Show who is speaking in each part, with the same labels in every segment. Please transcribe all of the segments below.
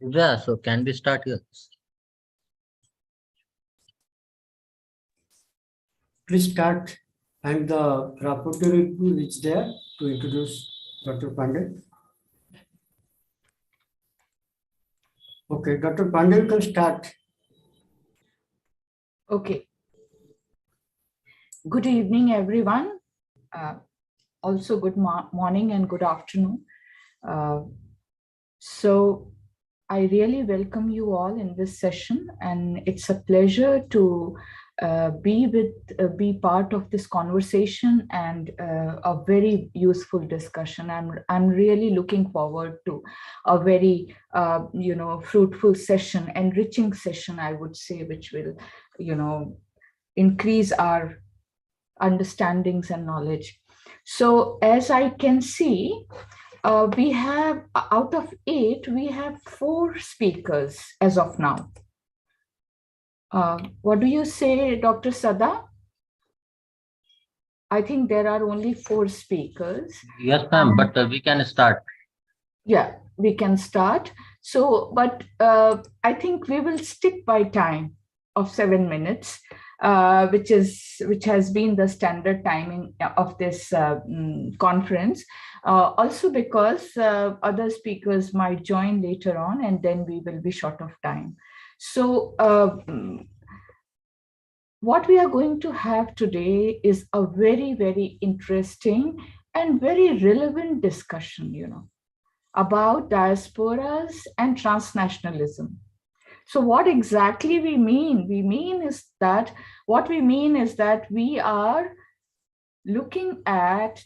Speaker 1: Yeah, so can we start here?
Speaker 2: Please start, and the rapporteur will reach there to introduce Dr. Pandey. Okay, Dr. Pandey can start.
Speaker 3: Okay. Good evening, everyone. Also, good morning and good afternoon. So, I really welcome you all in this session, and it's a pleasure to be part of this conversation and a very useful discussion. I'm really looking forward to a very fruitful session, enriching session, I would say, which will increase our understandings and knowledge. So as I can see, we have, out of 8, we have 4 speakers as of now. What do you say, Dr. Sada? I think there are only 4 speakers.
Speaker 1: Yes, ma'am, but we can start.
Speaker 3: Yeah, we can start. So, but I think we will stick by time of 7 minutes, which has been the standard timing of this conference. Also because other speakers might join later on, and then we will be short of time. So what we are going to have today is a very, very interesting and very relevant discussion, about diasporas and transnationalism. So what exactly we mean? What we mean is that we are looking at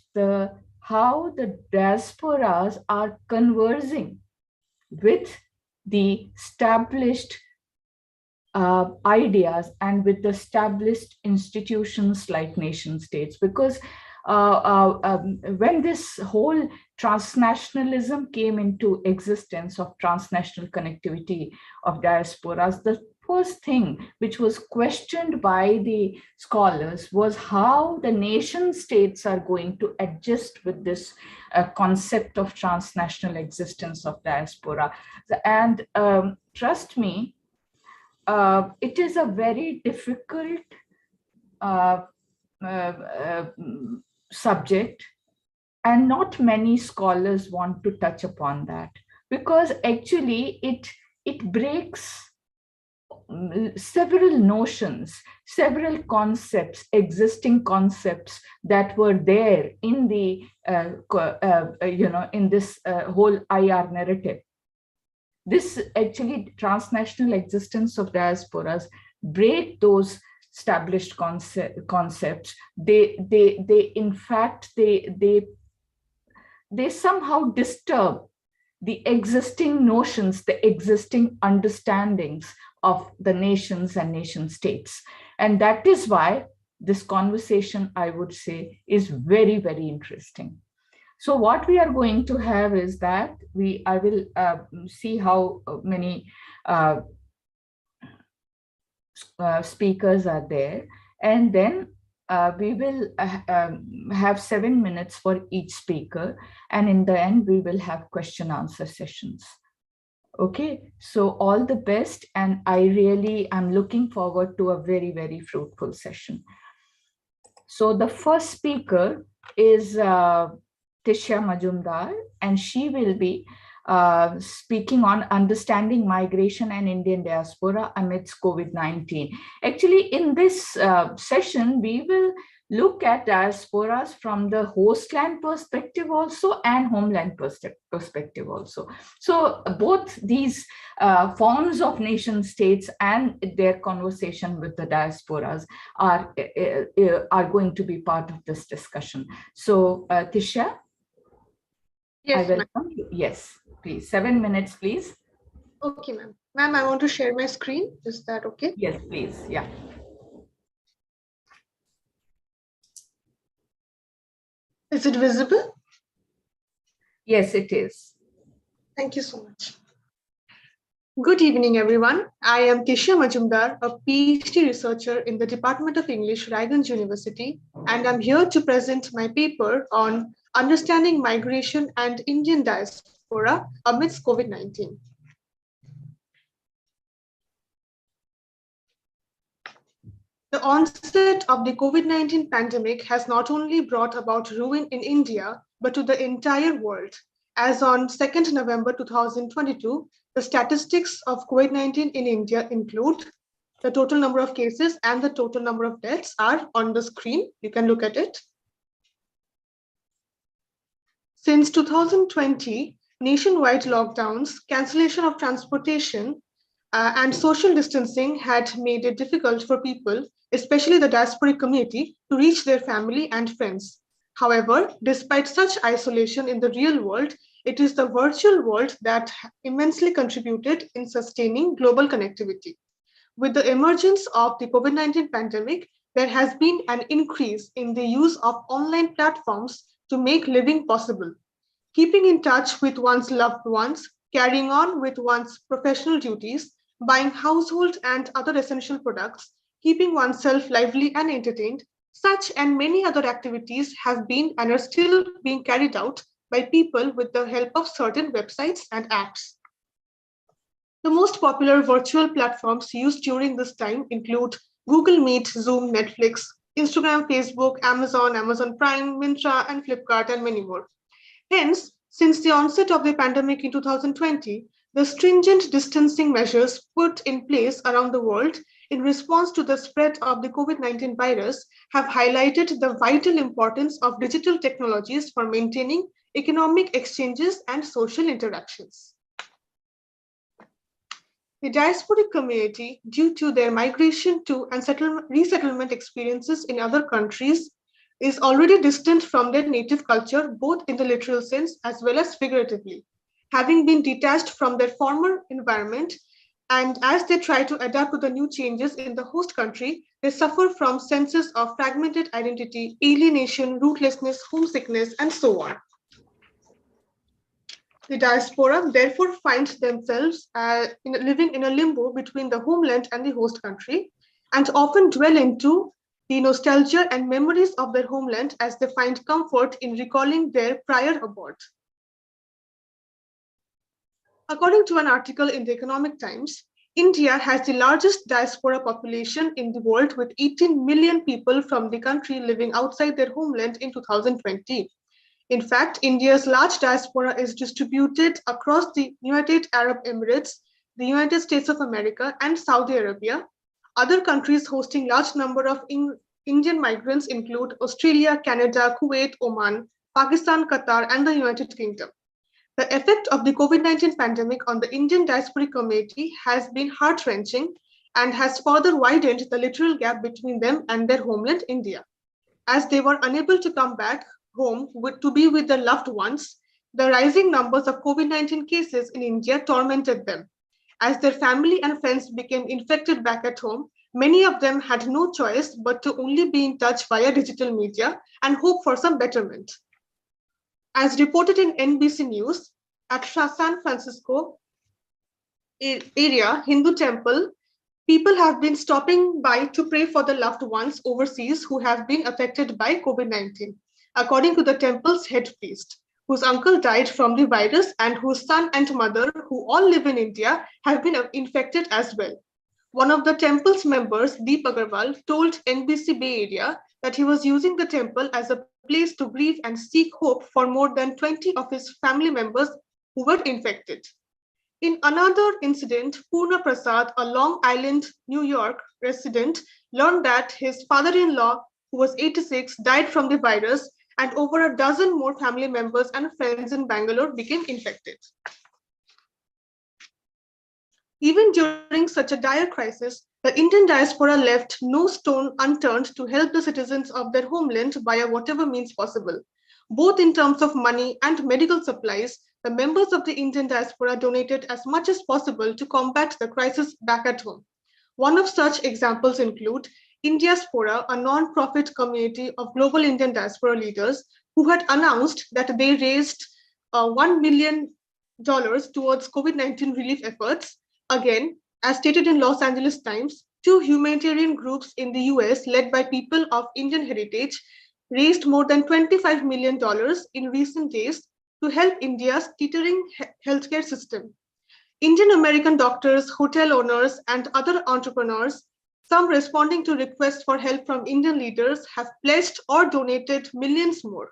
Speaker 3: how the diasporas are conversing with the established ideas and with the established institutions like nation states, because when this whole transnationalism came into existence, of transnational connectivity of diasporas, the first thing which was questioned by the scholars was how the nation states are going to adjust with this concept of transnational existence of diaspora. And trust me, it is a very difficult subject, and not many scholars want to touch upon that, because actually it breaks several notions, several concepts, existing concepts that were there in the in this whole IR narrative. This actually, transnational existence of diasporas break those established concepts. They in fact, they somehow disturb the existing notions, the existing understandings of the nations and nation states. And that is why this conversation, I would say, is very, very interesting. So what we are going to have is that I will see how many speakers are there, and then we will have 7 minutes for each speaker, and in the end we will have question answer sessions. Okay, so all the best, and I'm looking forward to a very, very fruitful session. So the first speaker is Tisha Majumdar, and she will be speaking on understanding migration and Indian diaspora amidst COVID-19. Actually, in this session, we will look at diasporas from the hostland perspective also and homeland perspective also. So both these forms of nation states and their conversation with the diasporas are going to be part of this discussion. So Tisha?
Speaker 4: Yes,
Speaker 3: I welcome you. Yes, please. 7 minutes, please.
Speaker 4: Okay, ma'am. Ma'am, I want to share my screen. Is that okay?
Speaker 3: Yes, please. Yeah.
Speaker 4: Is it visible?
Speaker 3: Yes, it is.
Speaker 4: Thank you so much. Good evening, everyone. I am Tisha Majumdar, a PhD researcher in the Department of English, Raiganj University, and I'm here to present my paper on understanding migration and Indian diaspora amidst COVID-19. The onset of the COVID-19 pandemic has not only brought about ruin in India, but to the entire world. As on 2nd November 2022, the statistics of COVID-19 in India include the total number of cases and the total number of deaths are on the screen. You can look at it. Since 2020, nationwide lockdowns, cancellation of transportation, and social distancing had made it difficult for people, especially the diasporic community, to reach their family and friends. However, despite such isolation in the real world, it is the virtual world that immensely contributed in sustaining global connectivity. With the emergence of the COVID-19 pandemic, there has been an increase in the use of online platforms to make living possible. Keeping in touch with one's loved ones, carrying on with one's professional duties, buying household and other essential products, keeping oneself lively and entertained, such and many other activities have been and are still being carried out by people with the help of certain websites and apps. The most popular virtual platforms used during this time include Google Meet, Zoom, Netflix, Instagram, Facebook, Amazon, Amazon Prime, Myntra, and Flipkart, and many more. Hence, since the onset of the pandemic in 2020, the stringent distancing measures put in place around the world in response to the spread of the COVID-19 virus have highlighted the vital importance of digital technologies for maintaining economic exchanges and social interactions. The diasporic community, due to their migration to and resettlement experiences in other countries, is already distant from their native culture, both in the literal sense as well as figuratively. Having been detached from their former environment, and as they try to adapt to the new changes in the host country, they suffer from senses of fragmented identity, alienation, rootlessness, homesickness, and so on. The diaspora therefore finds themselves living in a limbo between the homeland and the host country, and often dwell into the nostalgia and memories of their homeland as they find comfort in recalling their prior abode. According to an article in the Economic Times, India has the largest diaspora population in the world, with 18 million people from the country living outside their homeland in 2020. In fact, India's large diaspora is distributed across the United Arab Emirates, the United States of America, and Saudi Arabia. Other countries hosting large number of Indian migrants include Australia, Canada, Kuwait, Oman, Pakistan, Qatar, and the United Kingdom. The effect of the COVID-19 pandemic on the Indian diasporic community has been heart-wrenching and has further widened the literal gap between them and their homeland, India. As they were unable to come back home to be with their loved ones, the rising numbers of COVID-19 cases in India tormented them. As their family and friends became infected back at home, many of them had no choice but to only be in touch via digital media and hope for some betterment. As reported in NBC News, at San Francisco area Hindu temple, people have been stopping by to pray for the loved ones overseas who have been affected by COVID-19. According to the temple's head priest, whose uncle died from the virus and whose son and mother, who all live in India, have been infected as well. One of the temple's members, Deep Agarwal, told NBC Bay Area that he was using the temple as a place to grieve and seek hope for more than 20 of his family members who were infected. In another incident, Purna Prasad, a Long Island, New York resident, learned that his father-in-law, who was 86, died from the virus, and over a dozen more family members and friends in Bangalore became infected. Even during such a dire crisis, the Indian diaspora left no stone unturned to help the citizens of their homeland via whatever means possible. Both in terms of money and medical supplies, the members of the Indian diaspora donated as much as possible to combat the crisis back at home. One of such examples include Diaspora, a non-profit community of global Indian diaspora leaders who had announced that they raised $1 million towards COVID-19 relief efforts. Again, as stated in Los Angeles Times, 2 humanitarian groups in the US led by people of Indian heritage raised more than $25 million in recent days to help India's teetering healthcare system. Indian American doctors, hotel owners, and other entrepreneurs Some responding to requests for help from Indian leaders have pledged or donated millions more.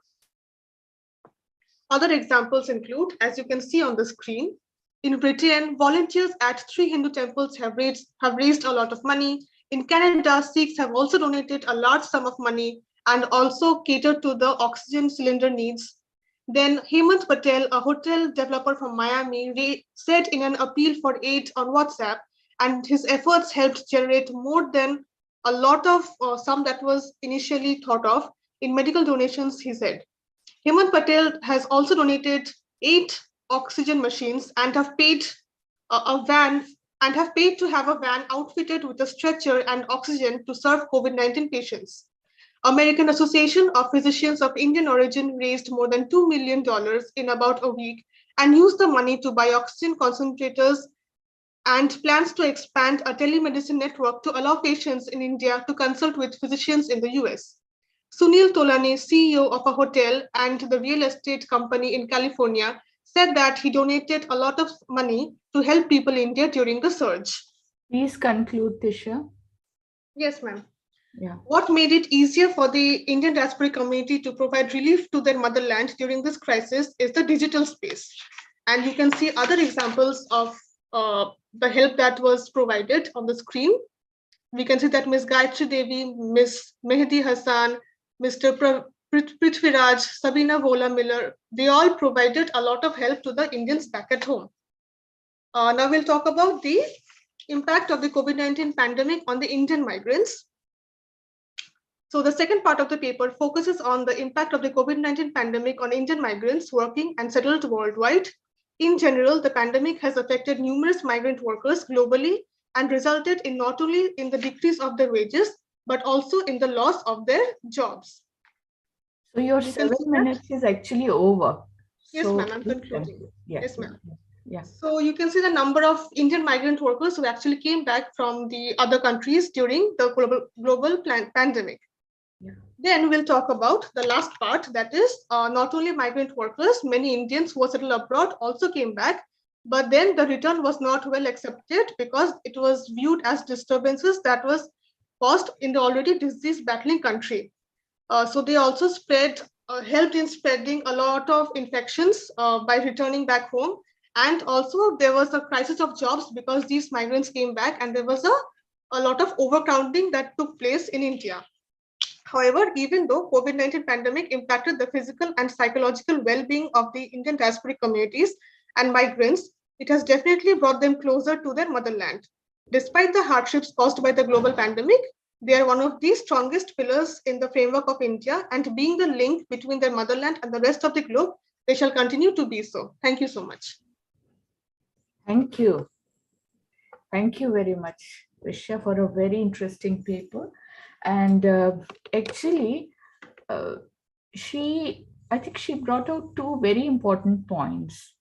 Speaker 4: Other examples include, as you can see on the screen, in Britain, volunteers at 3 Hindu temples have raised a lot of money. In Canada, Sikhs have also donated a large sum of money and also catered to the oxygen cylinder needs. Then Hemant Patel, a hotel developer from Miami, said in an appeal for aid on WhatsApp, and his efforts helped generate more than a lot of sum that was initially thought of in medical donations, he said. Hemant Patel has also donated 8 oxygen machines and have paid to have a van outfitted with a stretcher and oxygen to serve COVID-19 patients. American Association of Physicians of Indian origin raised more than $2 million in about a week and used the money to buy oxygen concentrators and plans to expand a telemedicine network to allow patients in India to consult with physicians in the US. Sunil Tolane, CEO of a hotel and the real estate company in California, said that he donated a lot of money to help people in India during the surge.
Speaker 3: Please conclude, Tisha.
Speaker 4: Yes, ma'am.
Speaker 3: Yeah.
Speaker 4: What made it easier for the Indian diaspora community to provide relief to their motherland during this crisis is the digital space. And you can see other examples of the help that was provided on the screen. We can see that Ms. Gayatri Devi, Ms. Mehdi Hassan, Mr. Prithviraj, Sabina Vola Miller, they all provided a lot of help to the Indians back at home. Now we'll talk about the impact of the COVID-19 pandemic on the Indian migrants. So the second part of the paper focuses on the impact of the COVID-19 pandemic on Indian migrants working and settled worldwide. In general, the pandemic has affected numerous migrant workers globally and resulted in not only in the decrease of their wages, but also in the loss of their jobs.
Speaker 3: So your 7 minutes is actually over.
Speaker 4: Yes,
Speaker 3: So
Speaker 4: ma'am, I'm concluding. Yes, ma'am.
Speaker 3: Yeah.
Speaker 4: So you can see the number of Indian migrant workers who actually came back from the other countries during the global pandemic. Yeah. Then we'll talk about the last part, that is not only migrant workers, many Indians who were settled abroad also came back, but then the return was not well accepted because it was viewed as disturbances that was caused in the already disease battling country. So they also helped in spreading a lot of infections by returning back home. And also there was a crisis of jobs because these migrants came back and there was a lot of overcrowding that took place in India. However, even though COVID-19 pandemic impacted the physical and psychological well-being of the Indian diasporic communities and migrants, it has definitely brought them closer to their motherland. Despite the hardships caused by the global pandemic, they are one of the strongest pillars in the framework of India, and being the link between their motherland and the rest of the globe, they shall continue to be so. Thank you so much.
Speaker 3: Thank you. Thank you very much, Risha, for a very interesting paper. And actually, I think she brought out two very important points.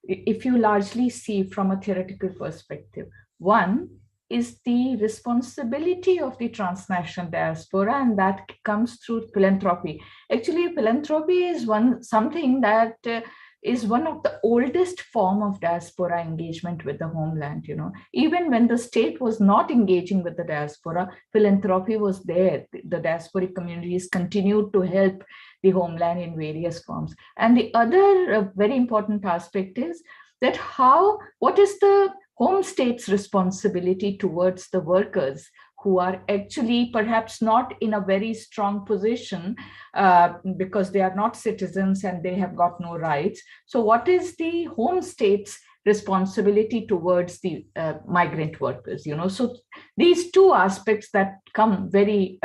Speaker 3: If you largely see from a theoretical perspective, one is the responsibility of the transnational diaspora, and that comes through philanthropy. Actually, philanthropy is something that is one of the oldest form of diaspora engagement with the homeland. You know, even when the state was not engaging with the diaspora, philanthropy was there. The diasporic communities continued to help the homeland in various forms. And the other very important aspect is that what is the home state's responsibility towards the workers who are actually perhaps not in a very strong position because they are not citizens and they have got no rights. So what is the home state's responsibility towards the migrant workers? You know, so these two aspects that come very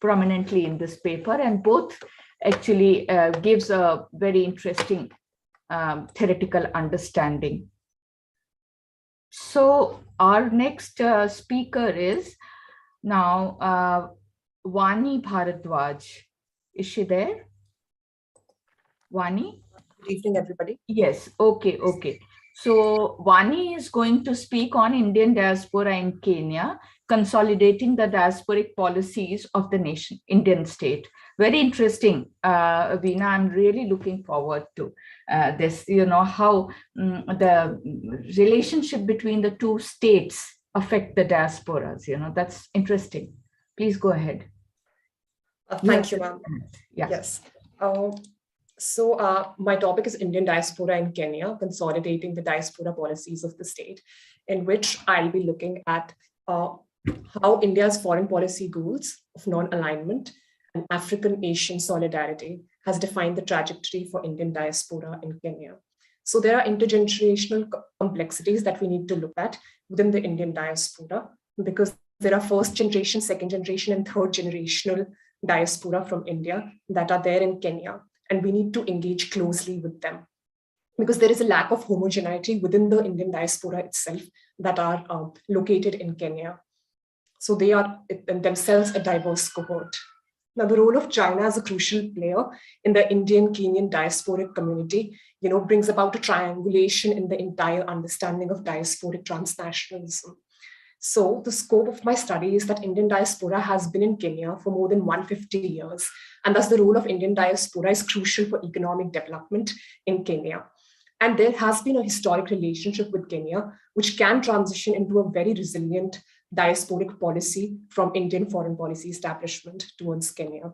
Speaker 3: prominently in this paper, and both actually gives a very interesting theoretical understanding. So our next speaker is now Vani Bharadwaj. Is she there? Vani?
Speaker 5: Good evening, everybody.
Speaker 3: Yes, okay. So Vani is going to speak on Indian diaspora in Kenya, consolidating the diasporic policies of the nation, Indian state. Very interesting, Veena. I'm really looking forward to this, you know, how the relationship between the two states affect the diasporas? That's interesting. Please go ahead.
Speaker 5: Thank you, ma'am.
Speaker 3: Yeah.
Speaker 5: Yes. My topic is Indian diaspora in Kenya, consolidating the diaspora policies of the state, in which I'll be looking at how India's foreign policy goals of non-alignment and African-Asian solidarity has defined the trajectory for Indian diaspora in Kenya. So there are intergenerational complexities that we need to look at within the Indian diaspora, because there are first generation, second generation, and third generational diaspora from India that are there in Kenya. And we need to engage closely with them, because there is a lack of homogeneity within the Indian diaspora itself that are located in Kenya. So they are themselves a diverse cohort. Now, the role of China as a crucial player in the Indian-Kenyan diasporic community, brings about a triangulation in the entire understanding of diasporic transnationalism. So the scope of my study is that Indian diaspora has been in Kenya for more than 150 years, and thus the role of Indian diaspora is crucial for economic development in Kenya. And there has been a historic relationship with Kenya, which can transition into a very resilient diasporic policy from Indian foreign policy establishment towards Kenya.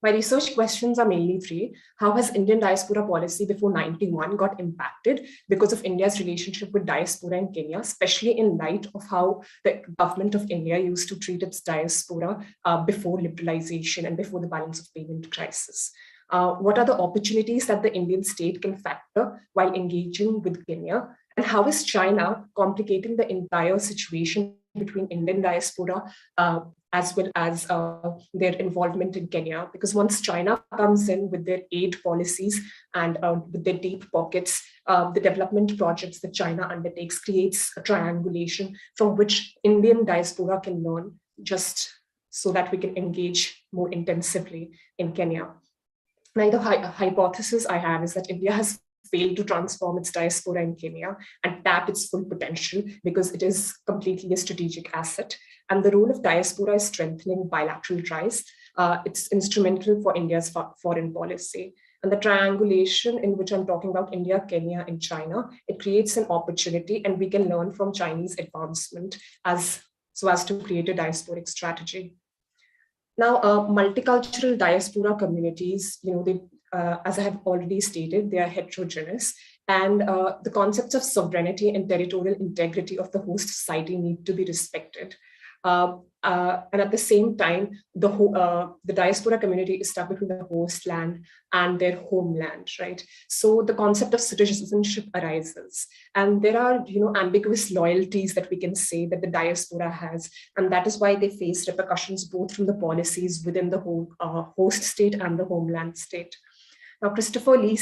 Speaker 5: My research questions are mainly three. How has Indian diaspora policy before 91 got impacted because of India's relationship with diaspora in Kenya, especially in light of how the government of India used to treat its diaspora before liberalization and before the balance of payment crisis? What are the opportunities that the Indian state can factor while engaging with Kenya? And how is China complicating the entire situation between Indian diaspora as well as their involvement in Kenya? Because once China comes in with their aid policies and with their deep pockets, the development projects that China undertakes creates a triangulation from which Indian diaspora can learn, just so that we can engage more intensively in Kenya. Now, the hypothesis I have is that India has failed to transform its diaspora in Kenya and tap its full potential because it is completely a strategic asset. And the role of diaspora is strengthening bilateral ties. It's instrumental for India's foreign policy. And the triangulation in which I'm talking about India, Kenya, and China, it creates an opportunity, and we can learn from Chinese advancement so as to create a diasporic strategy. Now, multicultural diaspora communities, as I have already stated, they are heterogeneous, and the concepts of sovereignty and territorial integrity of the host society need to be respected. And at the same time, the diaspora community is stuck between the host land and their homeland, right? So the concept of citizenship arises, and there are ambiguous loyalties that we can say that the diaspora has, and that is why they face repercussions both from the policies within the host state and the homeland state. Now, Christopher Lee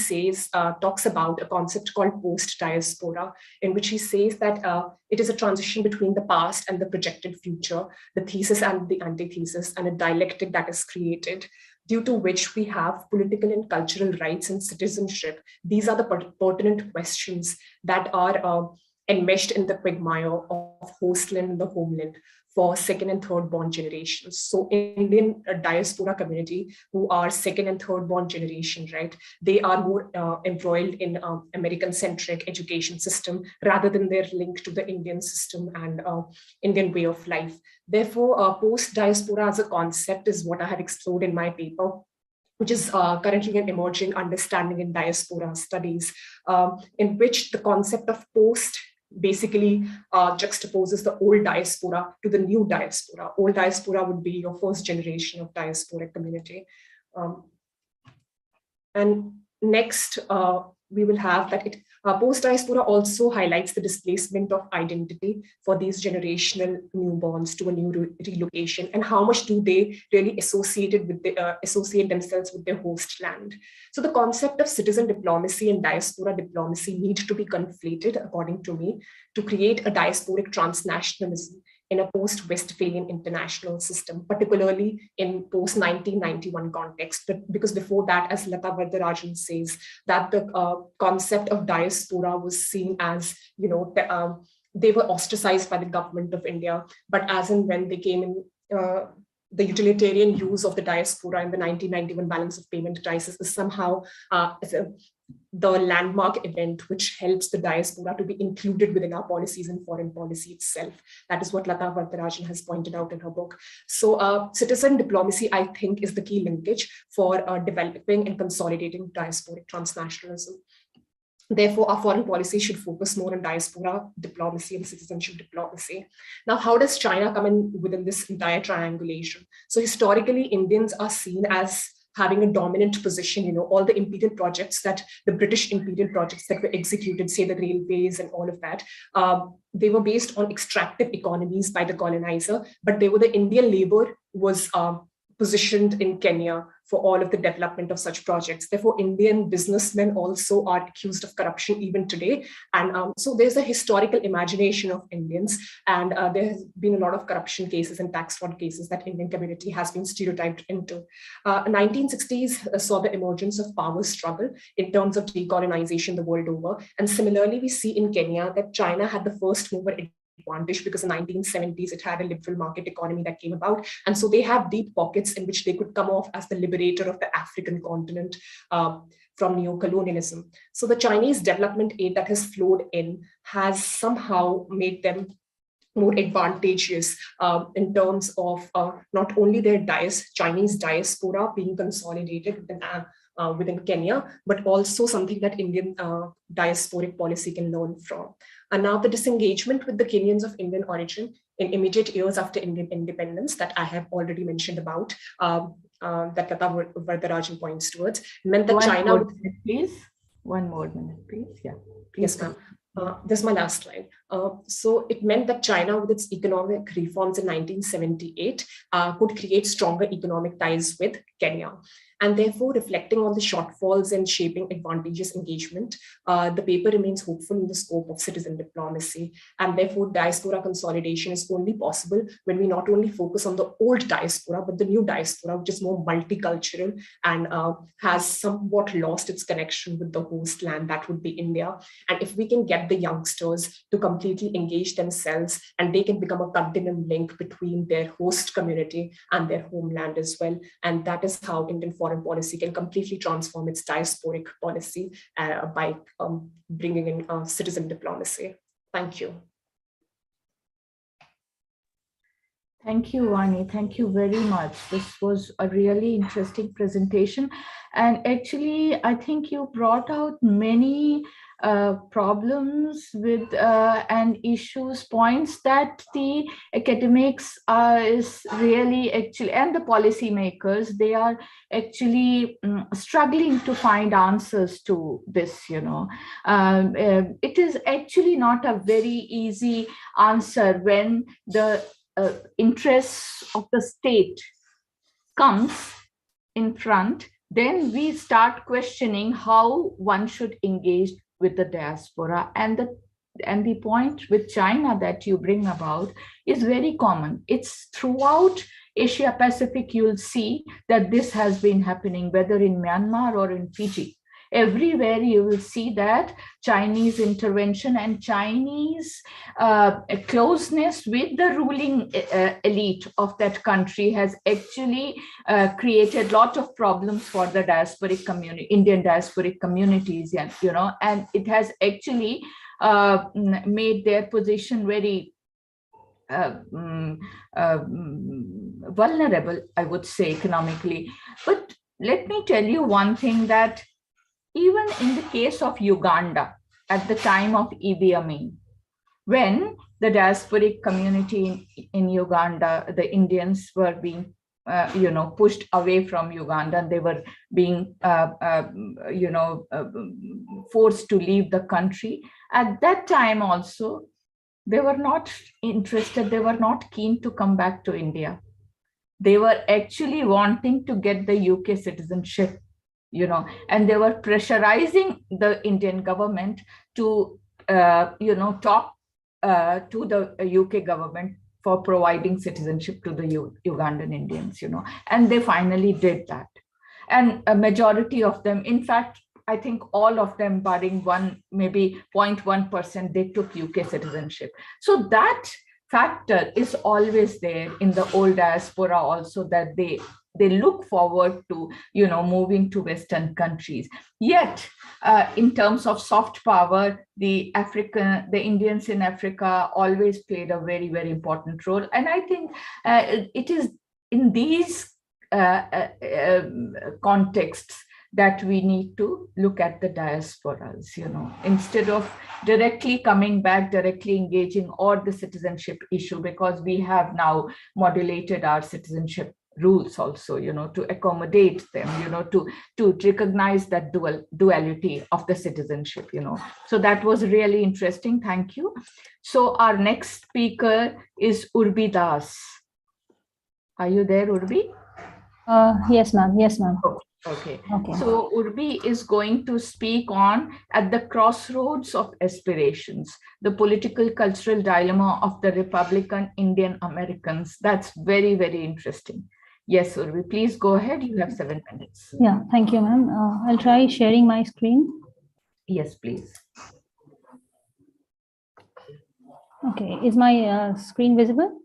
Speaker 5: talks about a concept called post-diaspora, in which he says that it is a transition between the past and the projected future, the thesis and the antithesis, and a dialectic that is created, due to which we have political and cultural rights and citizenship. These are the pertinent questions that are enmeshed in the quagmire of hostland and the homeland for second and third born generations. So Indian diaspora community who are second and third born generation, right? They are more embroiled in American centric education system rather than their link to the Indian system and Indian way of life. Therefore, post diaspora as a concept is what I have explored in my paper, which is currently an emerging understanding in diaspora studies, in which the concept of post basically juxtaposes the old diaspora to the new diaspora. Old diaspora would be your first generation of diasporic community. And next, we will have that post-diaspora also highlights the displacement of identity for these generational newborns to a new relocation, and how much do they really associate themselves with their host land. So the concept of citizen diplomacy and diaspora diplomacy need to be conflated, according to me, to create a diasporic transnationalism in a post-Westphalian international system, particularly in post-1991 context. But because before that, as Lata Vardarajan says, that the concept of diaspora was seen as, they were ostracized by the government of India. But as and when they came in, the utilitarian use of the diaspora in the 1991 balance of payment crisis is somehow the landmark event which helps the diaspora to be included within our policies and foreign policy itself. That is what Lata Vardarajan has pointed out in her book. So citizen diplomacy, I think, is the key linkage for developing and consolidating diasporic transnationalism. Therefore, our foreign policy should focus more on diaspora diplomacy and citizenship diplomacy. Now, how does China come in within this entire triangulation? So historically, Indians are seen as having a dominant position. You know, all the imperial projects that the British imperial projects that were executed, say the railways and all of that, they were based on extractive economies by the colonizer, but they were the Indian labor was positioned in Kenya for all of the development of such projects. Therefore, Indian businessmen also are accused of corruption even today. And so there's a historical imagination of Indians, and there has been a lot of corruption cases and tax fraud cases that Indian community has been stereotyped into. 1960s saw the emergence of power struggle in terms of decolonization the world over. And similarly, we see in Kenya that China had the first mover advantage because in the 1970s, it had a liberal market economy that came about. And so they have deep pockets in which they could come off as the liberator of the African continent from neo-colonialism. So the Chinese development aid that has flowed in has somehow made them more advantageous in terms of not only their Chinese diaspora being consolidated within Kenya, but also something that Indian diasporic policy can learn from. And now the disengagement with the Kenyans of Indian origin in immediate years after Indian independence that I have already mentioned about, that Lata Vardarajan points towards, meant that China...
Speaker 3: One more minute, please. Yeah.
Speaker 5: Please. Yes, ma'am. This is my last slide. So it meant that China, with its economic reforms in 1978, could create stronger economic ties with Kenya. And therefore, reflecting on the shortfalls and shaping advantageous engagement, the paper remains hopeful in the scope of citizen diplomacy. And therefore, diaspora consolidation is only possible when we not only focus on the old diaspora, but the new diaspora, which is more multicultural and has somewhat lost its connection with the host land, that would be India. And if we can get the youngsters to completely engage themselves, and they can become a continuum link between their host community and their homeland as well. And that is how Indian foreign policy can completely transform its diasporic policy by bringing in citizen diplomacy. Thank you.
Speaker 3: Thank you, Vani. Thank you very much. This was a really interesting presentation. And actually, I think you brought out many problems with and issues, points that the academics is really actually, and the policymakers, they are actually struggling to find answers to this, you know. It is actually not a very easy answer when the interests of the state comes in front. Then we start questioning how one should engage with the diaspora. And the point with China that you bring about is very common. It's throughout Asia Pacific, you'll see that this has been happening, whether in Myanmar or in Fiji. Everywhere you will see that Chinese intervention and Chinese closeness with the ruling elite of that country has actually created a lot of problems for the diasporic community, Indian diasporic communities, you know, and it has actually made their position very vulnerable, I would say, economically. But let me tell you one thing, that even in the case of Uganda, at the time of Idi Amin, when the diasporic community in Uganda, the Indians were being, pushed away from Uganda, and they were being, forced to leave the country. At that time also, they were not interested, they were not keen to come back to India. They were actually wanting to get the UK citizenship, you know, and they were pressurizing the Indian government to, talk to the UK government for providing citizenship to the Ugandan Indians, you know, and they finally did that. And a majority of them, in fact, I think all of them, barring one, maybe 0.1%, they took UK citizenship. So that factor is always there in the old diaspora also, that they look forward to, moving to Western countries. Yet, in terms of soft power, the Indians in Africa always played a very, very important role. And I think it is in these contexts that we need to look at the diasporas, instead of directly coming back, directly engaging or the citizenship issue, because we have now modulated our citizenship rules also, to accommodate them, to recognize that duality of the citizenship, So that was really interesting. Thank you. So our next speaker is Urbi Das. Are you there, Urbi?
Speaker 6: Yes, ma'am. Yes, ma'am.
Speaker 3: Okay. So Urbi is going to speak on At the Crossroads of Aspirations, the political cultural dilemma of the Republican Indian Americans. That's very, very interesting. Yes, Urbi, please go ahead. You have 7 minutes.
Speaker 6: Yeah, thank you, ma'am. I'll try sharing my screen.
Speaker 3: Yes, please.
Speaker 6: Okay, is my screen visible?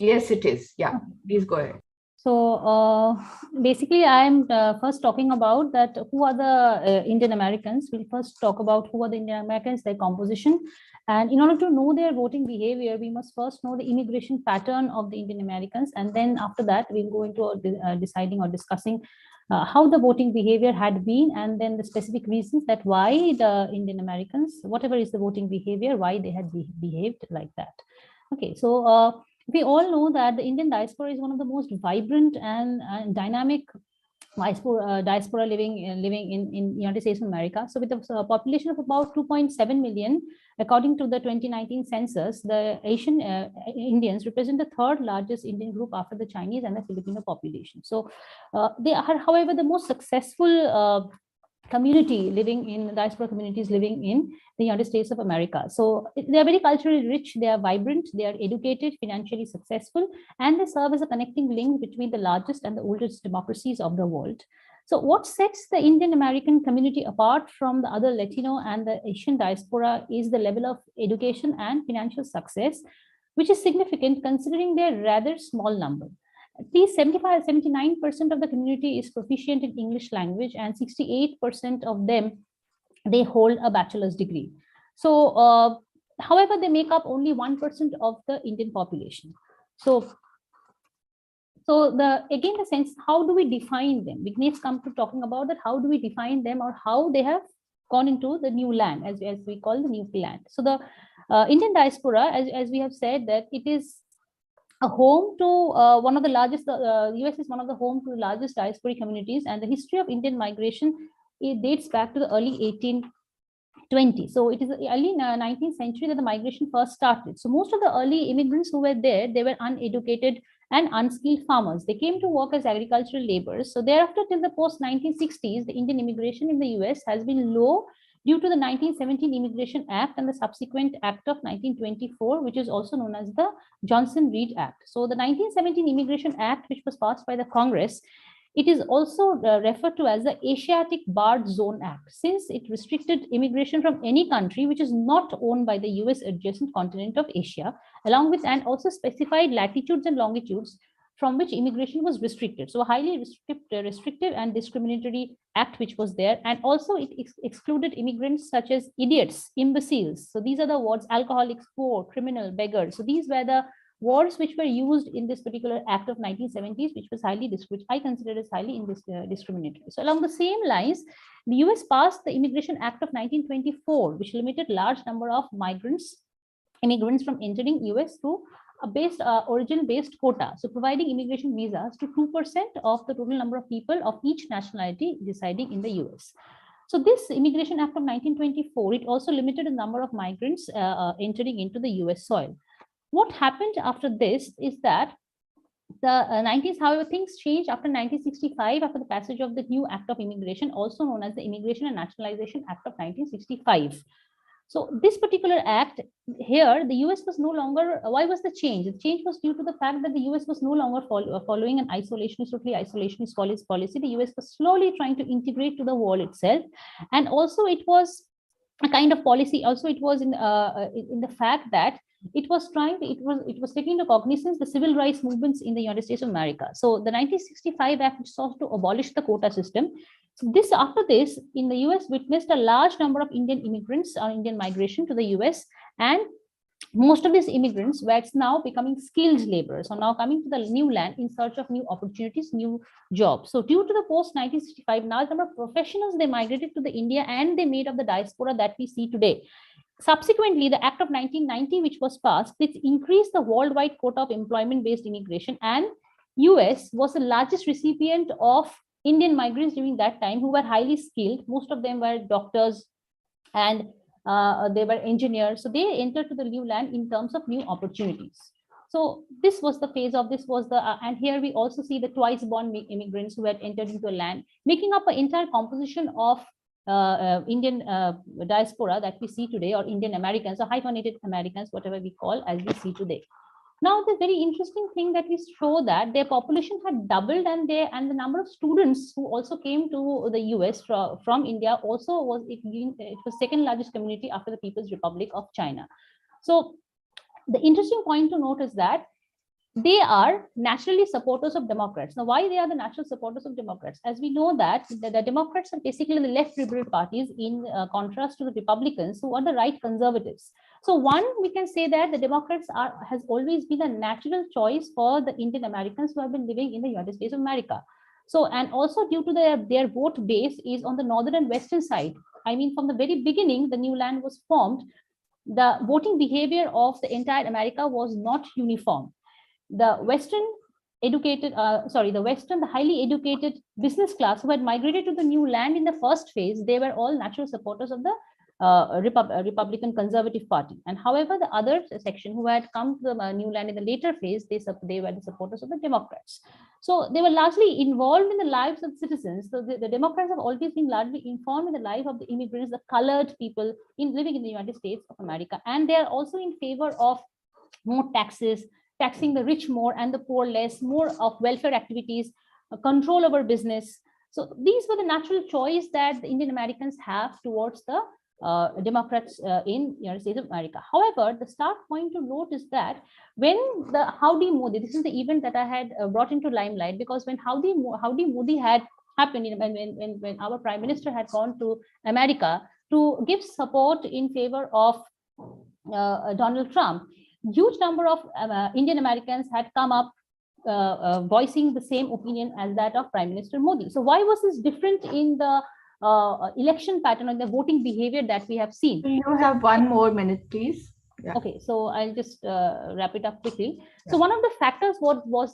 Speaker 3: Yes, it is. Yeah, please go ahead.
Speaker 6: So basically, I'm first talking about that who are the Indian Americans. We'll first talk about who are the Indian Americans, their composition. And in order to know their voting behavior, we must first know the immigration pattern of the Indian Americans. And then after that, we'll go into deciding or discussing how the voting behavior had been, and then the specific reasons that why the Indian Americans, whatever is the voting behavior, why they had behaved like that. Okay, so we all know that the Indian diaspora is one of the most vibrant and dynamic diaspora living in the United States of America. So with a population of about 2.7 million, according to the 2019 census, the Asian Indians represent the third largest Indian group after the Chinese and the Filipino population. So they are, however, the most successful community living in diaspora communities living in the United States of America. So they are very culturally rich, they are vibrant, they are educated, financially successful, and they serve as a connecting link between the largest and the oldest democracies of the world. So what sets the Indian American community apart from the other Latino and the Asian diaspora is the level of education and financial success, which is significant considering their rather small number. At least 79% of the community is proficient in English language, and 68% of them, they hold a bachelor's degree. So, however, they make up only 1% of the Indian population. So again, the sense, how do we define them? We next come to talking about that. How do we define them, or how they have gone into the new land, as we call the new land? So the Indian diaspora, as we have said, that it is a home to one of the largest, US is one of the home to the largest diasporic communities, and the history of Indian migration, it dates back to the early 1820s. So it is the early 19th century that the migration first started. So most of the early immigrants who were there, they were uneducated and unskilled farmers. They came to work as agricultural laborers. So thereafter, till the post-1960s, the Indian immigration in the US has been low due to the 1917 Immigration Act and the subsequent Act of 1924, which is also known as the Johnson-Reed Act. So the 1917 Immigration Act, which was passed by the Congress, it is also referred to as the Asiatic Barred Zone Act, since it restricted immigration from any country which is not owned by the US adjacent continent of Asia, along with, and also specified latitudes and longitudes from which immigration was restricted. So a highly restrictive and discriminatory act which was there. And also it excluded immigrants such as idiots, imbeciles. So these are the words: alcoholics, poor, criminal, beggars. So these were the words which were used in this particular act of 1970s, which was which I consider as highly discriminatory. So along the same lines, the US passed the Immigration Act of 1924, which limited large number of immigrants from entering US through a origin-based quota, so providing immigration visas to 2% of the total number of people of each nationality residing in the US. So this Immigration Act of 1924, it also limited the number of migrants entering into the US soil. What happened after this is that the 90s, however, things changed after 1965, after the passage of the new Act of Immigration, also known as the Immigration and Nationalization Act of 1965. So this particular act here, the US was no longer, why was the change? The change was due to the fact that the US was no longer following an totally isolationist policy. The US was slowly trying to integrate to the world itself. And also it was a kind of policy, also it was in the fact that it was taking into cognizance the civil rights movements in the United States of America. So the 1965 Act sought to abolish the quota system. So after this, in the US witnessed a large number of Indian immigrants or Indian migration to the US, and most of these immigrants were now becoming skilled laborers, so now coming to the new land in search of new opportunities, new jobs. So due to the post-1965 large number of professionals, they migrated to the India and they made up the diaspora that we see today. Subsequently, the Act of 1990, which was passed, which increased the worldwide quota of employment-based immigration, and US was the largest recipient of Indian migrants during that time who were highly skilled. Most of them were doctors and they were engineers. So they entered to the new land in terms of new opportunities. So this was the phase of and here we also see the twice born immigrants who had entered into a land, making up an entire composition of Indian diaspora that we see today, or Indian Americans or hyphenated Americans, whatever we call as we see today. Now, the very interesting thing that we show that their population had doubled, and the number of students who also came to the US from India also was it was second largest community after the People's Republic of China. So the interesting point to note is that they are naturally supporters of Democrats. Now, why they are the natural supporters of Democrats? As we know that the Democrats are basically the left liberal parties in contrast to the Republicans, who are the right conservatives. So one, we can say that the Democrats has always been a natural choice for the Indian Americans who have been living in the United States of America. So, and also due to their vote base is on the northern and western side. I mean, from the very beginning, the new land was formed, the voting behavior of the entire America was not uniform. The the highly educated business class who had migrated to the new land in the first phase, they were all natural supporters of the Republican Conservative Party. And however, the other section who had come to the new land in the later phase, they were the supporters of the Democrats. So they were largely involved in the lives of citizens. So the Democrats have always been largely informed in the life of the immigrants, the colored people living in the United States of America. And they are also in favor of more taxes, taxing the rich more and the poor less, more of welfare activities, control over business. So these were the natural choice that the Indian Americans have towards the Democrats in the United States of America. However, the start point to note is that when the Howdy Modi, this is the event that I had brought into limelight, because when Howdy Modi had happened, when our Prime Minister had gone to America to give support in favor of Donald Trump, huge number of Indian Americans had come up voicing the same opinion as that of Prime Minister Modi. So why was this different in the election pattern or the voting behavior that we have seen?
Speaker 3: You have 1 more minute, please. Yeah.
Speaker 6: Okay, so I'll just wrap it up quickly. Yeah. So one of the factors what was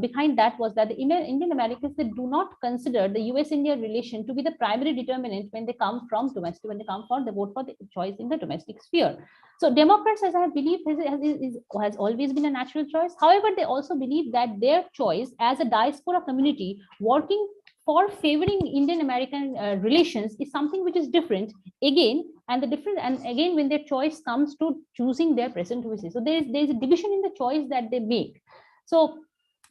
Speaker 6: behind that was that the Indian Americans, they do not consider the US-India relation to be the primary determinant when they come from domestic, when they come for the vote for the choice in the domestic sphere. So Democrats, as I believe, has always been a natural choice. However, they also believe that their choice as a diaspora community working for favoring Indian American relations is something which is different again, and again when their choice comes to choosing their president who is. So there is a division in the choice that they make. So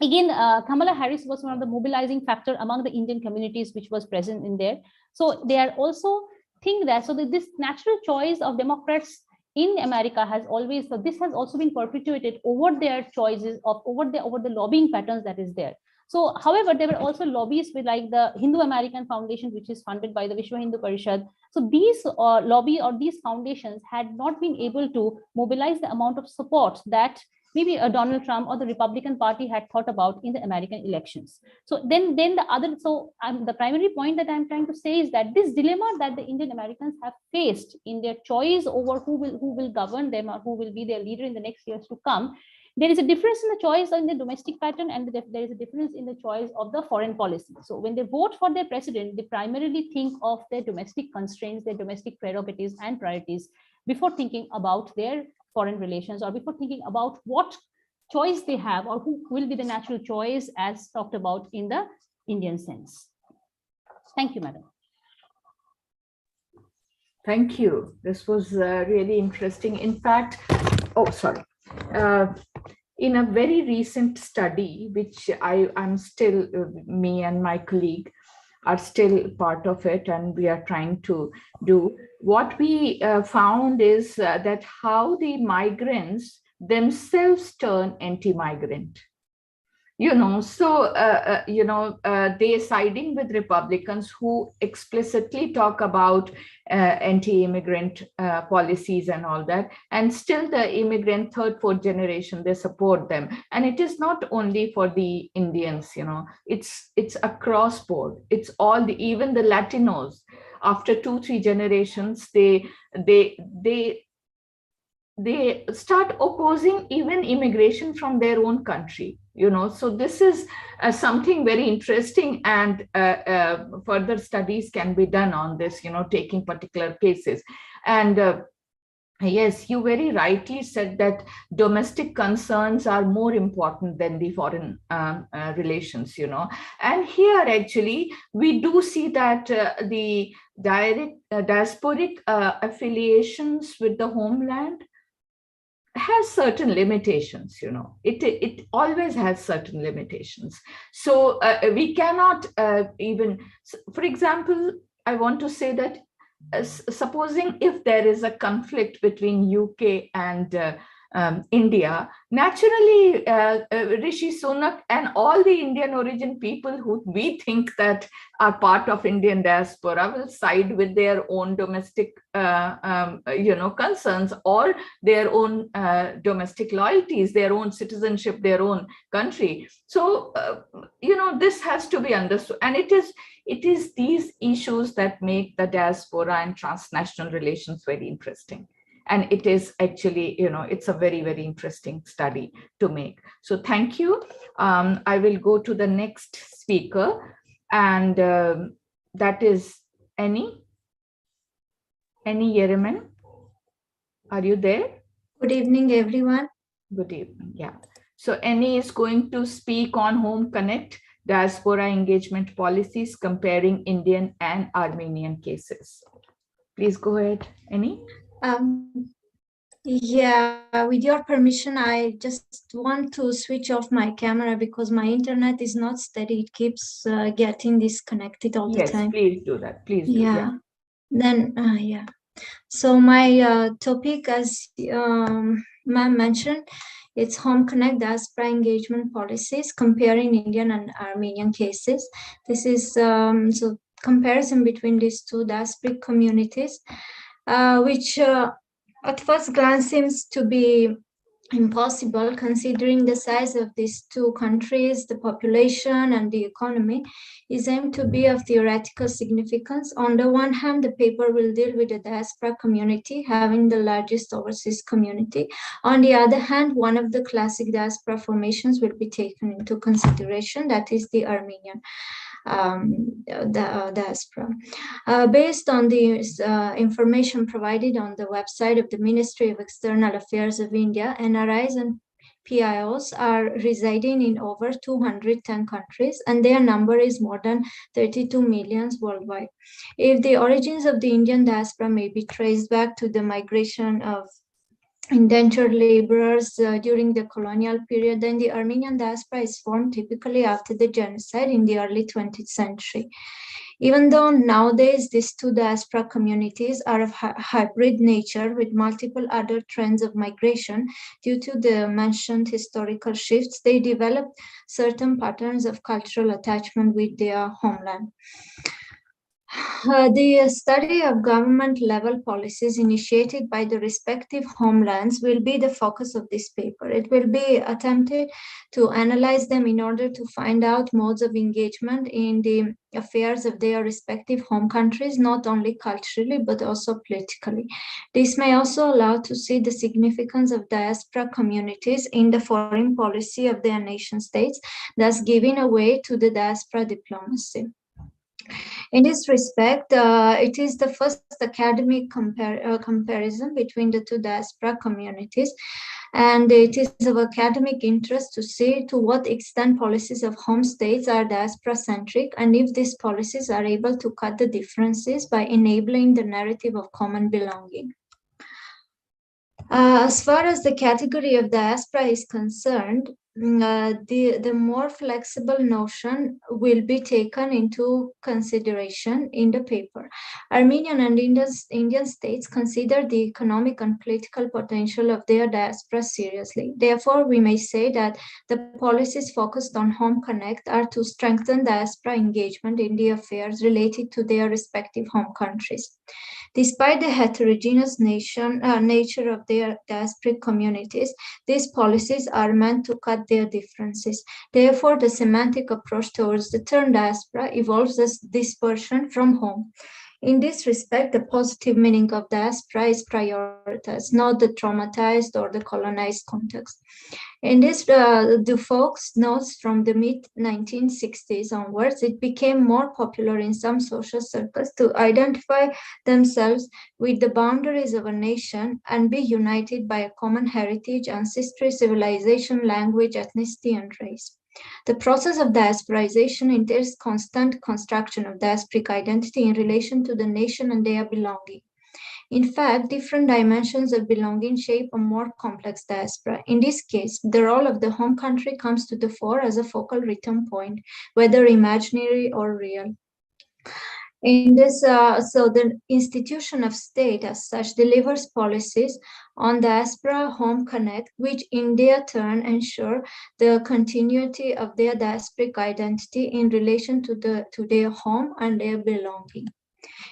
Speaker 6: again, Kamala Harris was one of the mobilizing factor among the Indian communities which was present in there. So they are also think that this natural choice of Democrats in America has always, so this has also been perpetuated over their choices of over the lobbying patterns that is there. So, however, there were also lobbies with like the Hindu American Foundation, which is funded by the Vishwa Hindu Parishad. So these lobby or these foundations had not been able to mobilize the amount of support that maybe Donald Trump or the Republican Party had thought about in the American elections. So then the primary point that I'm trying to say is that this dilemma that the Indian Americans have faced in their choice over who will govern them or who will be their leader in the next years to come, there is a difference in the choice in the domestic pattern, and there is a difference in the choice of the foreign policy. So when they vote for their president, they primarily think of their domestic constraints, their domestic prerogatives and priorities before thinking about their foreign relations or before thinking about what choice they have or who will be the natural choice as talked about in the Indian sense. Thank you, madam.
Speaker 3: Thank you. This was really interesting. In fact, in a very recent study, which I'm still, me and my colleague, are still part of it, and we are trying to do. What we found is that how the migrants themselves turn anti-migrant. They siding with Republicans who explicitly talk about anti-immigrant policies and all that, and still the immigrant third, fourth generation, they support them. And it is not only for the Indians, it's across board. It's all even the Latinos. After 2-3 generations, they start opposing even immigration from their own country, so this is something very interesting, and further studies can be done on this, taking particular cases. And yes, you very rightly said that domestic concerns are more important than the foreign relations, and here actually we do see that the direct diasporic affiliations with the homeland has certain limitations, it always has certain limitations. So we cannot even, for example, I want to say that supposing if there is a conflict between UK and India, naturally Rishi Sunak and all the Indian origin people who we think that are part of Indian diaspora will side with their own domestic concerns, or their own domestic loyalties, their own citizenship, their own country. So this has to be understood, and it is these issues that make the diaspora and transnational relations very interesting. And it is actually, it's a very, very interesting study to make. So thank you. I will go to the next speaker, and that is Annie Yereman. Are you there?
Speaker 7: Good evening, everyone.
Speaker 3: Good evening, yeah. So Annie is going to speak on Home Connect, diaspora engagement policies, comparing Indian and Armenian cases. Please go ahead, Annie.
Speaker 7: Yeah, with your permission, I just want to switch off my camera because my internet is not steady. It keeps getting disconnected all the time.
Speaker 3: Yes, please do that. Please do.
Speaker 7: Yeah. Then, yeah. So my topic, as ma'am mentioned, it's Home Connect diaspora engagement policies, comparing Indian and Armenian cases. This is so comparison between these two diasporic communities, which at first glance seems to be impossible considering the size of these two countries, the population and the economy is aimed to be of theoretical significance. On the one hand, the paper will deal with the diaspora community having the largest overseas community. On the other hand, one of the classic diaspora formations will be taken into consideration, that is the Armenian diaspora. Based on the information provided on the website of the Ministry of External Affairs of India, NRIs and PIOs are residing in over 210 countries, and their number is more than 32 million worldwide. If the origins of the Indian diaspora may be traced back to the migration of indentured laborers during the colonial period, then the Armenian diaspora is formed typically after the genocide in the early 20th century. Even though nowadays these two diaspora communities are of hybrid nature with multiple other trends of migration, due to the mentioned historical shifts, they develop certain patterns of cultural attachment with their homeland. The study of government-level policies initiated by the respective homelands will be the focus of this paper. It will be attempted to analyze them in order to find out modes of engagement in the affairs of their respective home countries, not only culturally, but also politically. This may also allow to see the significance of diaspora communities in the foreign policy of their nation states, thus giving a way to the diaspora diplomacy. In this respect, it is the first academic comparison between the two diaspora communities, and it is of academic interest to see to what extent policies of home states are diaspora-centric, and if these policies are able to cut the differences by enabling the narrative of common belonging. As far as the category of diaspora is concerned, the more flexible notion will be taken into consideration in the paper. Armenian and Indian states consider the economic and political potential of their diaspora seriously. Therefore, we may say that the policies focused on Home Connect are to strengthen diaspora engagement in the affairs related to their respective home countries. Despite the heterogeneous nature of their diasporic communities, these policies are meant to cut their differences. Therefore, the semantic approach towards the term diaspora evolves as dispersion from home. In this respect, the positive meaning of diaspora is prioritized, not the traumatized or the colonized context. In this, Dufault's notes from the mid-1960s onwards, it became more popular in some social circles to identify themselves with the boundaries of a nation and be united by a common heritage, ancestry, civilization, language, ethnicity, and race. The process of diasporization entails constant construction of diasporic identity in relation to the nation and their belonging. In fact, different dimensions of belonging shape a more complex diaspora. In this case, the role of the home country comes to the fore as a focal return point, whether imaginary or real. In this, so the institution of state as such delivers policies on diaspora home connect, which in their turn ensure the continuity of their diasporic identity in relation to their home and their belonging.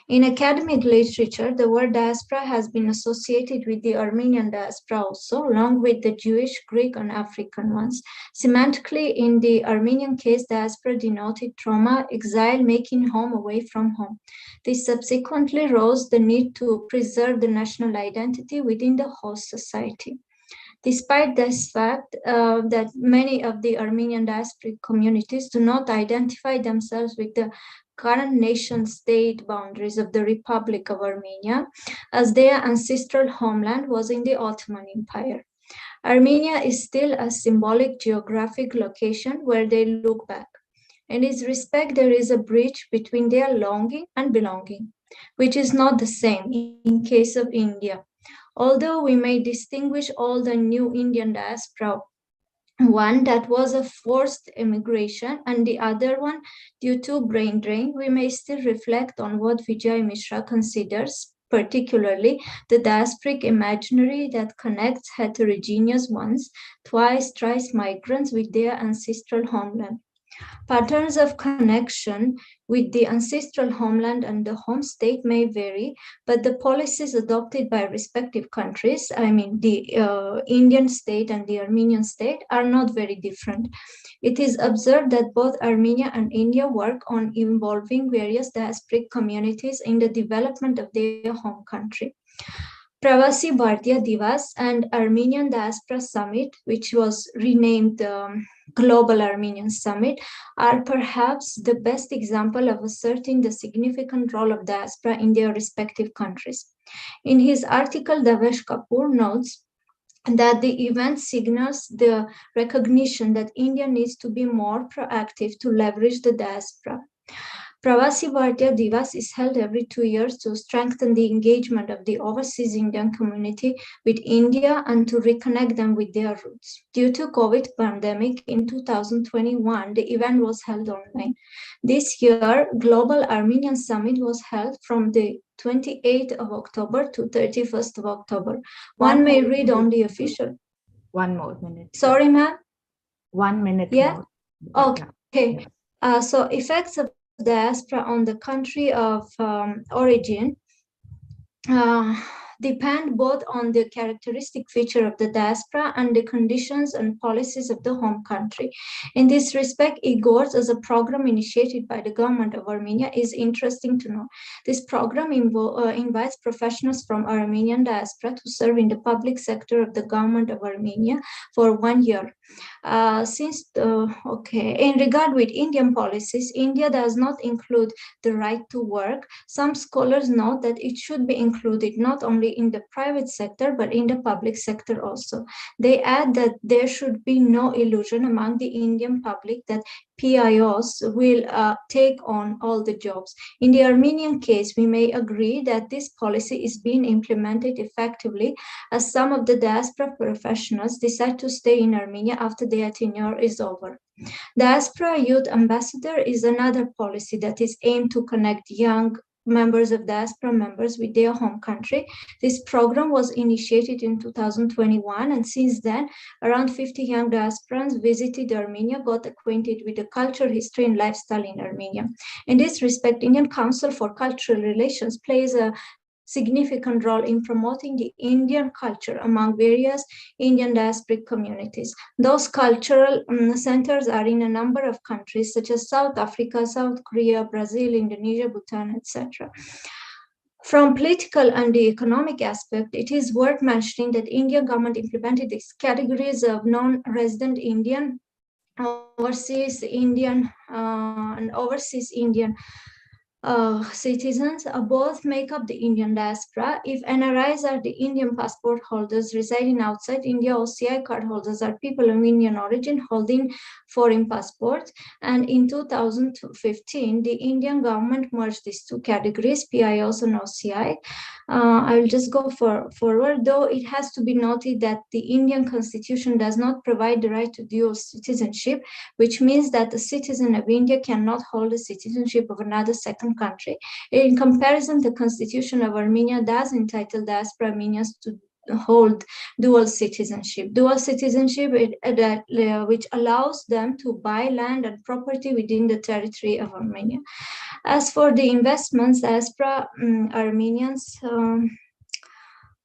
Speaker 7: In academic literature, the word diaspora has been associated with the Armenian diaspora also, along with the Jewish, Greek, and African ones. Semantically, in the Armenian case, diaspora denoted trauma, exile, making home away from home. This subsequently rose the need to preserve the national identity within the host society. Despite this fact that many of the Armenian diasporic communities do not identify themselves with the current nation-state boundaries of the Republic of Armenia, as their ancestral homeland was in the Ottoman Empire. Armenia is still a symbolic geographic location where they look back. In this respect, there is a bridge between their longing and belonging, which is not the same in case of India. Although we may distinguish all the new Indian diaspora, one that was a forced immigration and the other one due to brain drain, we may still reflect on what Vijay Mishra considers, particularly the diasporic imaginary that connects heterogeneous ones, twice, thrice migrants with their ancestral homeland. Patterns of connection with the ancestral homeland and the home state may vary, but the policies adopted by respective countries, I mean the Indian state and the Armenian state, are not very different. It is observed that both Armenia and India work on involving various diasporic communities in the development of their home country. Pravasi Bhartiya Divas and Armenian Diaspora Summit, which was renamed Global Armenian Summit, are perhaps the best example of asserting the significant role of diaspora in their respective countries. In his article, Davesh Kapoor notes that the event signals the recognition that India needs to be more proactive to leverage the diaspora. Pravasi Bhartiya Divas is held every 2 years to strengthen the engagement of the overseas Indian community with India and to reconnect them with their roots. Due to COVID pandemic in 2021, the event was held online. This year, Global Armenian Summit was held from the 28th of October to 31st of October. One may read on the official.
Speaker 3: 1 more minute.
Speaker 7: Sorry, ma'am?
Speaker 3: 1 minute
Speaker 7: Yeah?
Speaker 3: more.
Speaker 7: Okay. So effects of diaspora on the country of origin depend both on the characteristic feature of the diaspora and the conditions and policies of the home country. In this respect, IGORS, as a program initiated by the government of Armenia, is interesting to know. This program invites professionals from Armenian diaspora to serve in the public sector of the government of Armenia for 1 year. In regard with Indian policies, India does not include the right to work. Some scholars note that it should be included not only in the private sector, but in the public sector also. They add that there should be no illusion among the Indian public that PIOs will take on all the jobs. In the Armenian case, we may agree that this policy is being implemented effectively, as some of the diaspora professionals decide to stay in Armenia after their tenure is over. Diaspora Youth Ambassador is another policy that is aimed to connect young members of diaspora members with their home country. This program was initiated in 2021, and since then, around 50 young diasporans visited Armenia, got acquainted with the culture, history, and lifestyle in Armenia. In this respect, Indian Council for Cultural Relations plays a significant role in promoting the Indian culture among various Indian diasporic communities. Those cultural centers are in a number of countries such as South Africa, South Korea, Brazil, Indonesia, Bhutan, etc. From political and the economic aspect, it is worth mentioning that Indian government implemented these categories of non-resident Indian, overseas Indian, and overseas Indian citizens both make up the Indian diaspora. If NRIs are the Indian passport holders residing outside India, OCI card holders are people of Indian origin holding foreign passports. And in 2015, the Indian government merged these two categories, PIOs and OCI. I will just go forward, though it has to be noted that the Indian constitution does not provide the right to dual citizenship, which means that a citizen of India cannot hold the citizenship of another second country. In comparison, the constitution of Armenia does entitle diaspora Armenians to hold dual citizenship. Dual citizenship, which allows them to buy land and property within the territory of Armenia. As for the investments, diaspora Armenians,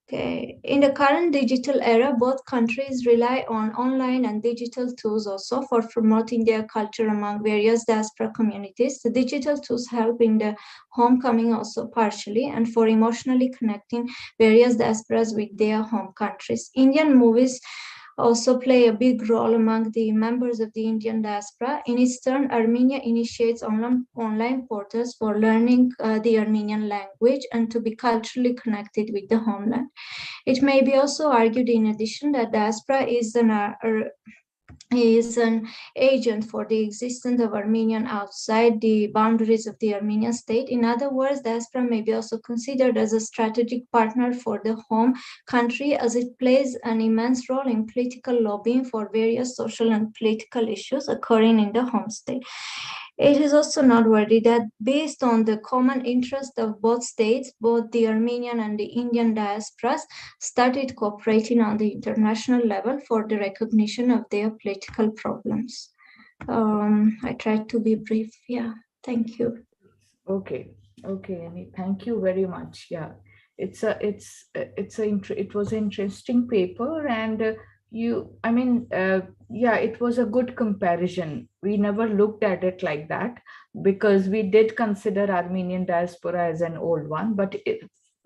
Speaker 7: in the current digital era, both countries rely on online and digital tools also for promoting their culture among various diaspora communities. The digital tools help in the homecoming also partially, and for emotionally connecting various diasporas with their home countries. Indian movies also play a big role among the members of the Indian diaspora. In its turn, Armenia initiates online portals for learning the Armenian language and to be culturally connected with the homeland. It may be also argued in addition that diaspora is an agent for the existence of Armenian outside the boundaries of the Armenian state. In other words, diaspora may be also considered as a strategic partner for the home country, as it plays an immense role in political lobbying for various social and political issues occurring in the home state. It is also noteworthy that based on the common interest of both states, both the Armenian and the Indian diasporas started cooperating on the international level for the recognition of their political problems. I tried to be brief. Yeah, thank you.
Speaker 3: Okay, Annie, thank you very much. Yeah, it was an interesting paper, and it was a good comparison. We never looked at it like that because we did consider Armenian diaspora as an old one, but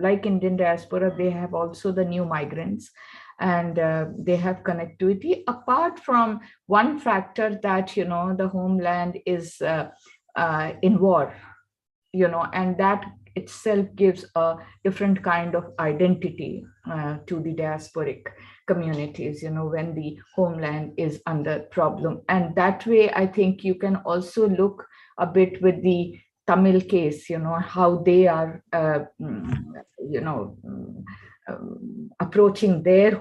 Speaker 3: like Indian diaspora, they have also the new migrants, and they have connectivity apart from one factor that, the homeland is in war, and that itself gives a different kind of identity to the diasporic communities, when the homeland is under problem. And that way, I think you can also look a bit with the Tamil case, how they are, approaching their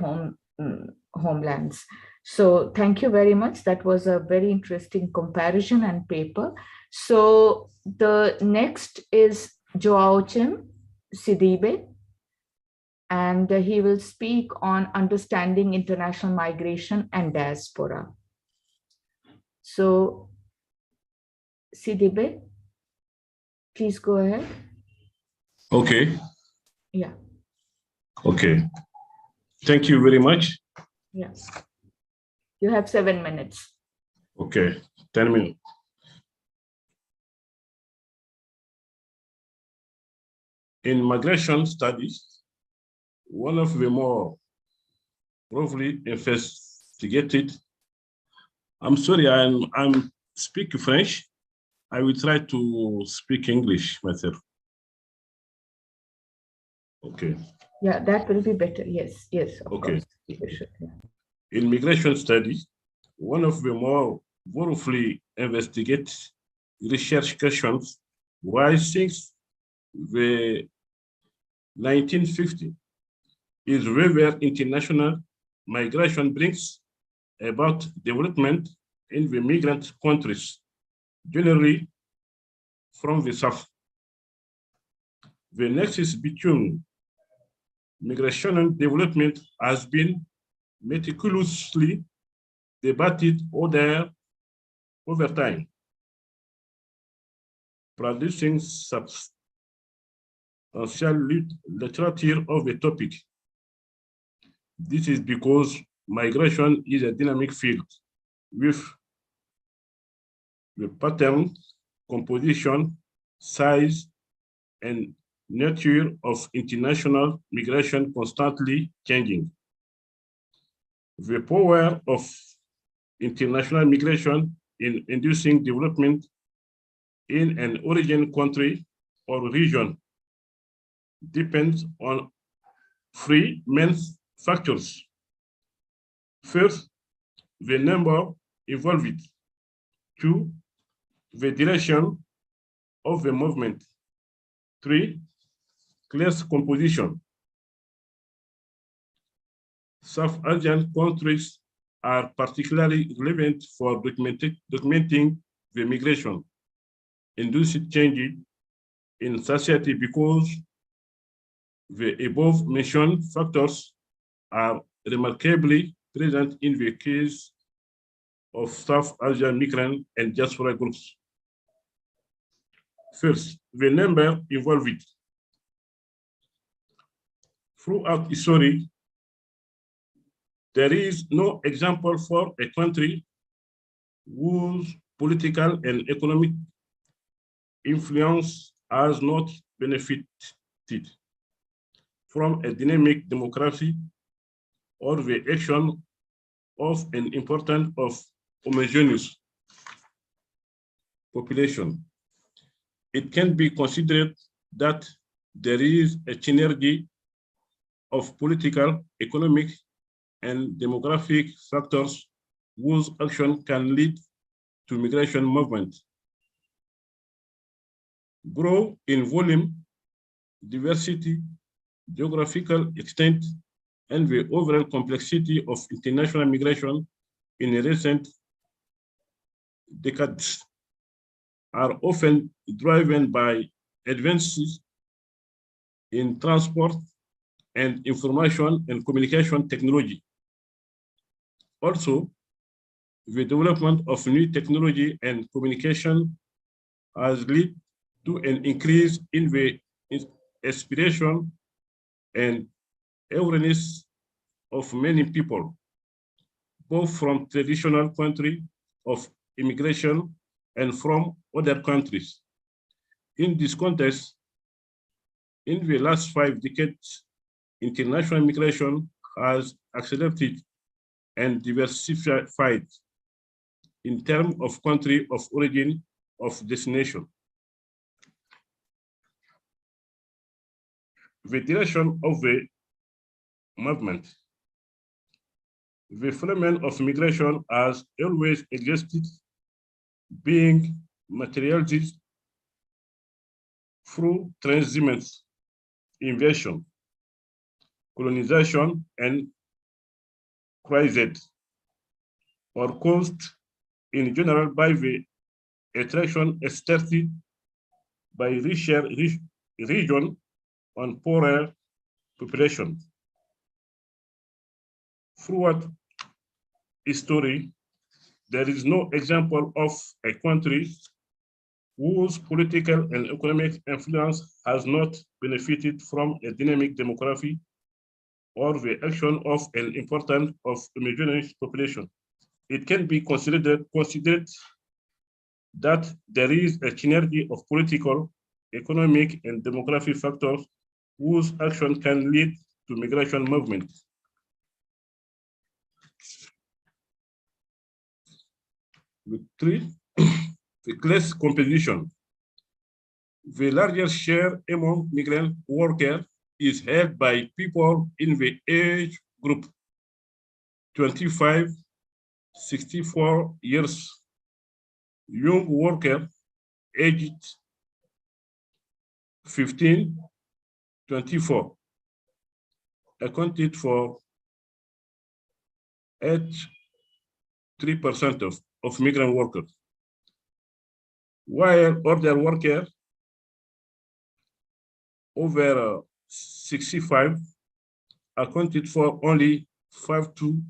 Speaker 3: homelands. So thank you very much. That was a very interesting comparison and paper. So the next is Joachim Sidibe, and he will speak on understanding international migration and diaspora. So Sidibe, please go ahead.
Speaker 8: Okay.
Speaker 3: Yeah.
Speaker 8: Okay. Thank you very much.
Speaker 3: Yes. You have 7 minutes.
Speaker 8: Okay, 10 minutes. In migration studies, one of the more roughly investigated, I'm sorry, I'm speaking French. I will try to speak English myself. Okay.
Speaker 3: Yeah, that will be better. Yes, of
Speaker 8: okay.
Speaker 3: course.
Speaker 8: In migration studies, one of the more thoroughly investigate research questions why since the 1950 is whether international migration brings about development in the migrant countries, generally from the south. The nexus between migration and development has been meticulously debated over time, producing substantial literature of the topic. This is because migration is a dynamic field with the pattern, composition, size, and nature of international migration constantly changing. The power of international migration in inducing development in an origin country or region depends on three main factors. First, the number involved. Two, the direction of the movement. Three, class composition. South Asian countries are particularly relevant for documenting the migration induced changes in society because the above-mentioned factors are remarkably present in the case of South Asian migrant and diaspora groups. First, the number involved. Throughout history, there is no example for a country whose political and economic influence has not benefited from a dynamic democracy or the action of an important of homogeneous population. It can be considered that there is a synergy of political, economic, and demographic factors whose action can lead to migration movement. Grow in volume, diversity, geographical extent, and the overall complexity of international migration in recent decades are often driven by advances in transport and information and communication technology. Also, the development of new technology and communication has led to an increase in the aspiration and awareness of many people, both from traditional country of immigration and from other countries. In this context, in the last 5 decades, international migration has accelerated and diversified in terms of country of origin of destination. The direction of the movement. The phenomenon of migration has always existed, being materialized through transhumance, invasion, colonization, and crisis, or caused in general by the attraction exerted by richer region on poorer population. Throughout history, there is no example of a country whose political and economic influence has not benefited from a dynamic demography or the action of an important of homogeneous population. It can be considered that there is a synergy of political, economic, and demographic factors whose action can lead to migration movement. With 3, the class composition. The largest share among migrant workers is held by people in the age group 25-64 years young workers aged 15-24 accounted for 83% of migrant workers, while other workers over 65 accounted for only 52%.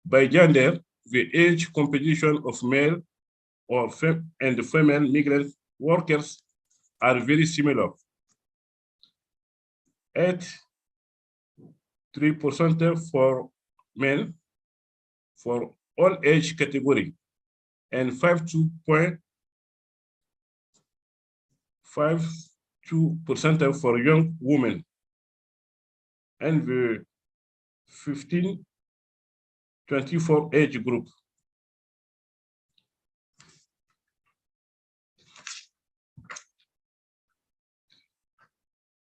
Speaker 8: By gender, the age composition of male and female migrant workers are very similar. 3% for men for all age category and 52% for young women, and the 15-24 age group.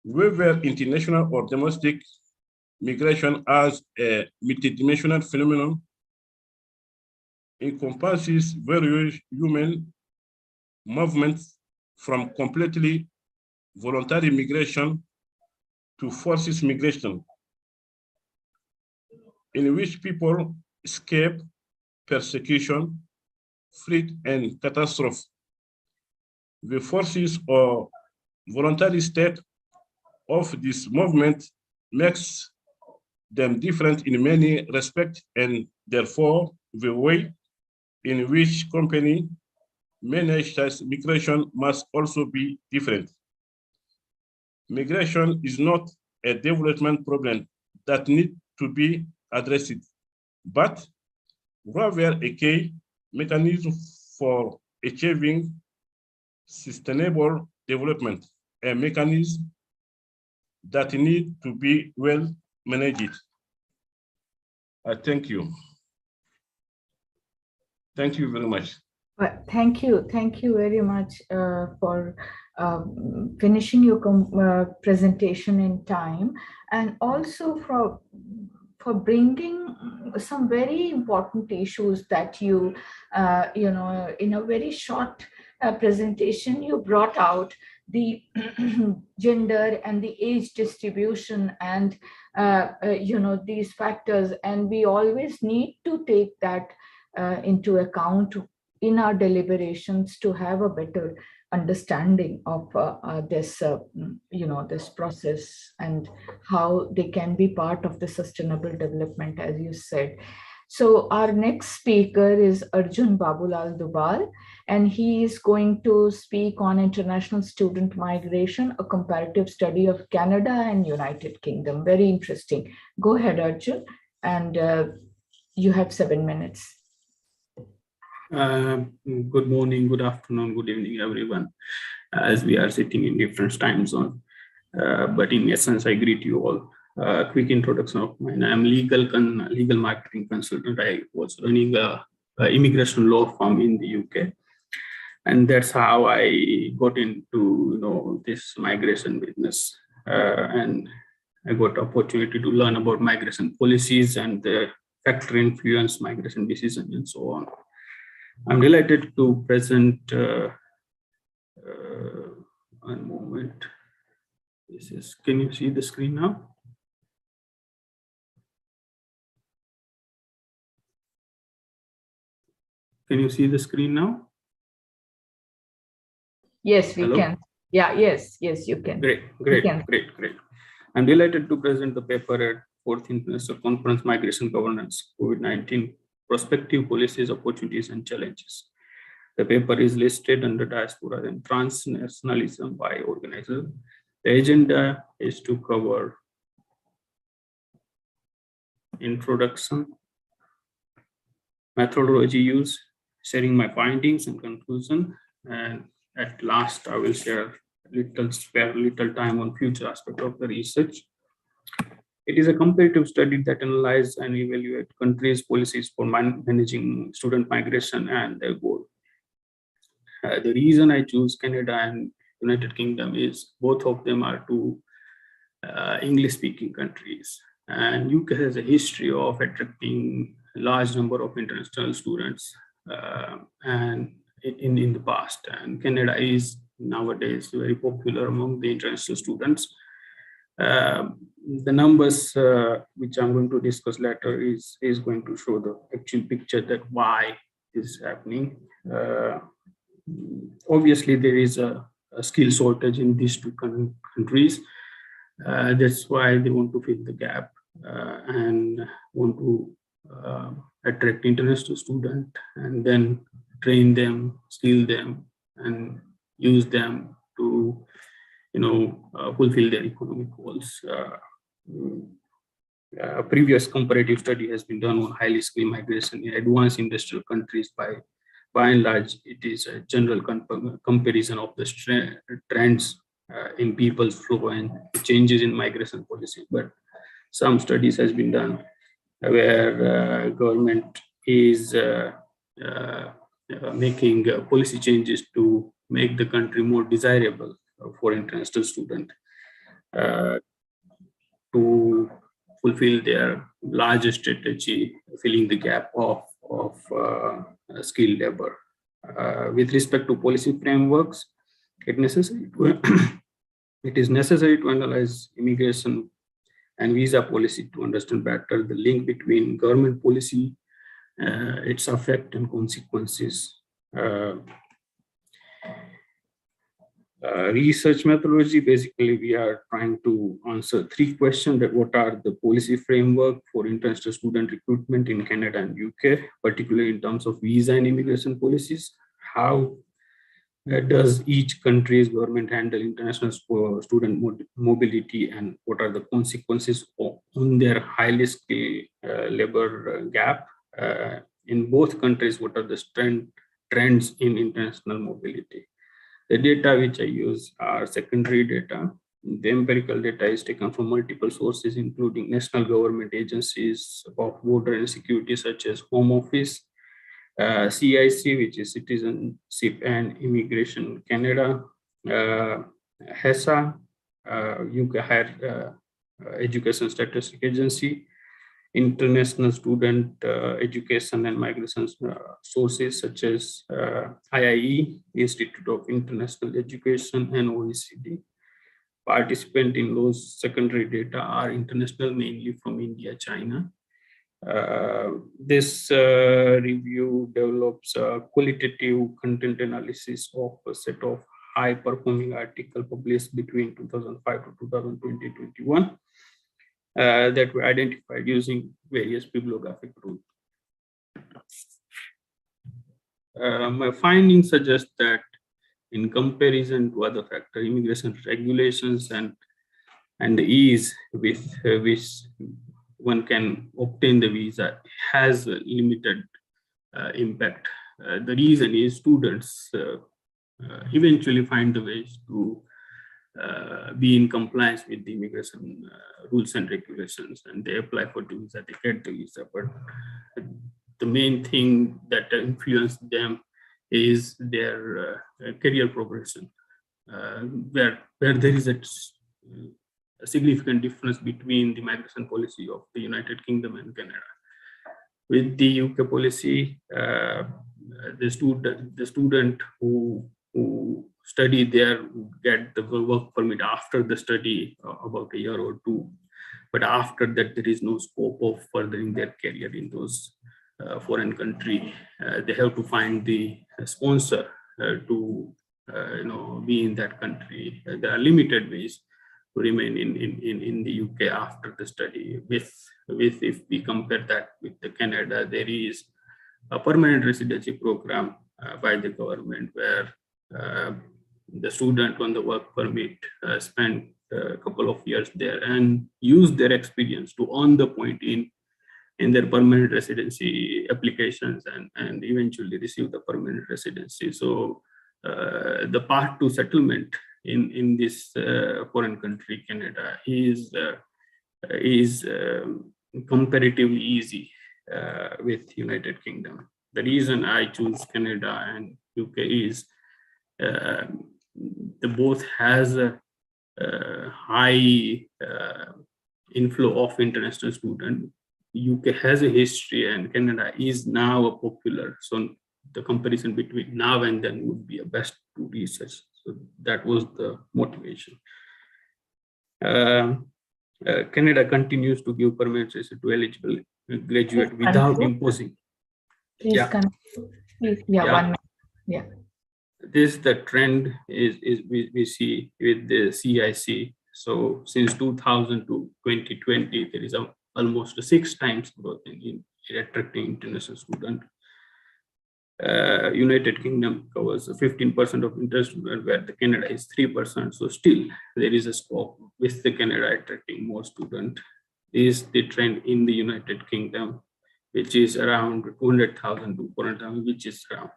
Speaker 8: Whether international or domestic migration as a multidimensional phenomenon encompasses various human movements from completely voluntary migration to forced migration, in which people escape persecution, threat, and catastrophe. The forces or voluntary state of this movement makes them different in many respects, and therefore the way in which company manage migration must also be different. Migration is not a development problem that needs to be addressed, but rather a key mechanism for achieving sustainable development, a mechanism that needs to be well managed. I thank you. Thank you very much.
Speaker 3: Well, thank you very much for finishing your presentation in time, and also for bringing some very important issues that you in a very short presentation you brought out the gender and the age distribution and these factors, and we always need to take that into account in our deliberations to have a better understanding of this process and how they can be part of the sustainable development, as you said. So our next speaker is Arjun Babulal Dubal, and he is going to speak on international student migration, a comparative study of Canada and United Kingdom. Very interesting. Go ahead, Arjun, and you have 7 minutes.
Speaker 9: Good morning, good afternoon, good evening, everyone, as we are sitting in different time zones. But in essence, I greet you all. Quick introduction of mine. I'm legal marketing consultant. I was running a immigration law firm in the UK, and that's how I got into this migration business. And I got opportunity to learn about migration policies and the factor influence migration decision and so on. I'm delighted to present, one moment. Can you see the screen now? Can you see the screen now?
Speaker 3: Yes, we
Speaker 9: Hello?
Speaker 3: can. Yeah, yes, you can.
Speaker 9: Great. I'm delighted to present the paper at 14th International Conference, Migration Governance, COVID-19, Prospective Policies, Opportunities and Challenges. The paper is listed under Diaspora and Transnationalism by organizer. The agenda is to cover introduction, methodology use, sharing my findings and conclusion, and at last I will spare little time on future aspect of the research. It is a comparative study that analyzes and evaluates countries' policies for managing student migration and their goal. The reason I choose Canada and United Kingdom is both of them are two English-speaking countries, and UK has a history of attracting large number of international students and in the past. And Canada is nowadays very popular among the international students. The numbers which I'm going to discuss later is going to show the actual picture that why this is happening. Obviously, there is a skill shortage in these two countries. That's why they want to fill the gap and want to attract international students and then train them, skill them, and use them to, fulfill their economic goals. A previous comparative study has been done on highly skilled migration in advanced industrial countries. By and large, it is a general comparison of the trends in people's flow and changes in migration policy. But some studies has been done where government is making policy changes to make the country more desirable for international students to fulfill their larger strategy, filling the gap of skilled labor. With respect to policy frameworks, it is necessary to analyze immigration and visa policy to understand better the link between government policy, its effect and consequences. Research methodology, basically we are trying to answer three questions: that what are the policy framework for international student recruitment in Canada and UK, particularly in terms of visa and immigration policies? How does each country's government handle international student mobility, and what are the consequences on their highly skilled labor gap? In both countries, what are the trends in international mobility? The data which I use are secondary data. The empirical data is taken from multiple sources, including national government agencies of border and security, such as Home Office, CIC, which is Citizenship and Immigration Canada, HESA, UK Higher Education Statistic Agency, international student education and migration sources such as IIE, Institute of International Education, and OECD. Participants in those secondary data are international, mainly from India, China. This review develops a qualitative content analysis of a set of high-performing articles published between 2005 to 2020-21 that were identified using various bibliographic rules. My findings suggest that in comparison to other factors, immigration regulations and the ease with which one can obtain the visa has a limited impact. The reason is students eventually find the ways to be in compliance with the immigration rules and regulations, and they apply for the visa, they get the visa. But the main thing that influences them is their career progression, where there is a significant difference between the migration policy of the United Kingdom and Canada. With the UK policy, the student who study there get the work permit after the study, about a year or two. But after that, there is no scope of furthering their career in those foreign country. They have to find the sponsor to be in that country. There are limited ways to remain in the UK after the study. With if we compare that with the Canada, there is a permanent residency program by the government where the student on the work permit spend a couple of years there and use their experience to earn the point in their permanent residency applications and eventually receive the permanent residency. So the path to settlement in this foreign country, Canada, is comparatively easy with United Kingdom. The reason I choose Canada and UK is they both has a high inflow of international students, UK has a history and Canada is now a popular. So the comparison between now and then would be a best to research. So that was the motivation. Canada continues to give permanent residence to eligible graduate without imposing.
Speaker 3: Please
Speaker 9: Yeah.
Speaker 3: Please, yeah,
Speaker 9: Yeah.
Speaker 3: 1 minute. Yeah.
Speaker 9: This the trend is we see with the CIC. So since 2000 to 2020, there is almost a 6 times growth in attracting international students. United Kingdom covers 15% of international students, where the Canada is 3%. So still there is a scope with the Canada attracting more students. Is the trend in the United Kingdom, which is around 200,000 to 400,000, which is around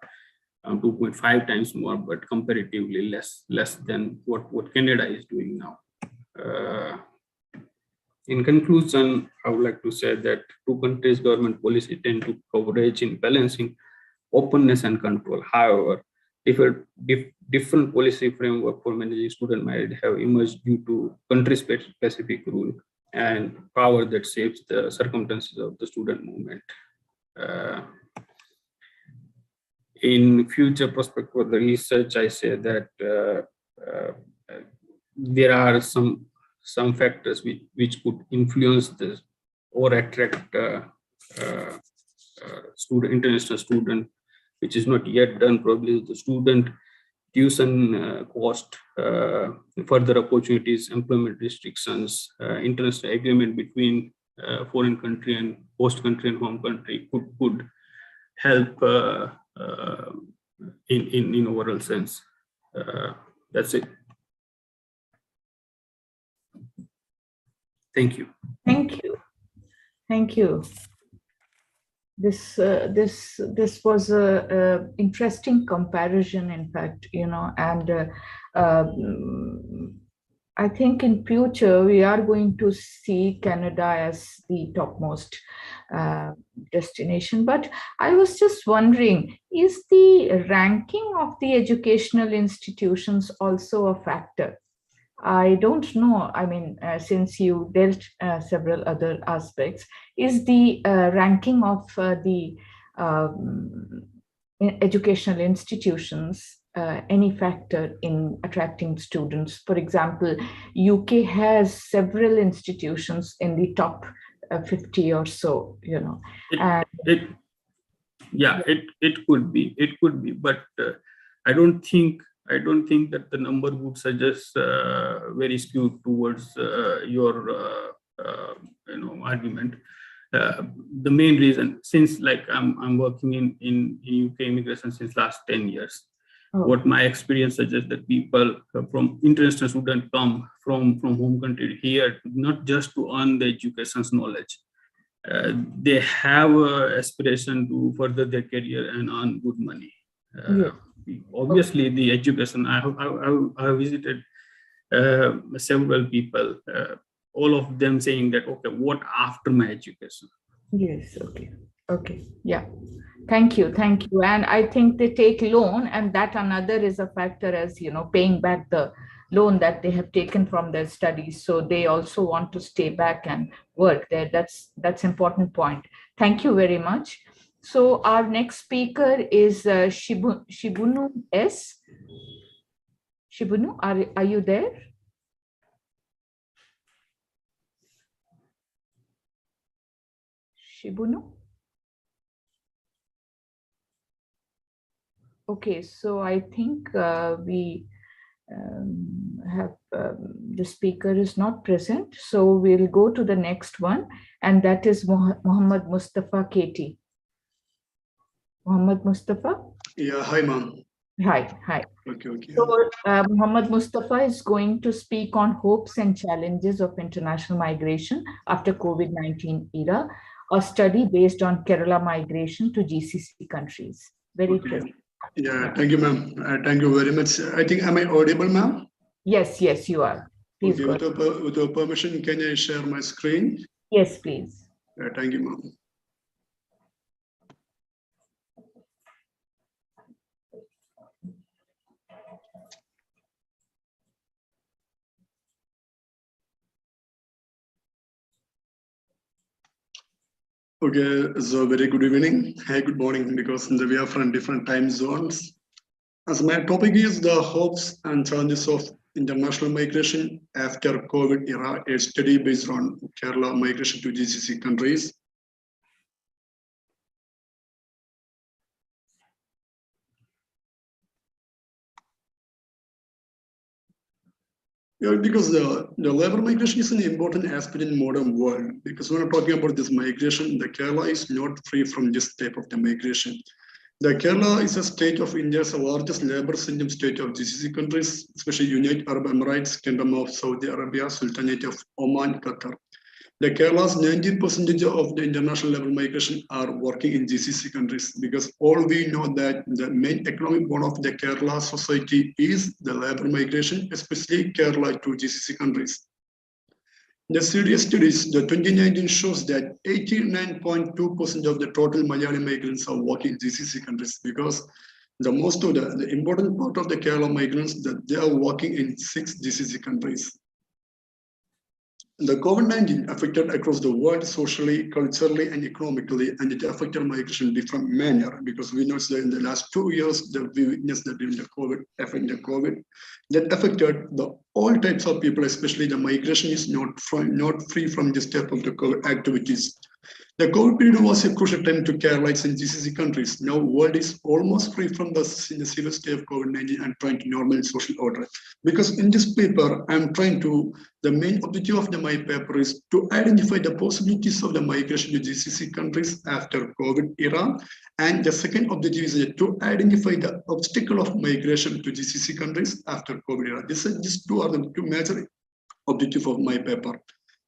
Speaker 9: 2.5 times more, but comparatively less than what Canada is doing now. In conclusion, I would like to say that two countries' government policy tend to coverage in balancing openness and control. However, different policy framework for managing student might have emerged due to country-specific rule and power that shapes the circumstances of the student movement. In future prospect for the research, I say that there are some factors which could influence this or attract international student, which is not yet done. Probably the student tuition cost, further opportunities, employment restrictions, international agreement between foreign country and host country and home country could help in overall sense. That's it. Thank you.
Speaker 3: Thank you. Thank you. This was a interesting comparison, in fact, and I think in future we are going to see Canada as the topmost destination. But I was just wondering, is the ranking of the educational institutions also a factor? I don't know. I mean, since you dealt several other aspects, is the ranking of the educational institutions any factor in attracting students? For example, UK has several institutions in the top 50 or so,
Speaker 9: It could be, but I don't think that the number would suggest very skewed towards your argument. The main reason, since like I'm working in UK immigration since last 10 years, what my experience suggests that people from international students come from home country here not just to earn the education's knowledge. They have aspiration to further their career and earn good money. Obviously, the education, I have visited several people, all of them saying that, okay, what after my education?
Speaker 3: Yes, okay, yeah. Thank you. And I think they take loan, and that another is a factor, as paying back the loan that they have taken from their studies. So they also want to stay back and work there. That's important point. Thank you very much. So our next speaker is Shibunu S. Shibunu, are you there? Shibunu? Okay, so I think we have the speaker is not present. So we'll go to the next one, and that is Muhammad Mustafa Katie. Muhammad Mustafa?
Speaker 10: Yeah, hi, ma'am.
Speaker 3: Hi.
Speaker 10: Okay.
Speaker 3: So Muhammad Mustafa is going to speak on hopes and challenges of international migration after COVID-19 era, a study based on Kerala migration to GCC countries. Very interesting.
Speaker 10: Yeah, thank you, ma'am. Thank you very much. I think, am I audible, ma'am?
Speaker 3: Yes, you are. Please go ahead.
Speaker 10: With your permission, can I share my screen?
Speaker 3: Yes, please.
Speaker 10: Thank you, ma'am. Okay, so very good evening. Hey, good morning, because we are from different time zones. As my topic is the hopes and challenges of international migration after COVID era, a study based on Kerala migration to GCC countries. Yeah, because the labor migration is an important aspect in modern world. Because when we're talking about this migration, the Kerala is not free from this type of the migration. The Kerala is a state of India's largest labor-intensive state of GCC countries, especially United Arab Emirates, Kingdom of Saudi Arabia, Sultanate of Oman, Qatar. The Kerala's 90% of the international level migration are working in GCC countries, because all we know that the main economic bone of the Kerala society is the labor migration, especially Kerala to GCC countries. The serious studies, the 2019 shows that 89.2% of the total Malayali migrants are working in GCC countries, because the most of the important part of the Kerala migrants, that they are working in 6 GCC countries. The COVID-19 affected across the world socially, culturally, and economically, and it affected migration in different manner, because we know that in the last 2 years that we witnessed that during the COVID, that affected all types of people, especially the migration is not free from this type of the COVID activities. The COVID period was a crucial time to Kerala and GCC countries. Now, world is almost free from the severe state of COVID-19 and trying to normalize social order. Because in this paper, I'm trying to, the main objective of my paper is to identify the possibilities of the migration to GCC countries after COVID era. And the second objective is to identify the obstacle of migration to GCC countries after COVID era. These two are the two major objectives of my paper.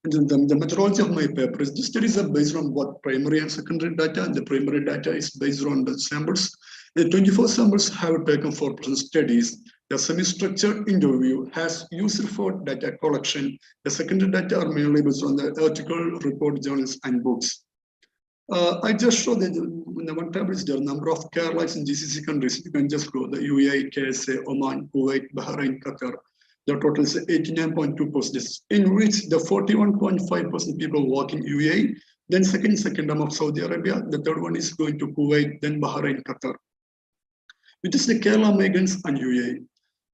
Speaker 10: The methodology of my paper is the studies are based on both primary and secondary data, and the primary data is based on the samples. The 24 samples have taken 4% studies. The semi-structured interview has used for data collection. The secondary data are mainly based on the article, report, journals, and books. I just show that in the one table is the number of Keralites in GCC countries. You can just go the UAE, KSA, Oman, Kuwait, Bahrain, Qatar. The total is 89.2%, in which the 41.5% people work in UAE, then second is the Kingdom of Saudi Arabia, the third one is going to Kuwait, then Bahrain, Qatar. Which is the Kerala migrants and UAE.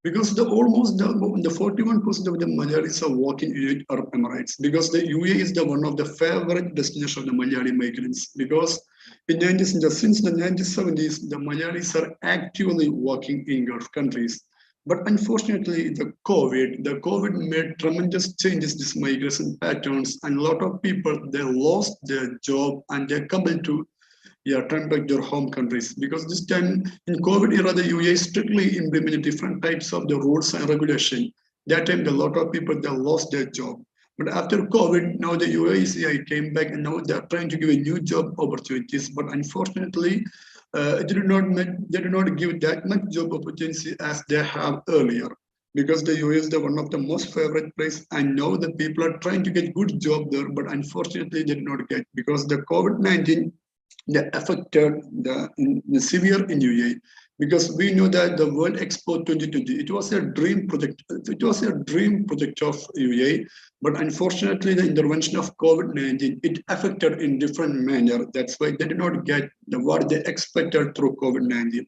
Speaker 10: Because almost the 41% of the Malayalis are working in United Arab Emirates, because the UAE is the one of the favorite destinations of the Malayali migrants. Because since the 1970s, the Malayalis are actively working in Gulf countries. But unfortunately, the COVID made tremendous changes this migration patterns, and a lot of people, they lost their job and they're compelled to turn back their home countries. Because this time in COVID era, the UAE strictly implemented different types of the rules and regulation. That time, a lot of people, they lost their job. But after COVID, now the UAE came back and now they're trying to give a new job opportunities. But unfortunately, they do not give that much job opportunity as they have earlier, because the US is one of the most favorite place, and now the people are trying to get good job there, but unfortunately they did not get, because the COVID-19 they affected the severe in UAE. Because we know that the World Expo 2020, it was a dream project. It was a dream project of UAE, but unfortunately, the intervention of COVID-19, it affected in different manner. That's why they did not get what they expected through COVID-19.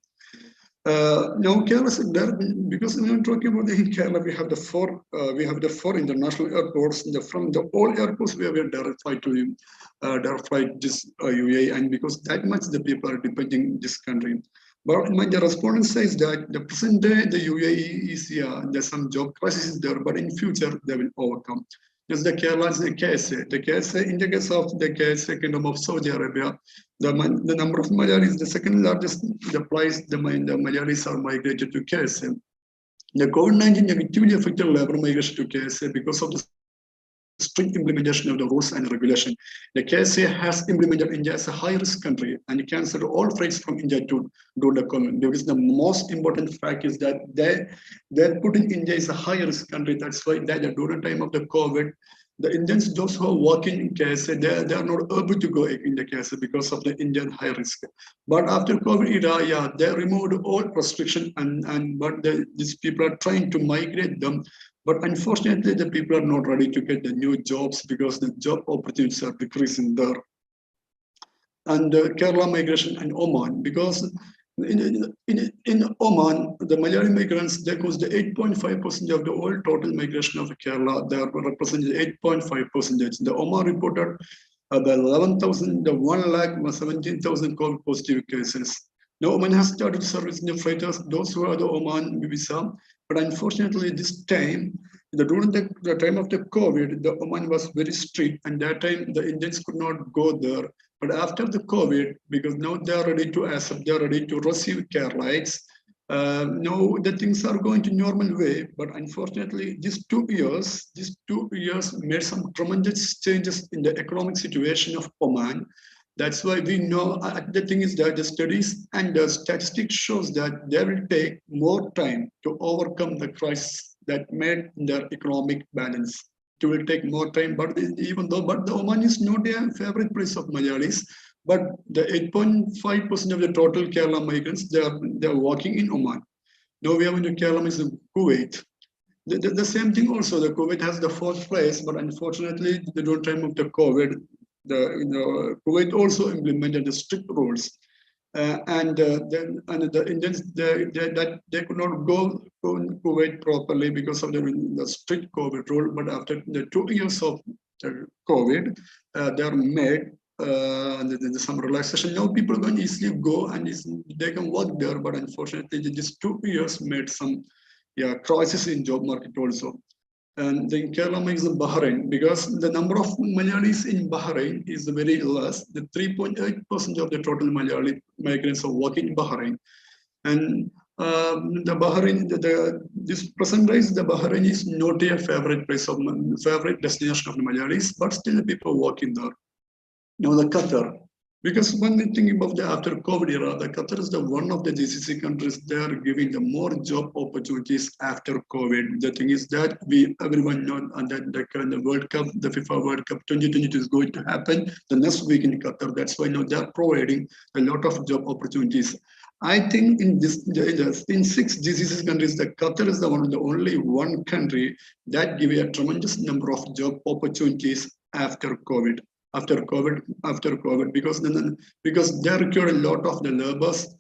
Speaker 10: Now Kerala, because when I'm talking about in Kerala, we have the four international airports. From the all airports we have a direct flight to direct flight this UAE, and because that much the people are depending this country. But the respondent says that the present day the UAE is there's some job crisis there, but in future they will overcome. Just the Kerala is the KSA. The KSA, in the case of the KSA Kingdom of Saudi Arabia, the number of Malayalis, the second largest the place the Malayalis are migrated to KSA. The COVID-19 negatively affected labor migration to KSA because of the strict implementation of the rules and regulation. The KSA has implemented India as a high-risk country and cancelled all flights from India to do the comment. Because the most important fact is that they're putting India as a high-risk country. That's why that during the time of the COVID, the Indians, those who are working in KSA, they are not able to go in the KSA because of the Indian high risk. But after COVID era, they removed all restriction but these people are trying to migrate them. But unfortunately, the people are not ready to get the new jobs because the job opportunities are decreasing there. and Kerala migration and Oman, because in Oman, the Malayali migrants, they caused the 8.5% of the whole total migration of Kerala. They represented 8.5%. The Oman reported the 11,000, the 1,17,000 COVID positive cases. Now Oman has started servicing the freighters, those who are the Oman visa, but unfortunately this time, during the time of the COVID, the Oman was very strict, and that time the Indians could not go there. But after the COVID, because now they are ready to accept, they are ready to receive Keralites. Now the things are going to normal way, but unfortunately, these 2 years made some tremendous changes in the economic situation of Oman. That's why we know the thing is that the studies and the statistics shows that they will take more time to overcome the crisis that made their economic balance. It will take more time, but the Oman is not a favorite place of Malayalis, but the 8.5% of the total Kerala migrants, they are working in Oman. Now we have in Kerala is Kuwait. The same thing also, the Kuwait has the 4th place, but unfortunately, during time of the COVID, Kuwait also implemented the strict rules. And the Indians they could not go to Kuwait properly because of the strict COVID rule. But after the 2 years of the COVID, they are made there's some relaxation. Now people can easily go and they can work there. But unfortunately, these 2 years made some crisis in job market also. And then Kerala is Bahrain, because the number of Malayalis in Bahrain is very less. The 3.8% of the total Malayali migrants are working in Bahrain. And the Bahrain, this present days, the Bahrain is not a favorite destination of the Malayalis, but still the people working there. Now the Qatar. Because when we think about the after COVID era, the Qatar is the one of the GCC countries, they are giving the more job opportunities after COVID. The thing is that everyone knows that the World Cup, the FIFA World Cup 2022 is going to happen the next week in Qatar. That's why now they are providing a lot of job opportunities. I think in 6 GCC countries, the Qatar is the only one country that gives a tremendous number of job opportunities after COVID. After COVID, because they require a lot of the laborers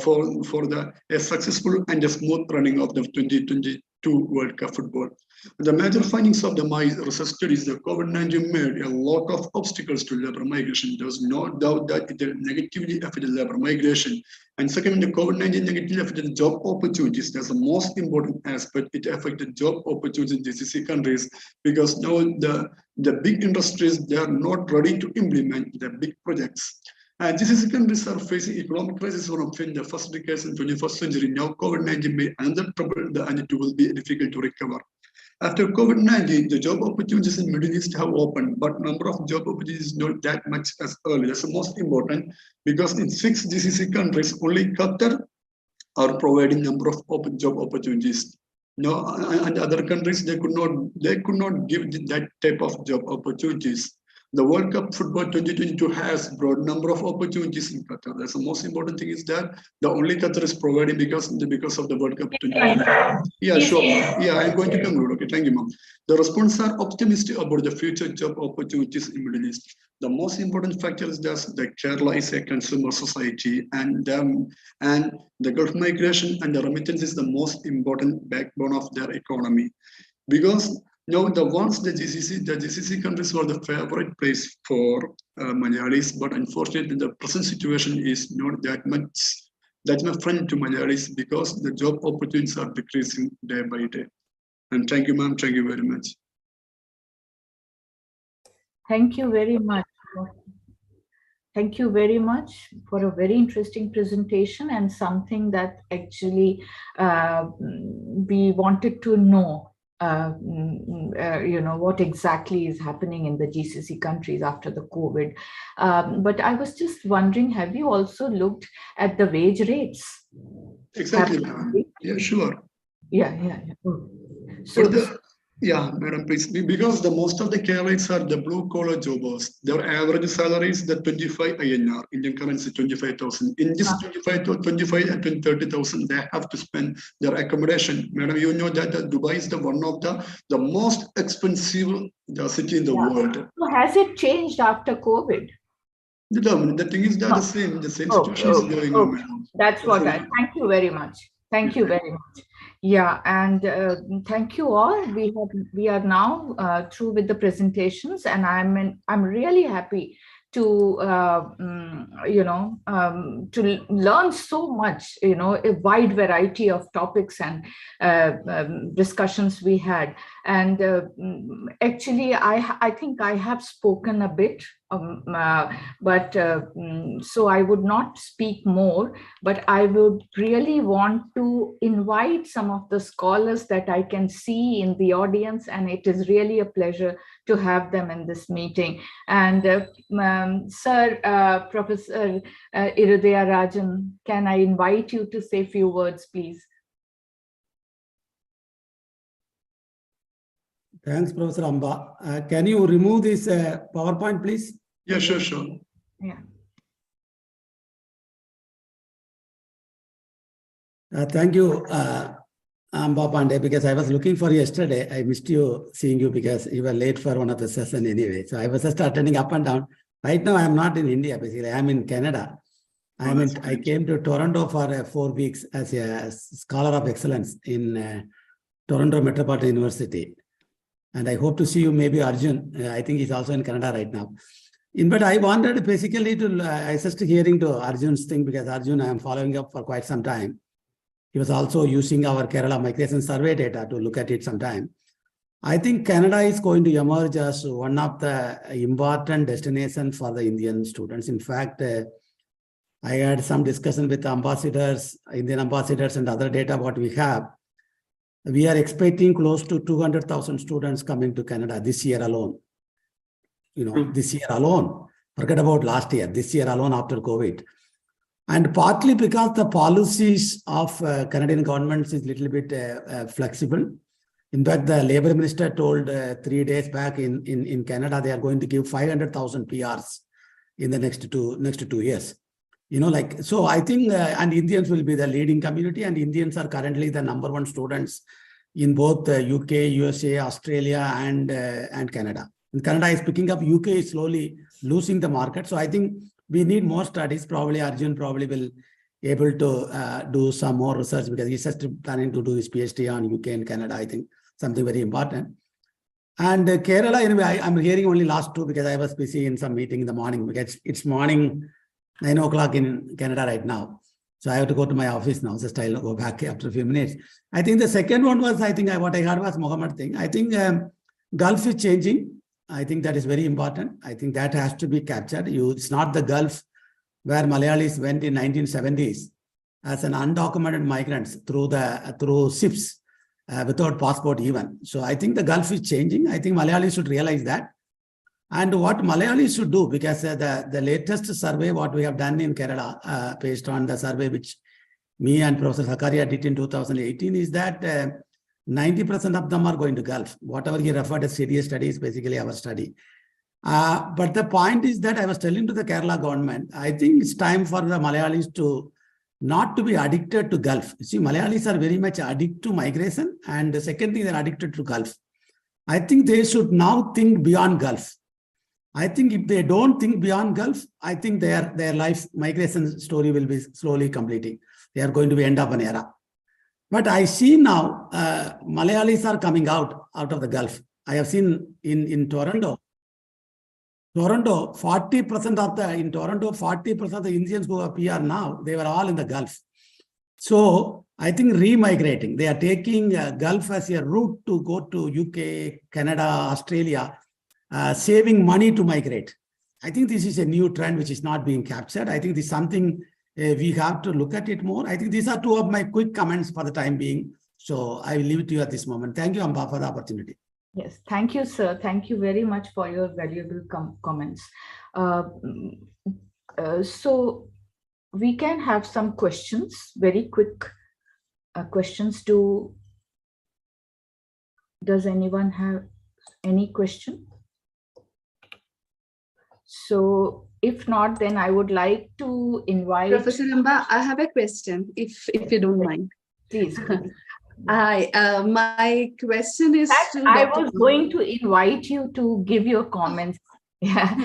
Speaker 10: for a successful and a smooth running of the 2022 World Cup football. The major findings of my research studies, the COVID-19 made a lot of obstacles to labor migration. There's no doubt that it negatively affected labor migration. And second, the COVID-19 negatively affected job opportunities. That's the most important aspect. It affected job opportunities in GCC countries because now the big industries, they are not ready to implement the big projects. And GCC countries are facing economic crisis one of the first decades in 21st century. Now COVID-19 made another trouble and it will be difficult to recover. After COVID-19, the job opportunities in Middle East have opened, but number of job opportunities is not that much as early. That's the most important because in 6 GCC countries, only Qatar are providing number of job opportunities. No, and other countries they could not give that type of job opportunities. The World Cup football 2022 has brought number of opportunities in Qatar. That's the most important thing is that the only Qatar is providing because of the World Cup 2022. Yeah, sure. Yeah, I'm going to conclude. Okay, thank you, ma'am. The response are optimistic about the future job opportunities in Middle East. The most important factor is that Kerala is a consumer society, and the Gulf migration and the remittance is the most important backbone of their economy, because now, the GCC countries were the favorite place for Malayalis, but unfortunately, the present situation is not that much friendly to Malayalis because the job opportunities are decreasing day by day. And thank you, ma'am. Thank you very much.
Speaker 3: Thank you very much. Thank you very much for a very interesting presentation and something that actually we wanted to know. What exactly is happening in the GCC countries after the COVID. But I was just wondering, have you also looked at the wage rates?
Speaker 10: Exactly. Yeah, sure.
Speaker 3: Yeah.
Speaker 10: So yeah, madam, please. Because the most of the Keralites are the blue collar jobbers. Their average salary is the 25 INR, Indian currency 25,000. In this 25 and 30,000, they have to spend their accommodation. Madam, you know that Dubai is one of the most expensive city in the world.
Speaker 3: So has it changed after COVID?
Speaker 10: The thing is that the same situation is going on, madam.
Speaker 3: That's what thank you very much. Thank you very much. Yeah, and thank you all. We are now through with the presentations, and I'm really happy to to learn so much, a wide variety of topics and discussions we had. And actually, I think I have spoken a bit, but so I would not speak more, but I would really want to invite some of the scholars that I can see in the audience, and it is really a pleasure to have them in this meeting. And Sir, Professor Irudaya Rajan, can I invite you to say a few words, please?
Speaker 11: Thanks, Professor Amba. Can you remove this PowerPoint, please?
Speaker 10: Yeah, sure.
Speaker 3: Yeah.
Speaker 11: Thank you, Amba Pandey, because I was looking for you yesterday. I missed seeing you because you were late for one of the sessions anyway. So I was just attending up and down. Right now, I'm not in India, basically. I'm in Canada. I came to Toronto for 4 weeks as a Scholar of Excellence in Toronto Metropolitan University. And I hope to see you, maybe Arjun. I think he's also in Canada right now. But I wanted basically to, I was just hearing to Arjun's thing, because Arjun, I am following up for quite some time. He was also using our Kerala migration survey data to look at it sometime. I think Canada is going to emerge as one of the important destinations for the Indian students. In fact, I had some discussion with ambassadors, Indian ambassadors and other data what we have. We are expecting close to 200,000 students coming to Canada this year alone. This year alone. Forget about last year, this year alone after COVID. And partly because the policies of Canadian governments is a little bit flexible. In fact, the Labour Minister told 3 days back in Canada, they are going to give 500,000 PRs in the next two years. So I think, and Indians will be the leading community, and Indians are currently the #1 students in both UK, USA, Australia, and Canada. And Canada is picking up, UK is slowly losing the market. So I think we need more studies. Probably Arjun will able to do some more research, because he's just planning to do his PhD on UK and Canada. I think something very important. And Kerala, anyway, I'm hearing only last 2 because I was busy in some meeting in the morning, because it's morning 9 o'clock in Canada right now. So I have to go to my office now. Just I'll go back after a few minutes. I think the second one was, I think what I heard was Mohammed thing. I think Gulf is changing. I think that is very important. I think that has to be captured. It's not the Gulf where Malayalis went in 1970s as an undocumented migrants through ships without passport even. So I think the Gulf is changing. I think Malayalis should realize that. And what Malayalis should do, because the latest survey, what we have done in Kerala, based on the survey which me and Professor Zakaria did in 2018, is that 90% of them are going to Gulf. Whatever he referred as CDA study is basically our study. But the point is that I was telling to the Kerala government, I think it's time for the Malayalis to not to be addicted to Gulf. You see, Malayalis are very much addicted to migration. And the second thing, they're addicted to Gulf. I think they should now think beyond Gulf. I think if they don't think beyond Gulf, I think their life migration story will be slowly completing. They are going to be end of an era. But I see now Malayalis are coming out of the Gulf. I have seen in Toronto, 40% of the Indians who are PR now, they were all in the Gulf. So I think remigrating, they are taking Gulf as a route to go to UK, Canada, Australia, saving money to migrate. I think this is a new trend which is not being captured. I think this is something we have to look at it more. I think these are 2 of my quick comments for the time being. So I will leave it to you at this moment. Thank you, Amba, for the opportunity.
Speaker 3: Yes, thank you, sir. Thank you very much for your valuable comments. So we can have some questions, very quick questions. Does anyone have any question? So if not, then I would like to invite
Speaker 12: Professor Amba, I have a question, if you don't mind.
Speaker 3: Please.
Speaker 12: My question is
Speaker 3: I was going to invite you to give your comments Yeah.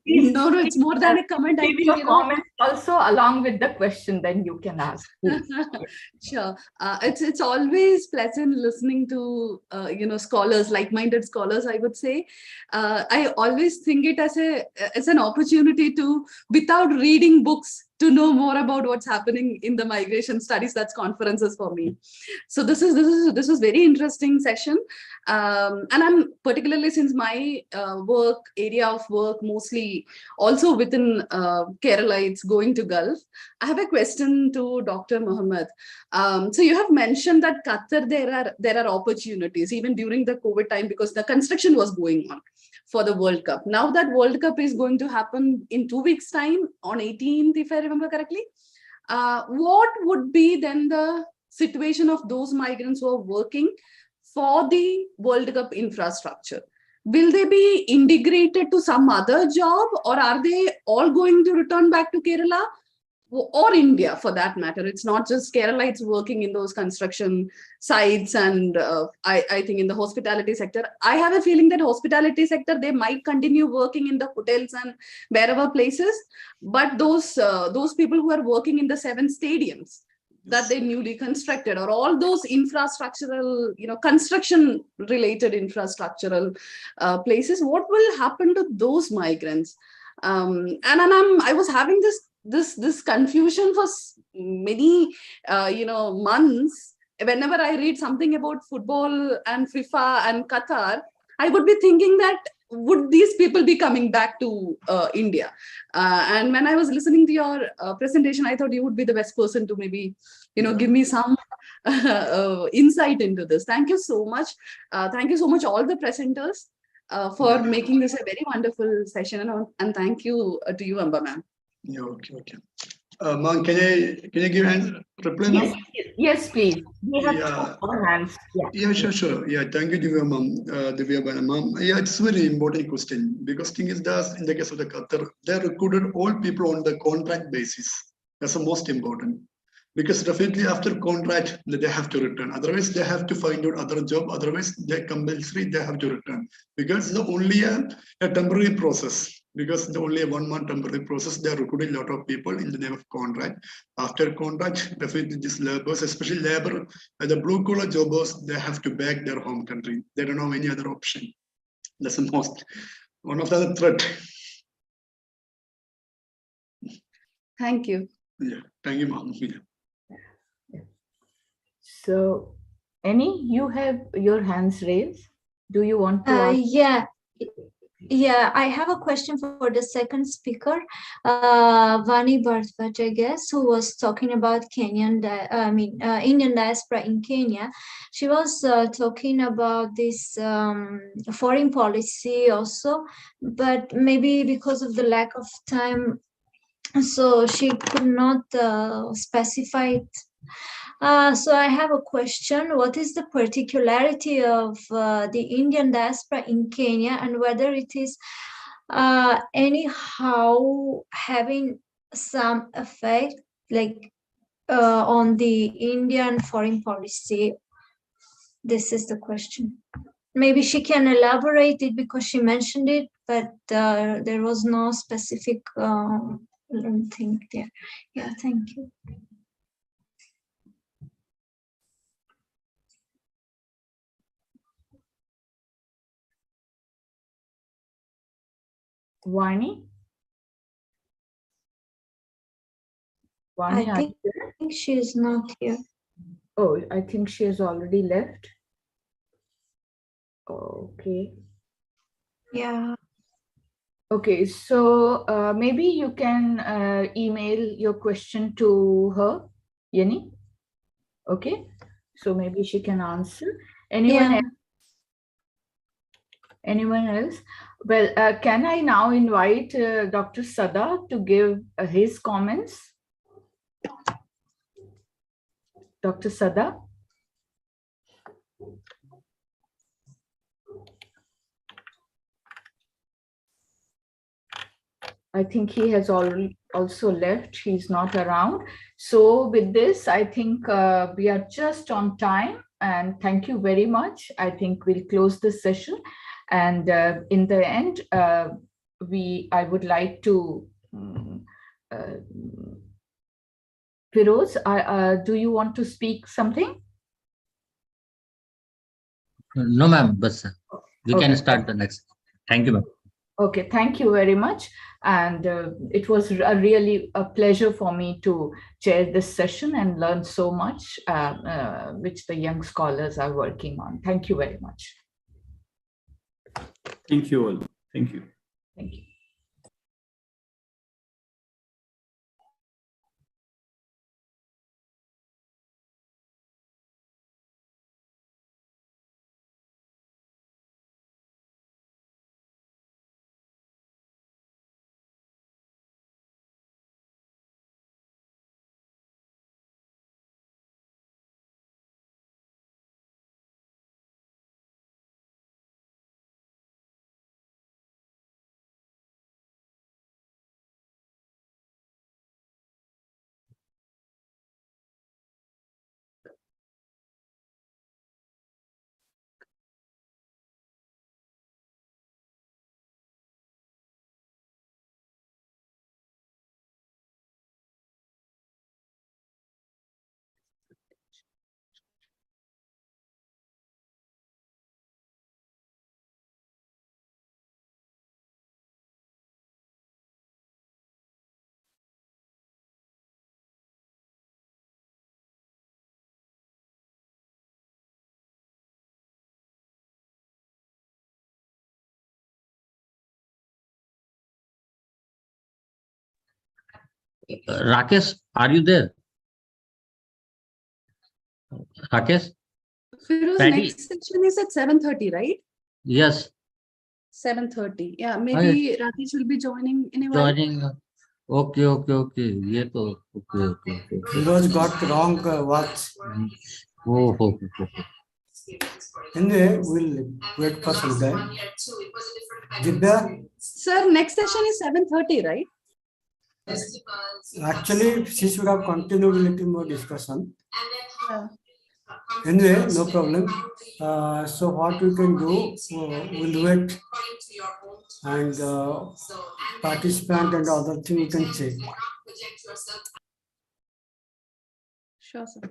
Speaker 3: Please,
Speaker 12: No, it's more than a comment. I
Speaker 3: give
Speaker 12: think,
Speaker 3: your comments also along with the question, then you can ask.
Speaker 12: Sure. It's always pleasant listening to scholars, like-minded scholars, I would say. I always think it as an opportunity to, without reading books, to know more about what's happening in the migration studies. That's conferences for me. So this was very interesting session, and I'm particularly, since my area of work mostly also within Kerala, it's going to Gulf. I have a question to Dr. Mohammed. So you have mentioned that Qatar there are opportunities even during the COVID time because the construction was going on for the World Cup. Now that World Cup is going to happen in 2 weeks' time on 18th, if I remember correctly, what would be then the situation of those migrants who are working for the World Cup infrastructure? Will they be integrated to some other job, or are they all going to return back to Kerala or India for that matter? It's not just Kerala, it's working in those construction sites and I think in the hospitality sector. I have a feeling that hospitality sector, they might continue working in the hotels and wherever places, but those people who are working in the 7 stadiums that they newly constructed, or all those infrastructural, construction related infrastructural places, what will happen to those migrants? And I was having this confusion for many months. Whenever I read something about football and FIFA and Qatar, I would be thinking that would these people be coming back to India? And when I was listening to your presentation, I thought you would be the best person to maybe give me some insight into this. Thank you so much. Thank you so much, all the presenters, for making this a very wonderful session, and thank you to you, Amba ma'am.
Speaker 10: Yeah, okay. Ma'am, can I give a reply now?
Speaker 3: Yes, please. We have our hands.
Speaker 10: Yeah, sure. Yeah, thank you, Divya ma'am. Yeah, it's a very important question, because thing is that in the case of the Qatar, they recruited all people on the contract basis. That's the most important. Because definitely after contract, they have to return. Otherwise, they have to find out other job. Otherwise, they compulsory, they have to return. Because it's only a temporary process. Because the only a 1 month temporary process, they are recruiting a lot of people in the name of contract. After contract, definitely these laborers, especially labor, the blue collar jobbers, they have to back their home country. They don't have any other option. That's the most one of the threat.
Speaker 12: Thank you.
Speaker 10: Yeah, thank you, ma'am. Yeah.
Speaker 3: So, Annie, you have your hands raised. Do you want to ask?
Speaker 7: Yeah, I have a question for the second speaker, Vani Bharadwaj, I guess, who was talking about Indian diaspora in Kenya. She was talking about this foreign policy also, but maybe because of the lack of time, so she could not specify it. So I have a question. What is the particularity of the Indian diaspora in Kenya, and whether it is anyhow having some effect on the Indian foreign policy? This is the question. Maybe she can elaborate it because she mentioned it, but there was no specific thing there. Yeah, thank you.
Speaker 3: Vani?
Speaker 7: I think she is not here.
Speaker 3: Oh, I think she has already left. Okay.
Speaker 7: Yeah.
Speaker 3: Okay, so maybe you can email your question to her, Yenny. Okay, so maybe she can answer. Anyone else? Anyone else? Well, can I now invite Dr. Sada to give his comments? Dr. Sada? I think he has already also left. He's not around. So with this, I think we are just on time, and thank you very much. I think we'll close this session. And in the end, I would like to Firoz, do you want to speak something?
Speaker 1: No, ma'am, but we
Speaker 3: Okay.
Speaker 1: can start the next. Thank you, ma'am.
Speaker 3: Okay, thank you very much. And it was really a pleasure for me to chair this session and learn so much, which the young scholars are working on. Thank you very much.
Speaker 9: Thank you all. Thank you.
Speaker 3: Thank you.
Speaker 1: Rakesh, are you there? Rakesh?
Speaker 12: Firoz,
Speaker 1: Patty?
Speaker 12: next session is at 7:30, right?
Speaker 1: Yes,
Speaker 12: 7:30. Yeah, maybe Rakesh will be joining in a while.
Speaker 1: joining. Okay, okay, okay. ये तो okay, okay, okay.
Speaker 2: Firoz got wrong watch.
Speaker 1: Oh, oh, oh, oh.
Speaker 2: Anyway, we'll wait for some time. Jibba,
Speaker 12: Sir, next session is 7:30, right?
Speaker 2: actually, she should have continued a little more discussion.
Speaker 12: Yeah.
Speaker 2: Anyway, no problem. So what we can do, we'll wait and participant and other thing we can check.
Speaker 12: Sure, sir.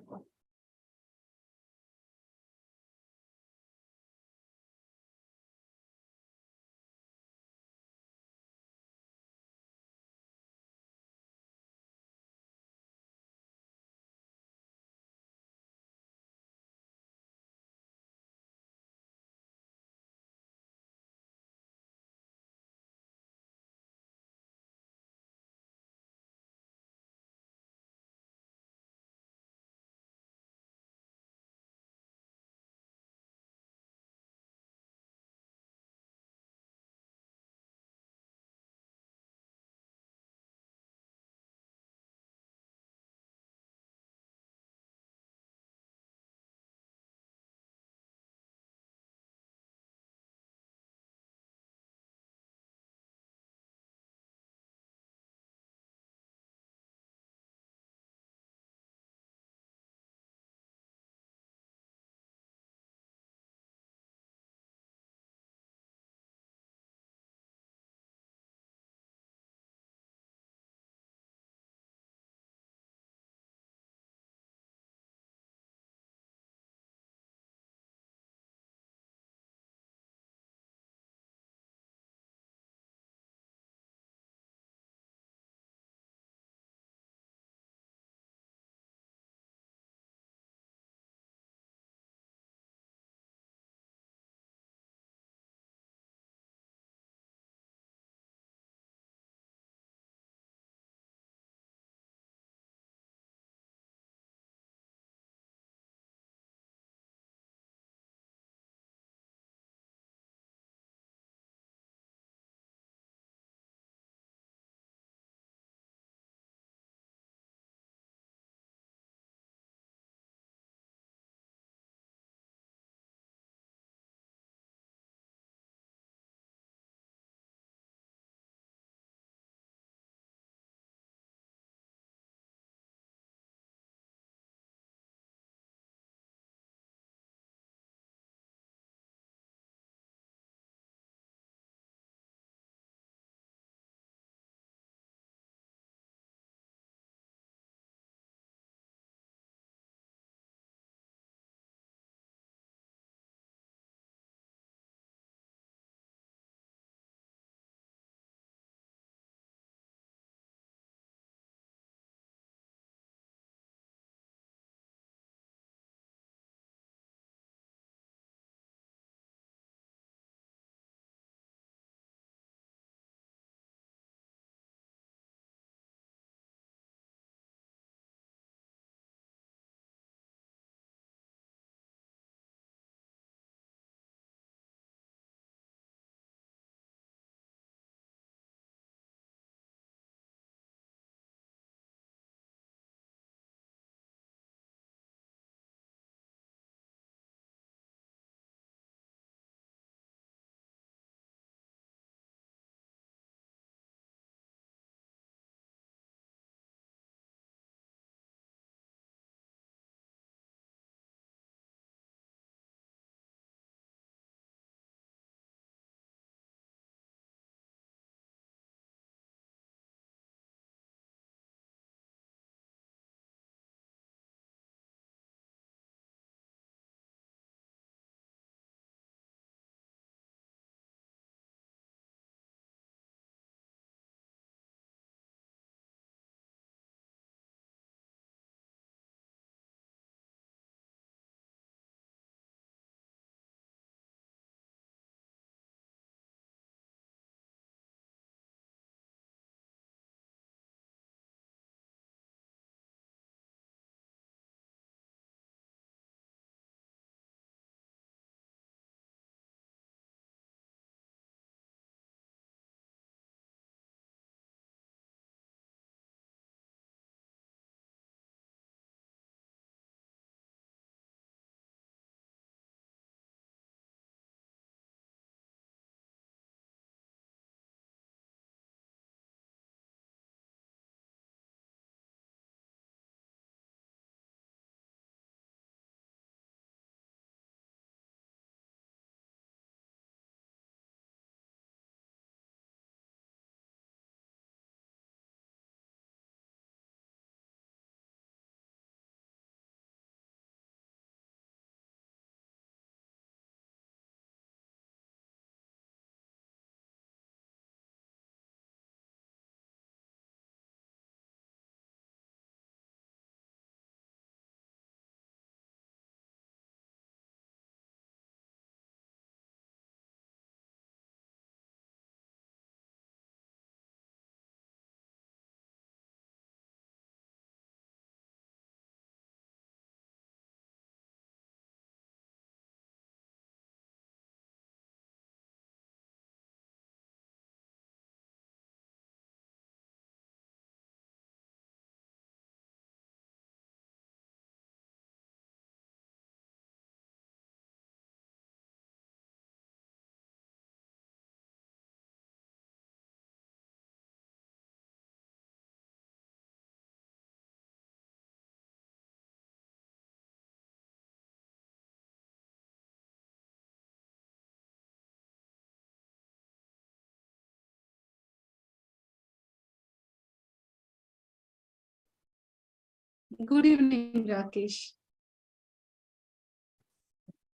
Speaker 12: Good evening, Rakesh.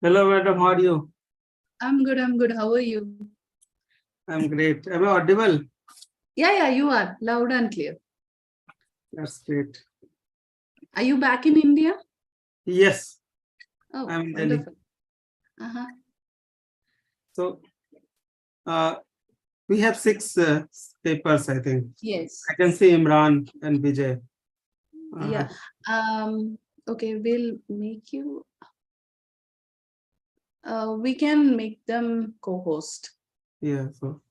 Speaker 11: Hello, madam. How are you?
Speaker 12: I'm good. I'm good. How are you?
Speaker 11: I'm great. Am I audible?
Speaker 12: Yeah, you are loud and clear.
Speaker 11: That's great.
Speaker 12: Are you back in India?
Speaker 11: Yes.
Speaker 12: Oh,
Speaker 11: I'm in Delhi.
Speaker 12: wonderful. Uh-huh.
Speaker 11: So, we have 6 papers, I think.
Speaker 12: Yes.
Speaker 11: I can see Imran and Vijay.
Speaker 12: Yeah. Okay, we'll make you. We can make them co-host.
Speaker 11: Yeah. So,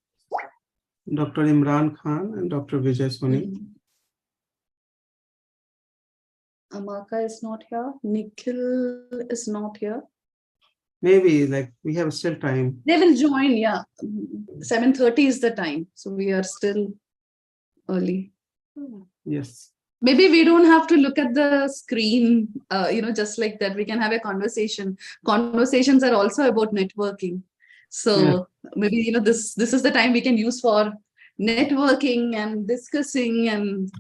Speaker 11: Dr. Imran Khan and Dr. Vijay Soni.
Speaker 12: Amaka is not here. Nikhil is not here.
Speaker 11: Maybe like we have still time.
Speaker 12: They will join. Yeah, 7:30 is the time, so we are still early.
Speaker 11: Yes.
Speaker 12: Maybe we don't have to look at the screen, just like that. We can have a conversation. Conversations are also about networking. So maybe, this is the time we can use for networking and discussing and,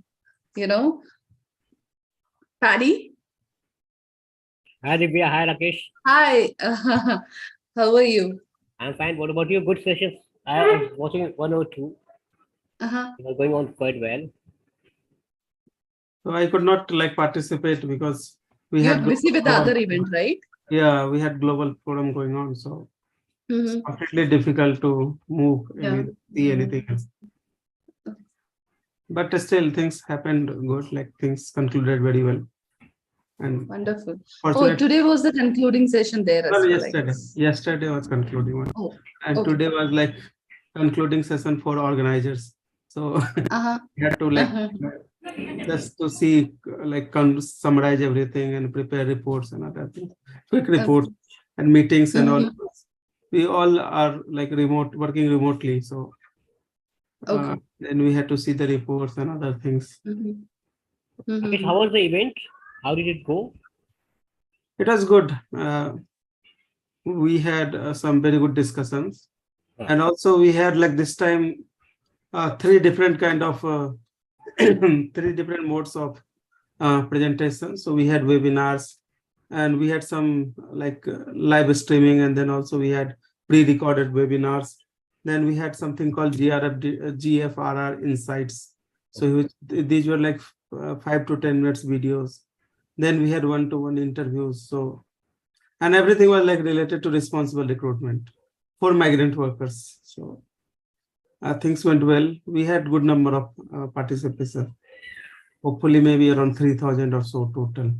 Speaker 12: Paddy.
Speaker 13: Hi Divya, hi Rakesh.
Speaker 12: Hi, how are you?
Speaker 13: I'm fine. What about you? Good sessions. I was watching 102. It was going on quite well.
Speaker 11: So I could not like participate because we
Speaker 12: You're
Speaker 11: had
Speaker 12: busy with the other event, right?
Speaker 11: Yeah, we had global forum going on, so it's completely difficult to move and see anything else. But still, things happened good. Like things concluded very well. And
Speaker 12: wonderful. Oh, today was the concluding session there as well.
Speaker 11: Yesterday. Yesterday was concluding one.
Speaker 12: Oh,
Speaker 11: and today was like concluding session for organizers. So we had to like just to see like summarize everything and prepare reports and other things, quick reports and meetings and all. We all are like working remotely. So then we had to see the reports and other things.
Speaker 13: Rakesh, how was the event? How did it go?
Speaker 11: It was good. We had some very good discussions. And also we had like this time 3 different kind of 3 different modes of presentation. So we had webinars and we had some like live streaming, and then also we had pre-recorded webinars. Then we had something called GFRR insights. So these were like 5 to 10 minutes videos. Then we had one-to-one interviews. So, and everything was like related to responsible recruitment for migrant workers. So things went well. We had good number of participation. Hopefully maybe around 3,000 or so total.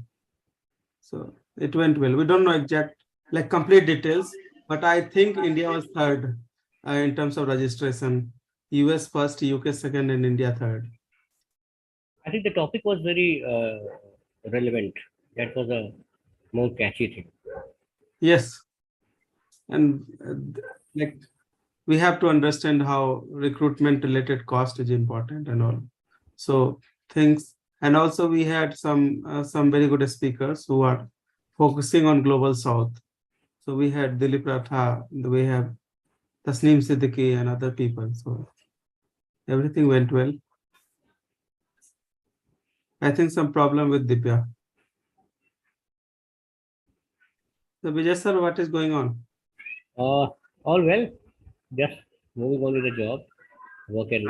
Speaker 11: So it went well. We don't know exact like complete details, but I think India was third in terms of registration. US first, UK second, and India third.
Speaker 13: I think the topic was very relevant. That was a more catchy thing.
Speaker 11: Yes. And like we have to understand how recruitment related cost is important and all. So things, and also we had some very good speakers who are focusing on global south. So we had Dilip Ratha, we have Tasneem Siddiqui and other people. So everything went well. I think some problem with Divya. So Vijay sir, what is going on?
Speaker 13: All well. Just moving on with the job, work and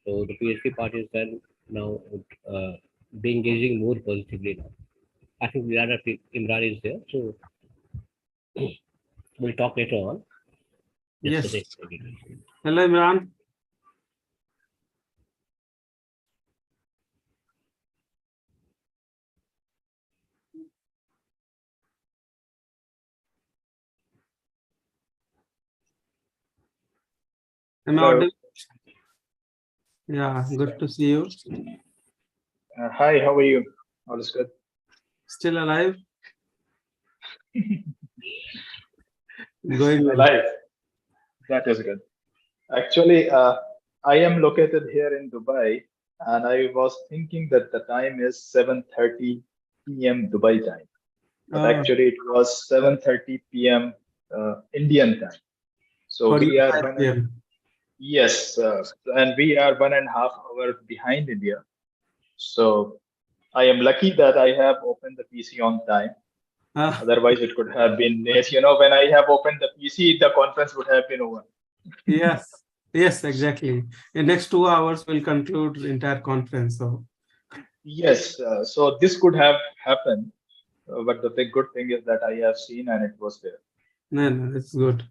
Speaker 13: so the PhD part is done now. Be engaging more positively now. I think Imran is there, so we'll talk later on.
Speaker 11: Yes. Hello, Imran. Am I audible? Yeah, good to see you.
Speaker 14: Hi, how are you? All is good.
Speaker 11: Still alive? Going
Speaker 14: alive. That is good. Actually, I am located here in Dubai, and I was thinking that the time is 7:30 p.m. Dubai time, but actually it was 7:30 p.m. Indian time. So we are yes, and we are 1.5 hours behind India. So I am lucky that I have opened the PC on time. Otherwise, it could have been late. When I have opened the PC, the conference would have been over.
Speaker 15: Yes, yes, exactly. In next 2 hours, we'll conclude the entire conference. So
Speaker 14: yes, so this could have happened, but the big good thing is that I have seen and it was there.
Speaker 15: no, it's good.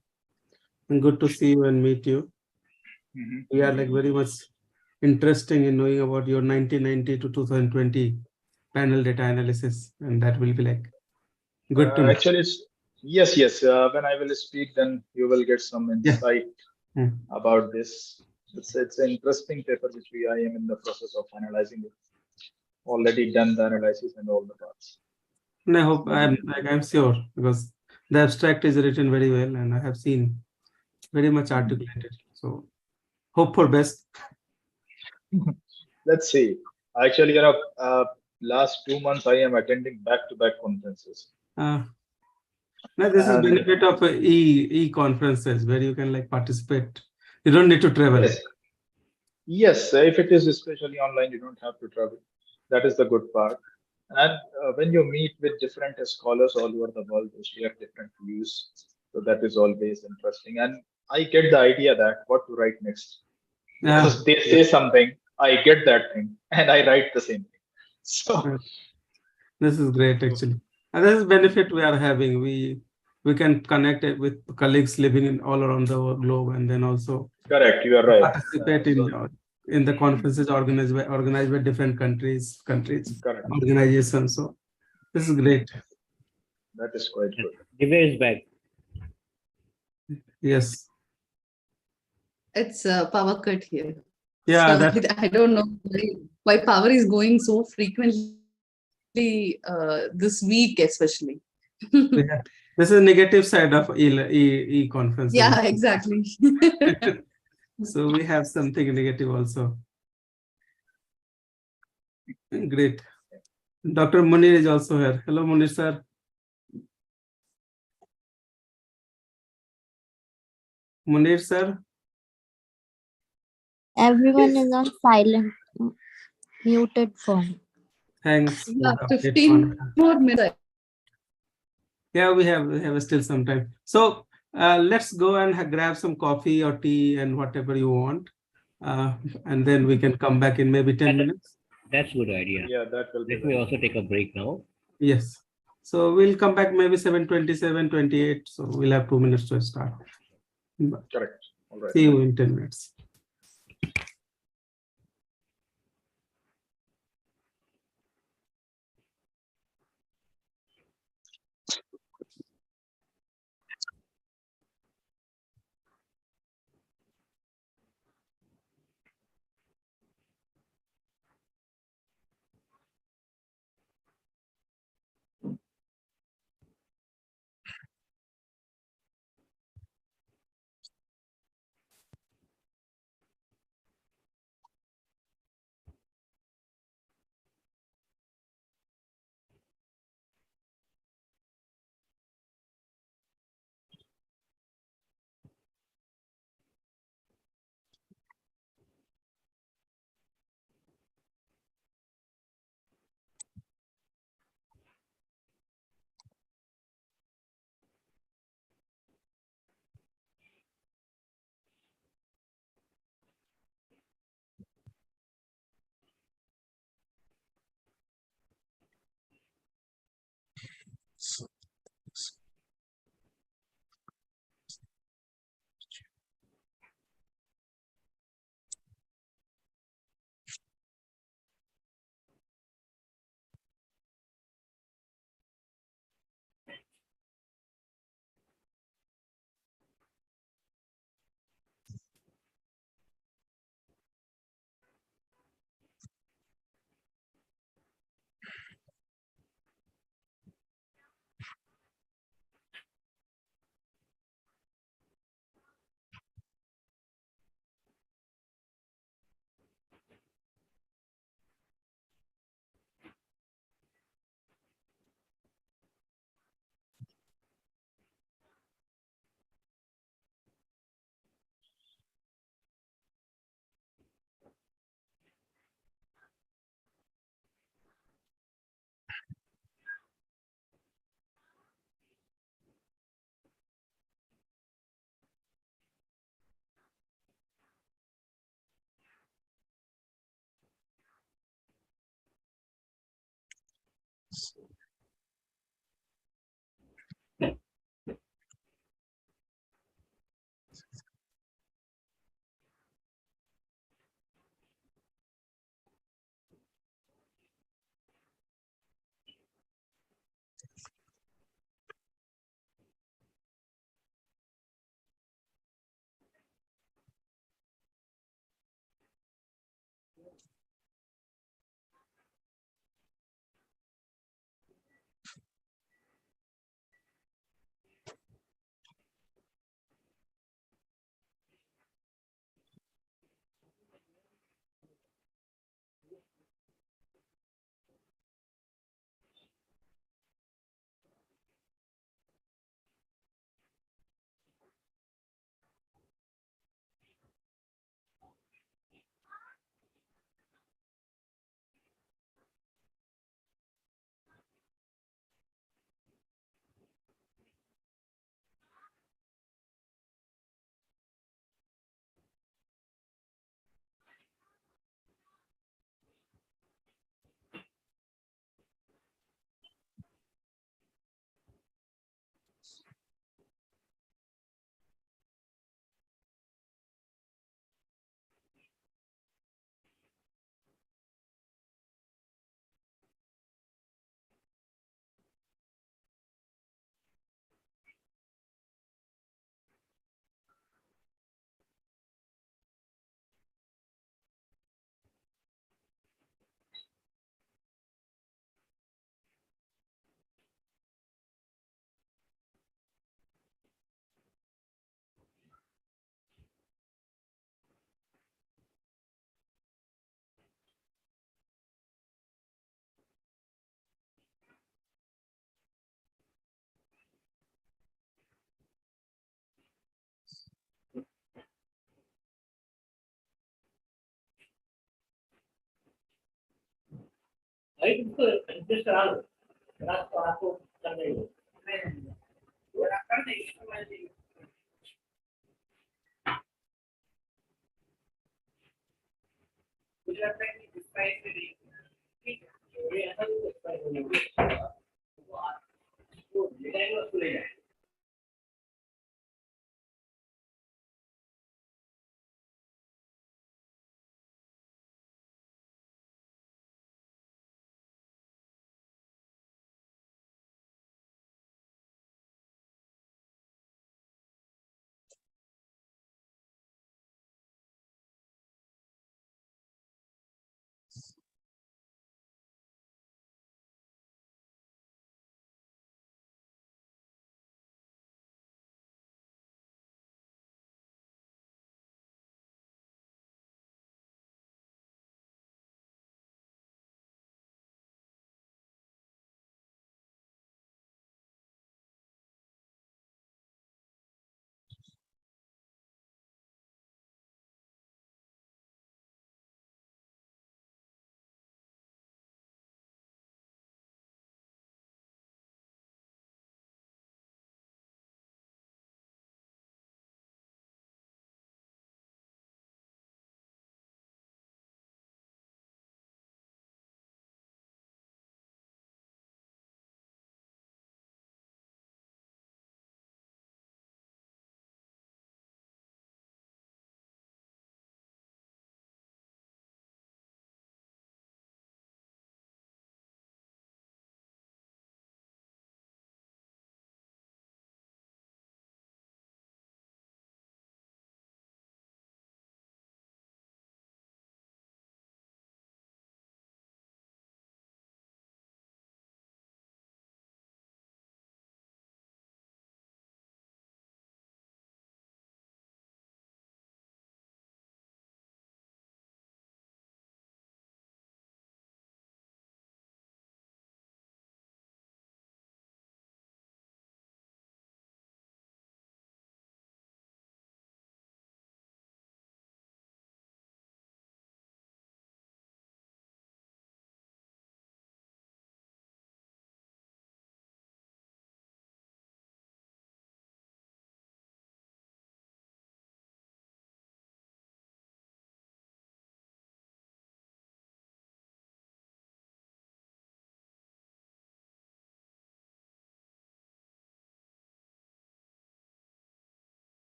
Speaker 15: And good to see you and meet you. We are like very much interesting in knowing about your 1990 to 2020 panel data analysis, and that will be like good to know.
Speaker 14: Actually, yes. When I will speak, then you will get some insight about this. It's an interesting paper which I am in the process of analyzing it. Already done the analysis and all the parts.
Speaker 15: And I hope I'm sure, because the abstract is written very well and I have seen very much articulated. So hope for best.
Speaker 14: Let's see. Actually, last 2 months I am attending back-to-back conferences.
Speaker 15: Now this is benefit of e-conferences where you can like participate. You don't need to travel.
Speaker 14: Yes, if it is especially online, you don't have to travel. That is the good part. And when you meet with different scholars all over the world, they share different views. So that is always interesting. And I get the idea that what to write next. Because they say something, I get that thing, and I write the same thing. So
Speaker 15: this is great actually. And this is benefit we are having. We can connect it with colleagues living in all around the globe, and then also
Speaker 14: correct, you are right.
Speaker 15: Participate in the conferences organized by different countries,
Speaker 14: correct.
Speaker 15: organizations. So this is great.
Speaker 14: That is quite good.
Speaker 13: Divya is back.
Speaker 15: Yes.
Speaker 12: It's a power cut here.
Speaker 15: Yeah,
Speaker 12: so I don't know why power is going so frequently this week, especially.
Speaker 15: Yeah. This is negative side of e-conference.
Speaker 12: Yeah, exactly.
Speaker 15: So we have something negative also. Great. Dr. Munir is also here. Hello, Munir sir. Munir sir.
Speaker 16: Everyone is on silent, muted phone.
Speaker 15: Thanks.
Speaker 12: Yeah, 15 more minutes.
Speaker 15: Yeah, we have still some time. So let's go and grab some coffee or tea and whatever you want. And then we can come back in maybe 10 minutes.
Speaker 13: That's a good idea.
Speaker 14: Yeah, that will be.
Speaker 13: Let me also take a break now.
Speaker 15: Yes. So we'll come back maybe 7:20, 7:28. So we'll have 2 minutes to start.
Speaker 14: Correct. All right.
Speaker 15: See you in 10 minutes.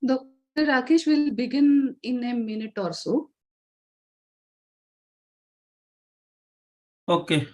Speaker 12: Dr. Rakesh will begin in a minute or so.
Speaker 15: Okay.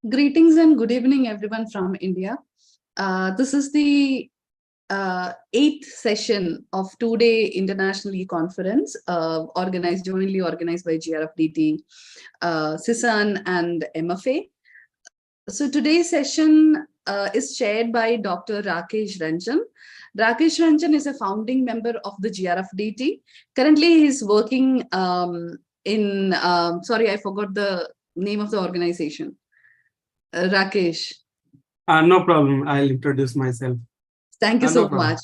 Speaker 12: Greetings and good evening, everyone from India. This is the eighth session of two-day international e-conference jointly organized by GRFDT, CISAN and MFA. So today's session is chaired by Dr. Rakesh Ranjan. Rakesh Ranjan is a founding member of the GRFDT. Currently, he's working in, sorry, I forgot the name of the organization. Rakesh.
Speaker 15: No problem. I'll introduce myself.
Speaker 12: Thank you
Speaker 15: No
Speaker 12: so
Speaker 15: problem.
Speaker 12: much.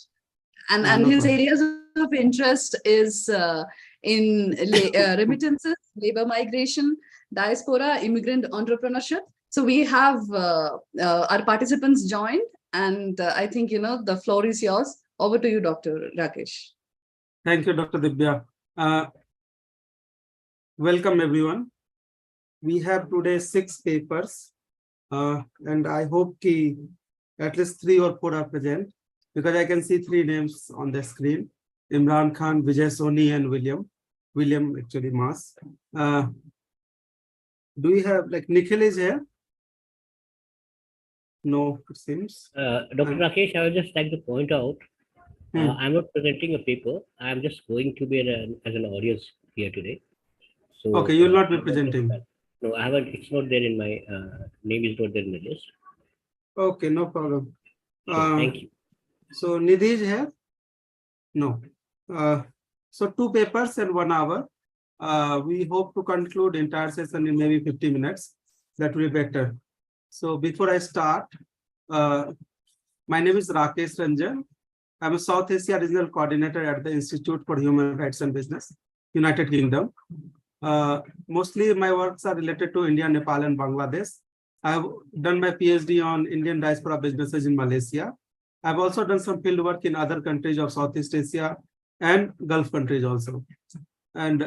Speaker 12: And
Speaker 15: No
Speaker 12: his
Speaker 15: problem.
Speaker 12: areas of interest is in remittances, labor migration, diaspora, immigrant entrepreneurship. So we have our participants joined, and I think, the floor is yours. Over to you, Dr. Rakesh.
Speaker 15: Thank you, Dr. Dibya. Welcome, everyone. We have today 6 papers, and I hope at least 3 or 4 are present, because I can see 3 names on the screen: Imran Khan, Vijay Soni, and William actually Mas. Do we have, like, Nikhil is here? No, it seems.
Speaker 13: Dr. Rakesh, I would just like to point out, I'm not presenting a paper. I'm just going to be as an audience here today. So,
Speaker 15: okay, you will not be presenting.
Speaker 13: No, I haven't. It's not there in my name is not there in the list.
Speaker 15: Okay, no problem.
Speaker 13: Thank you.
Speaker 15: So Nidhi is here? No. So 2 papers and 1 hour. We hope to conclude entire session in maybe 50 minutes. That will be better. So before I start, my name is Rakesh Ranjan. I'm a South Asia Regional Coordinator at the Institute for Human Rights and Business, United Kingdom. Mostly my works are related to India, Nepal, and Bangladesh. I've done my PhD on Indian diaspora businesses in Malaysia. I've also done some field work in other countries of Southeast Asia and Gulf countries also. And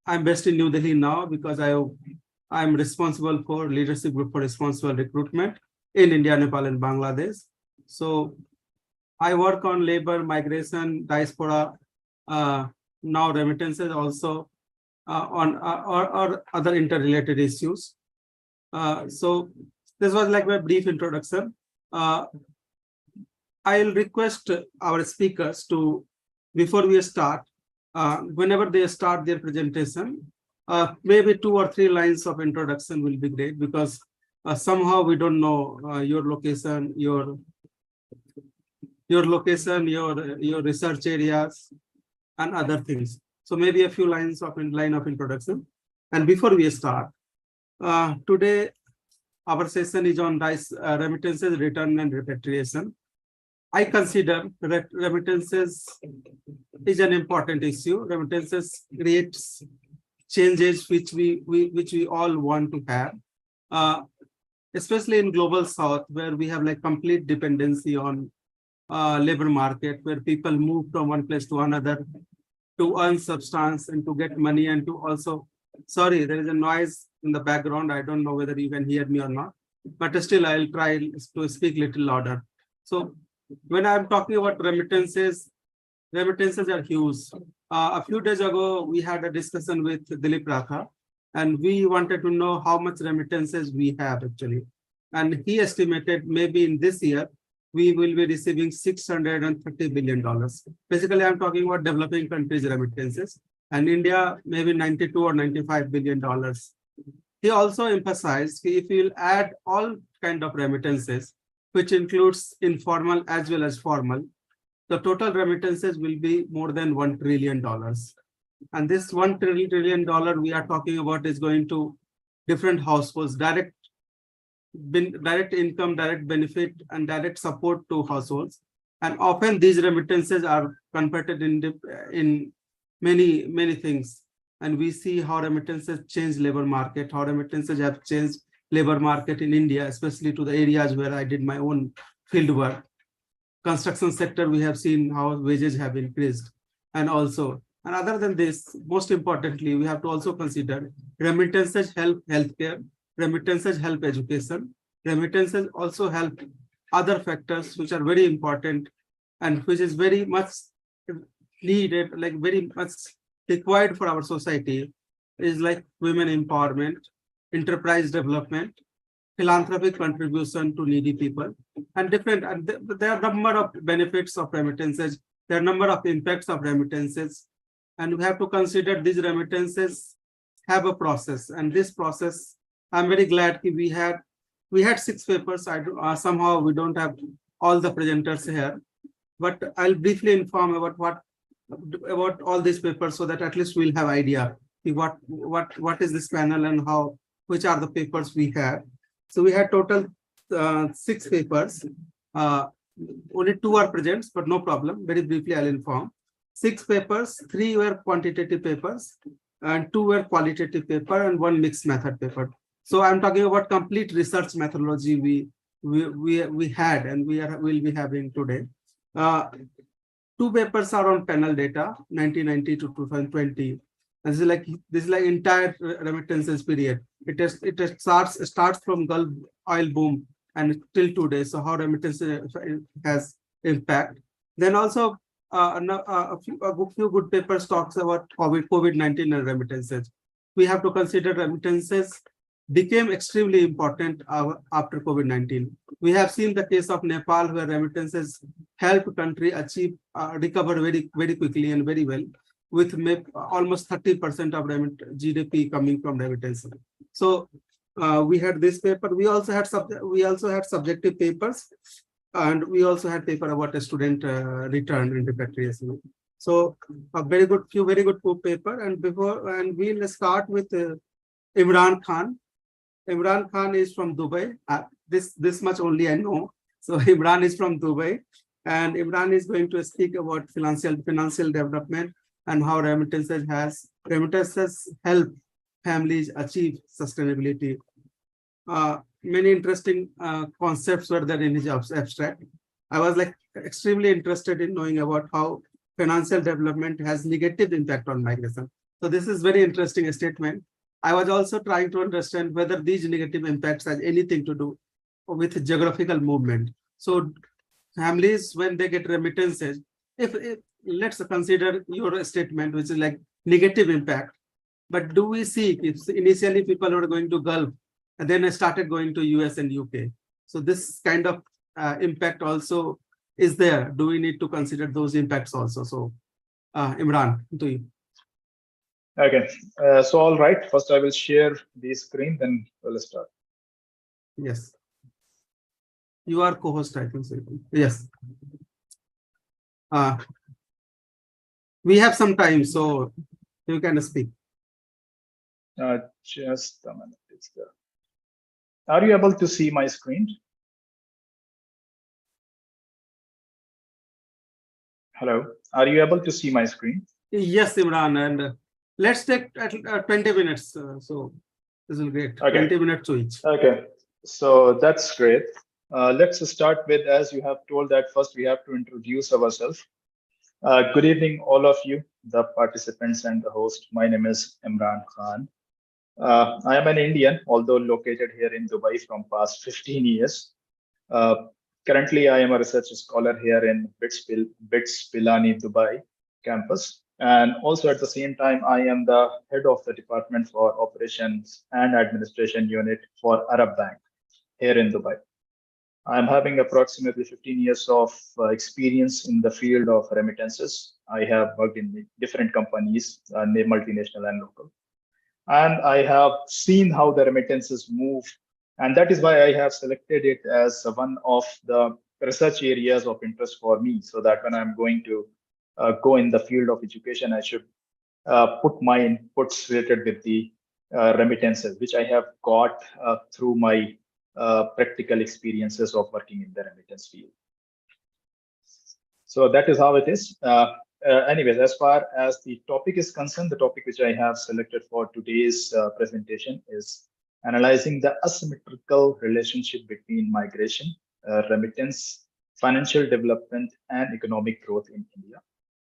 Speaker 15: I'm based in New Delhi now because I'm responsible for leadership group for responsible recruitment in India, Nepal, and Bangladesh. So I work on labor, migration, diaspora, now remittances also, on or other interrelated issues. So this was like my brief introduction. I'll request our speakers to, before we start, whenever they start their presentation, maybe 2 or 3 lines of introduction will be great, because somehow we don't know your location, your research areas, and other things. So maybe a few lines of introduction. And before we start, today our session is on remittances, return, and repatriation. I consider that remittances is an important issue. Remittances creates changes which we all want to have, especially in global South, where we have like complete dependency on labor market, where people move from one place to another to earn substance and to get money, and to also, sorry, there is a noise in the background. I don't know whether you can hear me or not, but still I'll try to speak little louder. So when I'm talking about remittances are huge. A few days ago, we had a discussion with Dilip Ratha, and we wanted to know how much remittances we have actually. And he estimated maybe in this year, we will be receiving $630 billion. Basically, I'm talking about developing countries' remittances, and India maybe $92 or $95 billion. He also emphasized if we will add all kind of remittances, which includes informal as well as formal, the total remittances will be more than $1 trillion. And this $1 trillion we are talking about is going to different households, direct income, direct benefit, and direct support to households. And often these remittances are converted in many things. And we see how remittances change labor market, how remittances have changed labor market in India, especially to the areas where I did my own field work. Construction sector, we have seen how wages have increased. And other than this, most importantly, we have to also consider remittances help healthcare, remittances help education, remittances also help other factors which are very important and which is very much needed, like very much required for our society, is like women empowerment, enterprise development, philanthropic contribution to needy people, and different. And there are a number of benefits of remittances. There are a number of impacts of remittances, and we have to consider these remittances have a process. And this process, I'm very glad we had 6 papers. Somehow we don't have all the presenters here, but I'll briefly inform about all these papers so that at least we'll have idea what is this panel and which are the papers we have. So we had total 6 papers. Only 2 are present, but no problem. Very briefly, I'll inform. 6 papers, 3 were quantitative papers, and 2 were qualitative paper, and 1 mixed method paper. So I'm talking about complete research methodology we had and will be having today. 2 papers are on panel data, 1990 to 2020. This is like entire remittances period. It starts from Gulf oil boom and till today. So how remittances has impact. Then also a few good papers talks about COVID-19 and remittances. We have to consider remittances became extremely important after COVID-19. We have seen the case of Nepal, where remittances helped country achieve recover very quickly and very well, with almost 30% of GDP coming from remittances. So we had this paper. We also had subjective papers, and we also had paper about a student return and repatriation. So few very good paper. And we'll start with Imran Khan. Imran Khan is from Dubai. This much only I know. So Imran is from Dubai, and Imran is going to speak about financial development and how remittances help families achieve sustainability. Many interesting concepts were there in his abstract. I was extremely interested in knowing about how financial development has negative impact on migration. So this is very interesting statement. I was also trying to understand whether these negative impacts has anything to do with geographical movement. So families, when they get remittances, if let's consider your statement, which is like negative impact, but do we see if initially people were going to Gulf and then I started going to US and UK? So this kind of impact also is there. Do we need to consider those impacts also? So Imran, to you.
Speaker 14: Okay, so all right, first I will share the screen, then we'll start.
Speaker 15: Yes. You are co-host, I think. So. Yes. We have some time, so you can speak.
Speaker 14: Just a minute. It's there. Are you able to see my screen? Hello, are you able to see my screen?
Speaker 15: Yes, Imran, and let's take 20 minutes. So this will be great.
Speaker 14: Okay.
Speaker 15: 20 minutes each.
Speaker 14: Okay, so that's great. Let's start with, as you have told that first we have to introduce ourselves. Good evening, all of you, the participants and the host. My name is Imran Khan. I am an Indian, although located here in Dubai from past 15 years. Currently, I am a research scholar here in BITS Pilani, Dubai campus. And also at the same time, I am the head of the Department for Operations and Administration Unit for Arab Bank. here in Dubai. I'm having approximately 15 years of experience in the field of remittances. I have worked in different companies, multinational and local. And I have seen how the remittances move. And that is why I have selected it as one of the research areas of interest for me, so that when I'm going to go in the field of education, I should put my inputs related with the remittances, which I have got through my practical experiences of working in the remittance field. So that is how it is. Anyways, as far as the topic is concerned, the topic which I have selected for today's presentation is analyzing the asymmetrical relationship between migration, remittance, financial development, and economic growth in India.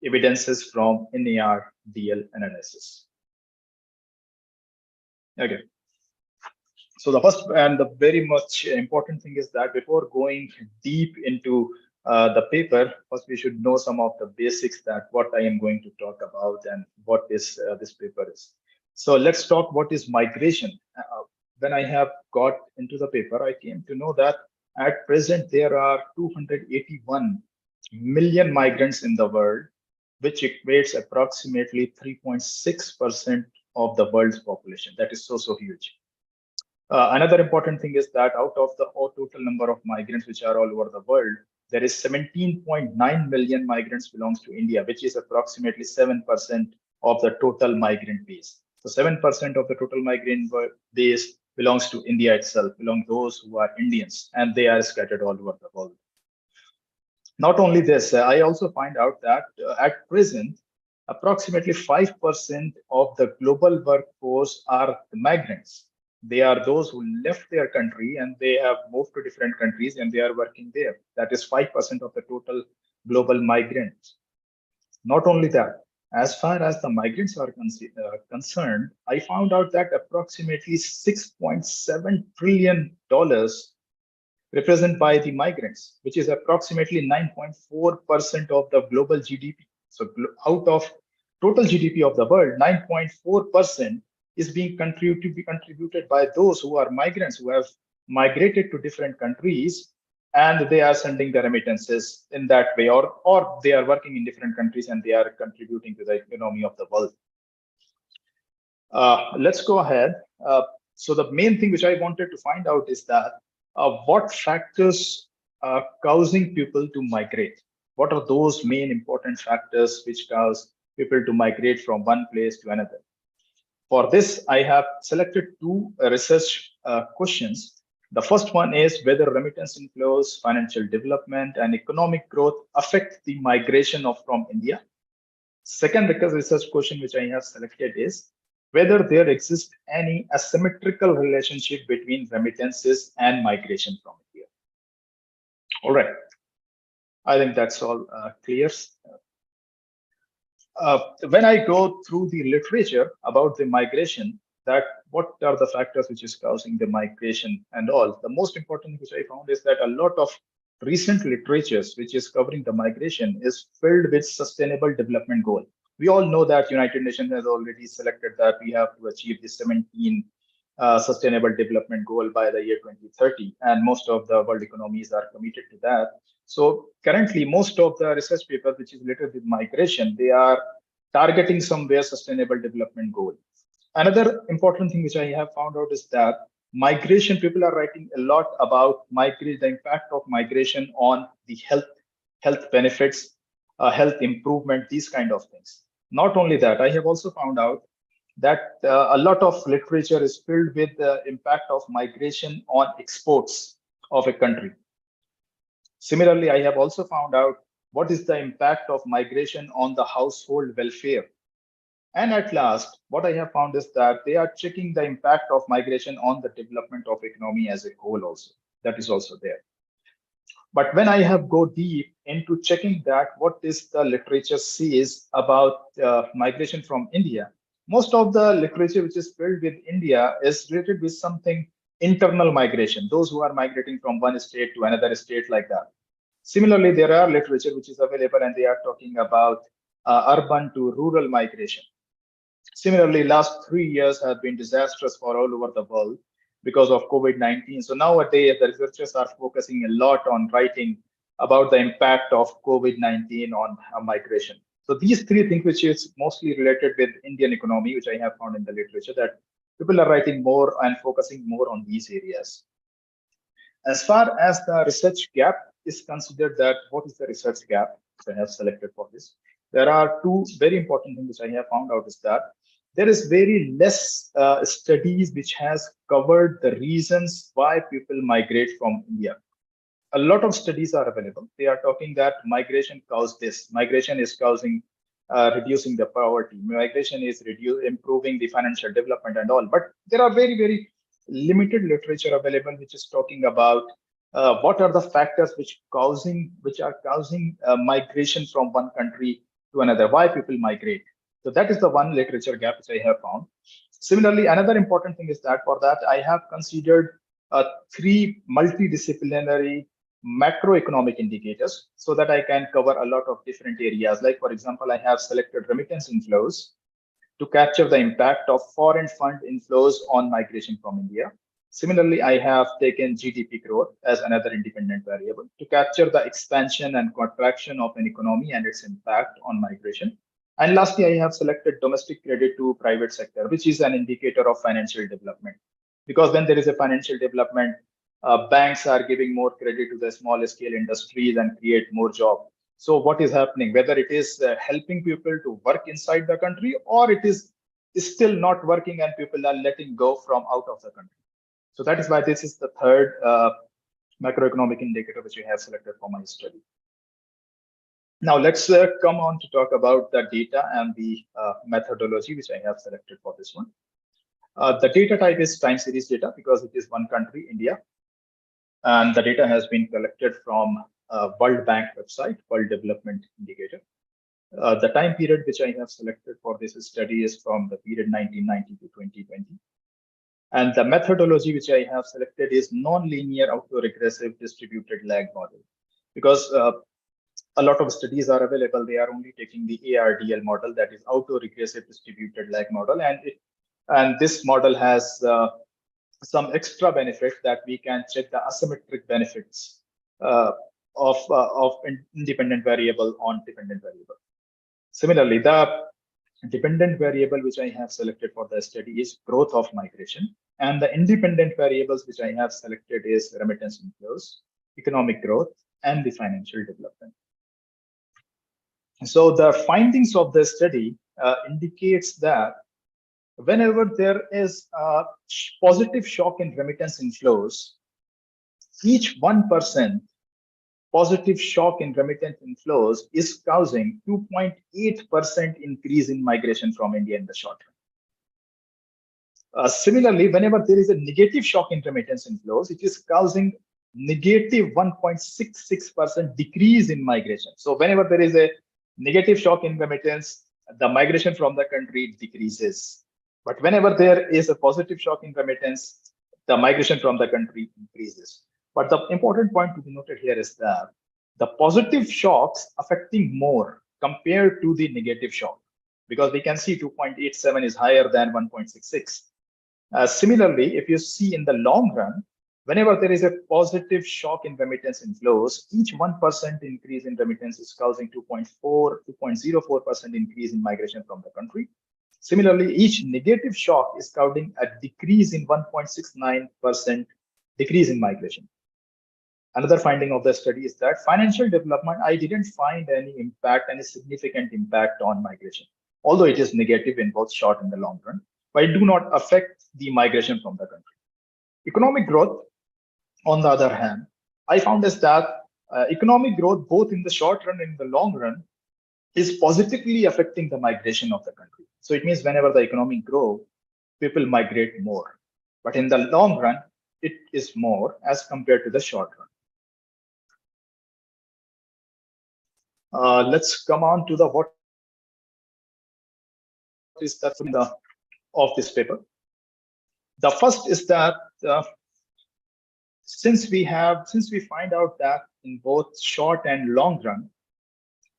Speaker 14: Evidences from NAR-DL analysis. Okay. So the first and the very much important thing is that before going deep into the paper, first we should know some of the basics, that what I am going to talk about and what is this paper is. So let's talk what is migration. When I have got into the paper, I came to know that at present there are 281 million migrants in the world, which equates approximately 3.6% of the world's population. That is so huge. Another important thing is that out of the total number of migrants which are all over the world, there is 17.9 million migrants belongs to India, which is approximately 7% of the total migrant base. So 7% of the total migrant base belongs to India itself, belong those who are Indians, and they are scattered all over the world. Not only this, I also find out that at present, approximately 5% of the global workforce are the migrants. They are those who left their country and they have moved to different countries and they are working there. That is 5% of the total global migrants. Not only that, as far as the migrants are concerned, I found out that approximately $6.7 trillion represented by the migrants, which is approximately 9.4% of the global GDP. So out of total GDP of the world, 9.4% is being contributed by those who are migrants, who have migrated to different countries, and they are sending the remittances in that way, or they are working in different countries and they are contributing to the economy of the world. Let's go ahead. So the main thing which I wanted to find out is that what factors are causing people to migrate? What are those main important factors which cause people to migrate from one place to another? For this, I have selected two research questions. The first one is whether remittance inflows, financial development, and economic growth affect the migration from India. Second research question which I have selected is whether there exists any asymmetrical relationship between remittances and migration from India. All right. I think that's all clear. When I go through the literature about the migration, that what are the factors which is causing the migration and all, the most important which I found is that a lot of recent literatures which is covering the migration is filled with sustainable development goal. We all know that United Nations has already selected that we have to achieve the 17 sustainable development goal by the year 2030, and most of the world economies are committed to that. So currently, most of the research papers which is related with migration, they are targeting somewhere sustainable development goal. Another important thing which I have found out is that migration, people are writing a lot about the impact of migration on the health benefits, health improvement, these kind of things. Not only that, I have also found out that a lot of literature is filled with the impact of migration on exports of a country. Similarly, I have also found out what is the impact of migration on the household welfare. And at last, what I have found is that they are checking the impact of migration on the development of economy as a whole also. That is also there. But when I have go deep into checking that what is the literature says about migration from India, most of the literature which is filled with India is related with something internal migration, those who are migrating from one state to another state like that. Similarly, there are literature which is available and they are talking about urban to rural migration. Similarly, last 3 years have been disastrous for all over the world. because of COVID-19. So nowadays, the researchers are focusing a lot on writing about the impact of COVID-19 on migration. So these three things, which is mostly related with Indian economy, which I have found in the literature, that people are writing more and focusing more on these areas. As far as the research gap is considered, that what is the research gap which I have selected for this? There are two very important things which I have found out is that there is very less studies which has covered the reasons why people migrate from India. A lot of studies are available. They are talking that migration caused this. Migration is causing reducing the poverty. Migration is improving the financial development and all. But there are very, very limited literature available which is talking about what are the factors which are causing migration from one country to another, why people migrate. So that is the one literature gap which I have found. Similarly, another important thing is that for that I have considered 3 multidisciplinary macroeconomic indicators so that I can cover a lot of different areas. Like, for example, I have selected remittance inflows to capture the impact of foreign fund inflows on migration from India. Similarly, I have taken GDP growth as another independent variable to capture the expansion and contraction of an economy and its impact on migration. And lastly, I have selected domestic credit to private sector, which is an indicator of financial development. Because when there is a financial development, banks are giving more credit to the small scale industries and create more jobs. So what is happening, whether it is helping people to work inside the country or it is still not working and people are letting go from out of the country. So that is why this is the third macroeconomic indicator which we have selected for my study. Now let's come on to talk about the data and the methodology which I have selected for this one. The data type is time series data because it is one country, India. And the data has been collected from World Bank website, World Development Indicator. The time period which I have selected for this study is from the period 1990 to 2020. And the methodology which I have selected is non-linear autoregressive distributed lag model. Because a lot of studies are available, they are only taking the ARDL model, that is autoregressive distributed lag model. And this model has some extra benefit that we can check the asymmetric benefits of independent variable on dependent variable. Similarly, the dependent variable which I have selected for the study is growth of migration, and the independent variables which I have selected is remittance inflows, economic growth, and the financial development. So the findings of the study indicates that whenever there is a positive shock in remittance inflows, each 1% positive shock in remittance inflows is causing 2.8% increase in migration from India in the short run. Similarly, whenever there is a negative shock in remittance inflows, it is causing negative 1.66% decrease in migration. So whenever there is a negative shock in remittance, the migration from the country decreases. But whenever there is a positive shock in remittance, the migration from the country increases. But the important point to be noted here is that the positive shocks affecting more compared to the negative shock, because we can see 2.87 is higher than 1.66. Similarly, if you see in the long run, whenever there is a positive shock in remittance inflows, each 1% increase in remittance is causing 2.04% increase in migration from the country. Similarly, each negative shock is causing a decrease in 1.69% decrease in migration. Another finding of the study is that financial development, I didn't find any significant impact on migration, although it is negative in both short and the long run, but it do not affect the migration from the country. Economic growth, on the other hand, I found is that economic growth, both in the short run and in the long run, is positively affecting the migration of the country. So it means whenever the economy grows, people migrate more. But in the long run, it is more as compared to the short run. Let's come on to the what is that of this paper. The first is that since we find out that in both short and long run,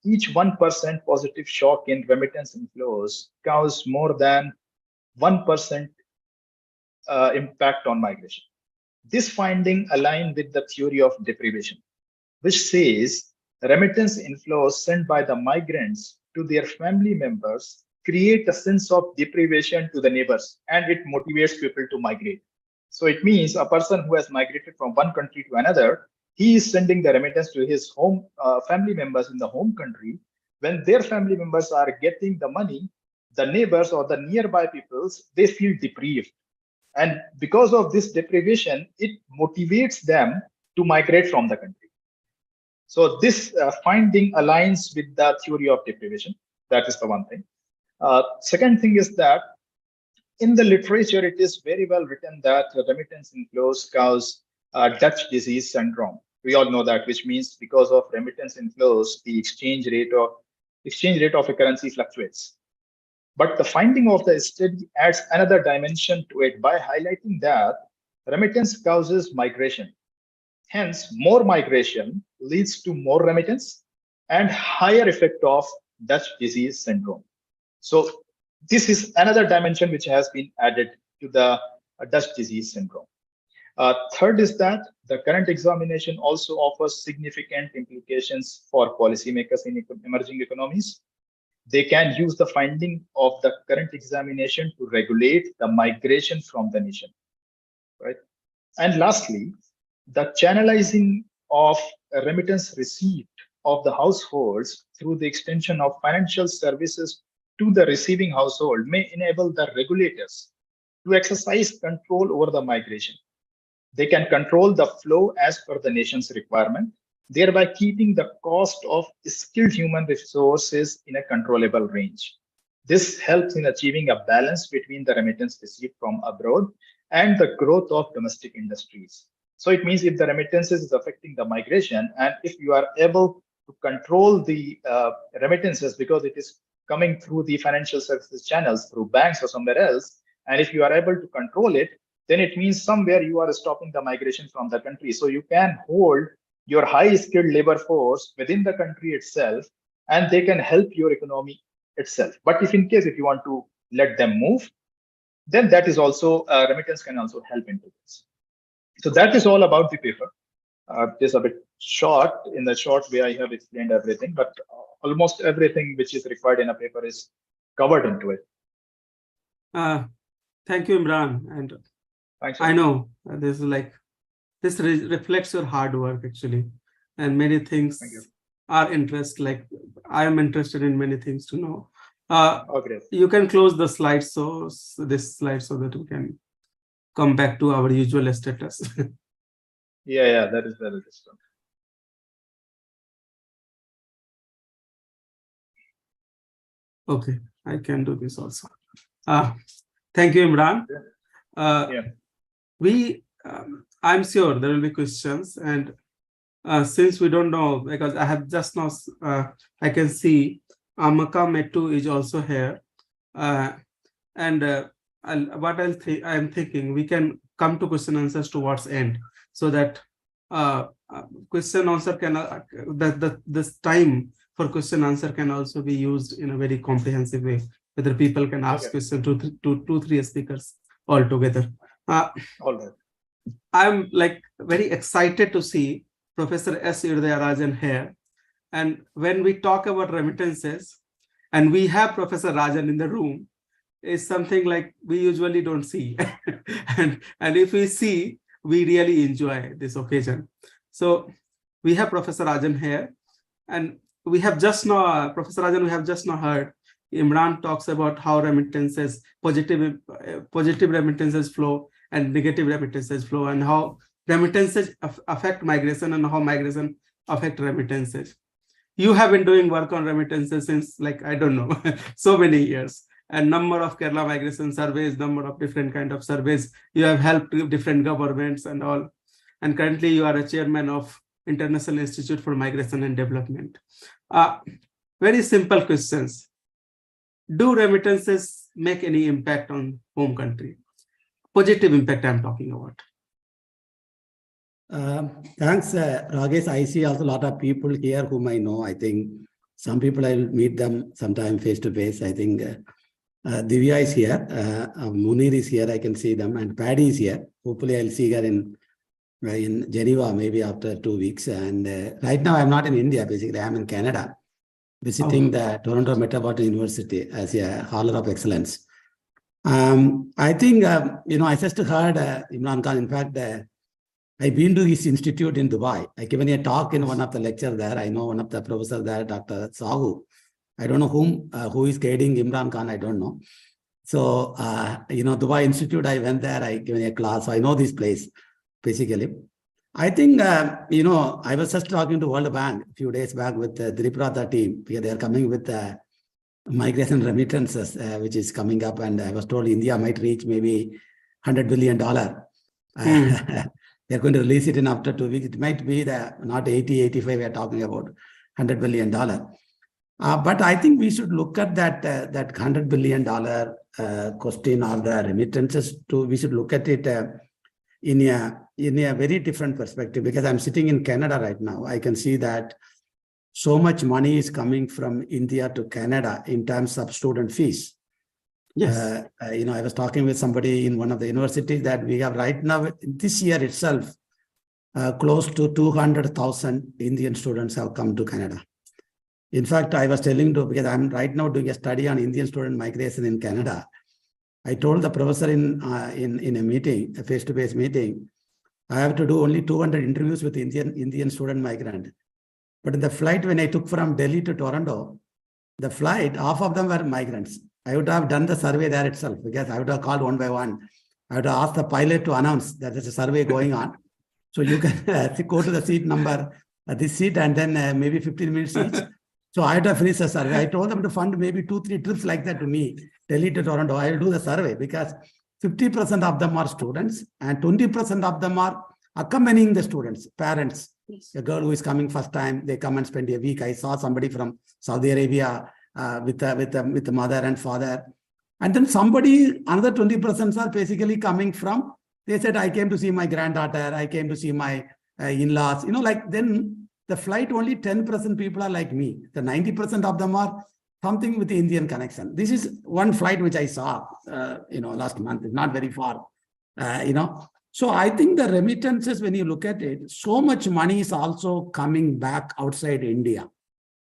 Speaker 14: each 1% positive shock in remittance inflows cause more than 1% impact on migration. This finding aligned with the theory of deprivation, which says remittance inflows sent by the migrants to their family members create a sense of deprivation to the neighbors, and it motivates people to migrate. So it means a person who has migrated from one country to another, he is sending the remittance to his home family members in the home country. When their family members are getting the money, the neighbors or the nearby peoples, they feel deprived. And because of this deprivation, it motivates them to migrate from the country. So this finding aligns with the theory of deprivation. That is the one thing. Second thing is that in the literature, it is very well written that remittance inflows cause Dutch disease syndrome. We all know that, which means because of remittance inflows, the exchange rate of a currency fluctuates. But the finding of the study adds another dimension to it by highlighting that remittance causes migration. Hence, more migration leads to more remittance and higher effect of Dutch disease syndrome. So this is another dimension which has been added to the Dutch disease syndrome. Third is that the current examination also offers significant implications for policymakers in emerging economies. They can use the finding of the current examination to regulate the migration from the nation, right? And lastly, the channelizing of remittance receipt of the households through the extension of financial services to the receiving household may enable the regulators to exercise control over the migration. They can control the flow as per the nation's requirement, thereby keeping the cost of skilled human resources in a controllable range. This helps in achieving a balance between the remittance received from abroad and the growth of domestic industries. So it means if the remittances is affecting the migration, and if you are able to control the remittances because it is coming through the financial services channels, through banks or somewhere else, and if you are able to control it, then it means somewhere you are stopping the migration from the country. So you can hold your high skilled labor force within the country itself, and they can help your economy itself. But if in case if you want to let them move, then that is also remittance can also help into this. So that is all about the paper. Just a bit short. In the short way, I have explained everything, but almost everything which is required in a paper is covered into it.
Speaker 15: Thank you, Imran. And
Speaker 14: thanks,
Speaker 15: I know this is like this reflects your hard work actually, and many things are interest. Like I am interested in many things to know.
Speaker 14: Okay.
Speaker 15: You can close the slide so this slide so that we can come back to our usual status.
Speaker 14: Yeah, that is very interesting.
Speaker 15: Okay, I can do this also. Thank you, Imran. I'm sure there will be questions, and since we don't know, because I have just now, I can see Amaka Metu is also here, and what I'm thinking, we can come to question answers towards end, so that question answer can this time for question answer can also be used in a very comprehensive way. Whether people can ask questions to 2-3 speakers all together.
Speaker 14: All right.
Speaker 15: I'm like very excited to see Professor S. Irdayarajan here. And when we talk about remittances, and we have Professor Rajan in the room, is something like we usually don't see. and if we see, we really enjoy this occasion. So we have Professor Rajan here, and we have just now, Professor Rajan, we have just now heard Imran talks about how remittances, positive remittances flow and negative remittances flow, and how remittances affect migration and how migration affect remittances. You have been doing work on remittances since, like, I don't know, so many years. And number of Kerala migration surveys, number of different kind of surveys. You have helped different governments and all. And currently you are a chairman of International Institute for Migration and Development. Very simple questions. Do remittances make any impact on home country? Positive impact I'm talking about.
Speaker 11: Thanks, Ragesh. I see also a lot of people here whom I know. I think some people I will meet them sometime face to face. I think Divya is here. Munir is here. I can see them. And Paddy is here. Hopefully, I'll see her in Geneva, maybe after 2 weeks. And right now, I'm not in India. Basically, I'm in Canada, visiting the Toronto Metropolitan University as a Hall of Excellence. I think, I just heard Imran Khan. In fact, I've been to his institute in Dubai. I given a talk in one of the lectures there. I know one of the professors there, Dr. Sahu. I don't know who is guiding Imran Khan. I don't know. So, Dubai Institute, I went there. I given a class. So I know this place, basically. I think, I was just talking to World Bank a few days back with the Diaspora team, because they are coming with migration remittances, which is coming up. And I was told India might reach maybe $100 billion. They're going to release it in after 2 weeks. It might be not 80, 85, we're talking about $100 billion. But I think we should look at that $100 billion question or the remittances we should look at it in a very different perspective, because I'm sitting in Canada right now. I can see that so much money is coming from India to Canada in terms of student fees. Yes. I was talking with somebody in one of the universities that we have right now, this year itself, close to 200,000 Indian students have come to Canada. In fact, I was telling because I'm right now doing a study on Indian student migration in Canada. I told the professor in a meeting, a face-to-face meeting, I have to do only 200 interviews with Indian student migrant. But in the flight, when I took from Delhi to Toronto, the flight, half of them were migrants. I would have done the survey there itself, because I would have called one by one. I would have asked the pilot to announce that there's a survey going on. So you can go to the seat number, this seat, and then maybe 15 minutes each. So I had to finish the survey. I told them to fund maybe 2-3 trips like that to me, Delhi to Toronto. I will do the survey, because 50% of them are students and 20% of them are accompanying the students, parents. Yes. A girl who is coming first time, they come and spend a week. I saw somebody from Saudi Arabia with the mother and father. And then another 20% are basically coming from, they said, I came to see my granddaughter, I came to see my in-laws. Then the flight, only 10% people are like me. The 90% of them are something with the Indian connection. This is one flight which I saw, last month. It's not very far, So I think the remittances, when you look at it, so much money is also coming back outside India.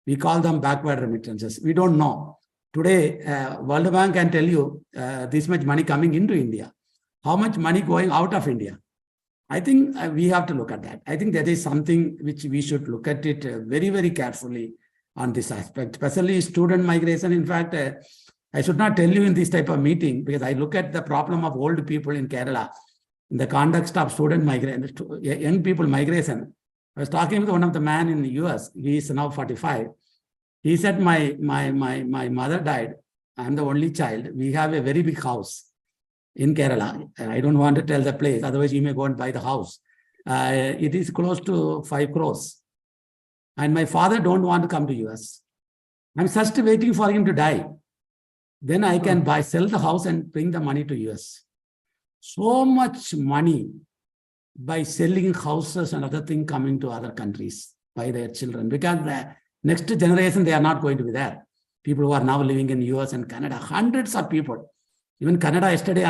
Speaker 11: We call them backward remittances. We don't know. Today, World Bank can tell you this much money coming into India. How much money going out of India? I think we have to look at that. I think that is something which we should look at it very, very carefully on this aspect, especially student migration. In fact, I should not tell you in this type of meeting, because I look at the problem of old people in Kerala in the context of student migration, young people migration. I was talking with one of the men in the US. He is now 45. He said, my mother died. I'm the only child. We have a very big house in Kerala. I don't want to tell the place, otherwise you may go and buy the house. It is close to 5 crores. And my father don't want to come to US. I'm just waiting for him to die. Then I can sell the house and bring the money to US. So much money by selling houses and other things coming to other countries by their children, because the next generation, they are not going to be there. People who are now living in US and Canada, hundreds of people. Even Canada yesterday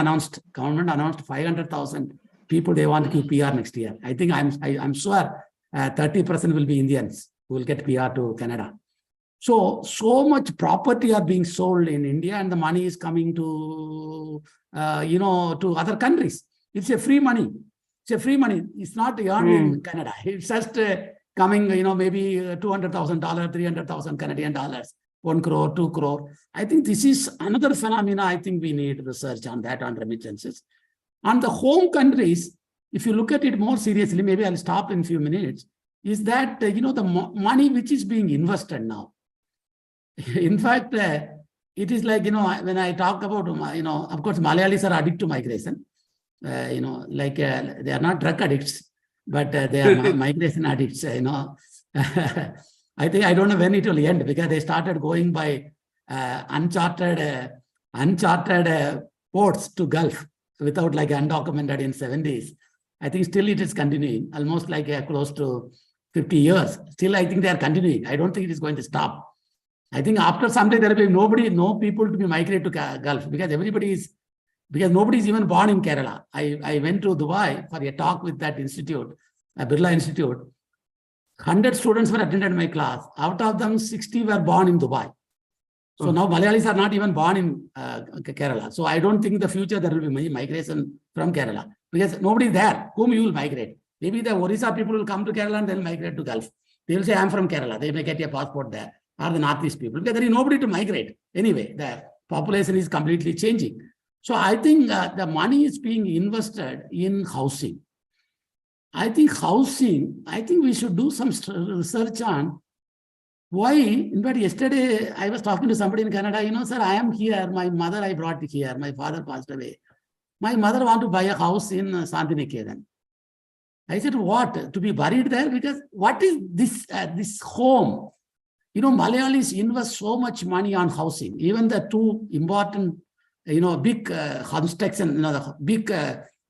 Speaker 11: government announced 500,000 people they want to keep PR next year. I think I'm sure 30% will be Indians who will get PR to Canada. So much property are being sold in India, and the money is coming to, to other countries. It's a free money. It's a free money. It's not earned in Canada. It's just coming, maybe $200,000, 300,000 Canadian dollars, 1 crore, 2 crore. I think this is another phenomena. I think we need research on that, on remittances. On the home countries, if you look at it more seriously, maybe I'll stop in a few minutes, is that, the money which is being invested now. In fact, it is like, when I talk about, of course, Malayalis are addicted to migration. They are not drug addicts, but they are migration addicts, I think, I don't know when it will end, because they started going by uncharted ports to Gulf without undocumented in 70s. I think still it is continuing, almost close to 50 years. Still, I think they are continuing. I don't think it is going to stop. I think after some day there will be no people to be migrate to Gulf because because nobody is even born in Kerala. I went to Dubai for a talk with that institute, Birla Institute. 100 students were attended my class. Out of them, 60 were born in Dubai. So now Malayalis are not even born in Kerala. So I don't think in the future there will be many migration from Kerala because nobody is there whom you will migrate. Maybe the Orissa people will come to Kerala and then migrate to Gulf. They will say, I'm from Kerala. They may get a passport there, or the Northeast people, because there is nobody to migrate. Anyway, the population is completely changing. So I think the money is being invested in housing. I think we should do some research on why. In fact, yesterday I was talking to somebody in Canada, sir, I am here. My mother I brought here. My father passed away. My mother want to buy a house in Santhiniketan. I said, what? To be buried there? Because what is this home? Malayalis invest so much money on housing. Even the two important, big construction, the big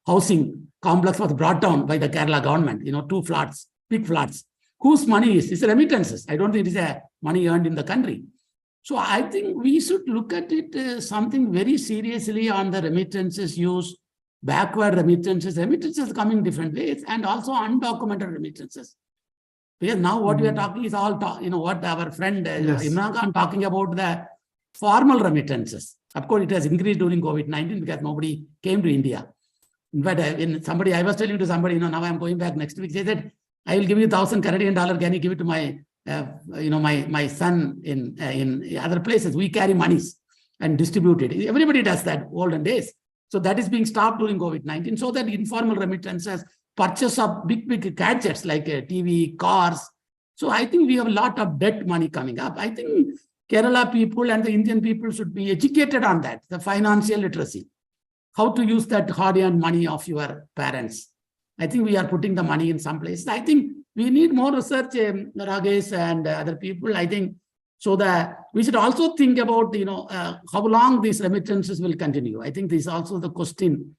Speaker 11: housing complex was brought down by the Kerala government, 2 flats, big flats. Whose money is? It's remittances. I don't think it is a money earned in the country. So I think we should look at it something very seriously on the remittances use, backward remittances coming different ways, and also undocumented remittances. Because now what we are talking is all, what our friend Imran Khan talking about the formal remittances. Of course, it has increased during COVID-19 because nobody came to India. In fact, I was telling to somebody, now I'm going back next week. They said, I will give you 1,000 Canadian dollars. Can you give it to my, my son in other places? We carry monies and distribute it. Everybody does that olden days. So that is being stopped during COVID-19. So that informal remittances, purchase of big gadgets like TV, cars. So I think we have a lot of debt money coming up. I think Kerala people and the Indian people should be educated on that, the financial literacy, how to use that hard-earned money of your parents. I think we are putting the money in some places. I think we need more research, Ragesh and other people, I think, so that we should also think about, how long these remittances will continue. I think this is also the question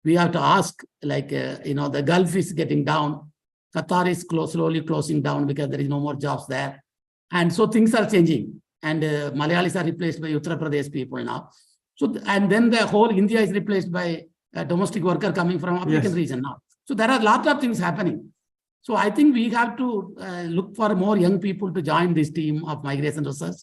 Speaker 11: we have to ask, like, the Gulf is getting down. Qatar is slowly closing down because there is no more jobs there. And so things are changing. And Malayalis are replaced by Uttar Pradesh people now. So, and then the whole India is replaced by a domestic worker coming from African region now. So there are a lot of things happening. So I think we have to look for more young people to join this team of migration research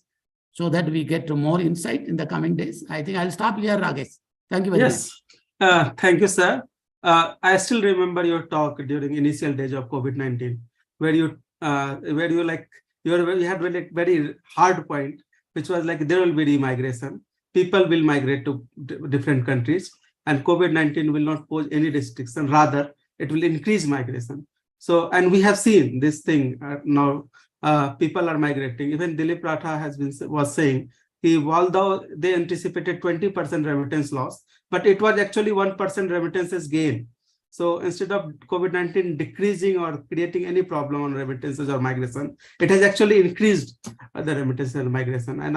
Speaker 11: so that we get more insight in the coming days. I think I'll stop here, Ragesh. Thank you very much.
Speaker 15: Thank you, sir. I still remember your talk during initial days of COVID-19, where you had really very hard point, which was like there will be remigration. People will migrate to different countries, and COVID-19 will not pose any restriction. Rather, it will increase migration. So, and we have seen this thing now. People are migrating. Even Dilip Ratha was saying, although they anticipated 20% remittance loss, but it was actually 1% remittances gain. So instead of COVID-19 decreasing or creating any problem on remittances or migration, it has actually increased the remittances and migration. And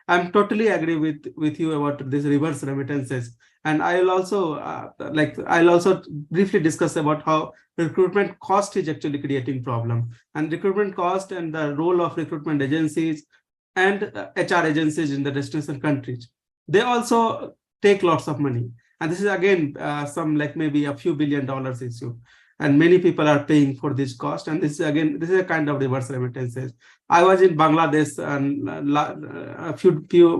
Speaker 15: I'm totally agree with you about this reverse remittances. And I'll also briefly discuss about how recruitment cost is actually creating problem, and recruitment cost and the role of recruitment agencies and HR agencies in the destination countries. They also take lots of money. And this is again, maybe a few $1 billion issue. And many people are paying for this cost. And this is a kind of reverse remittances. I was in Bangladesh and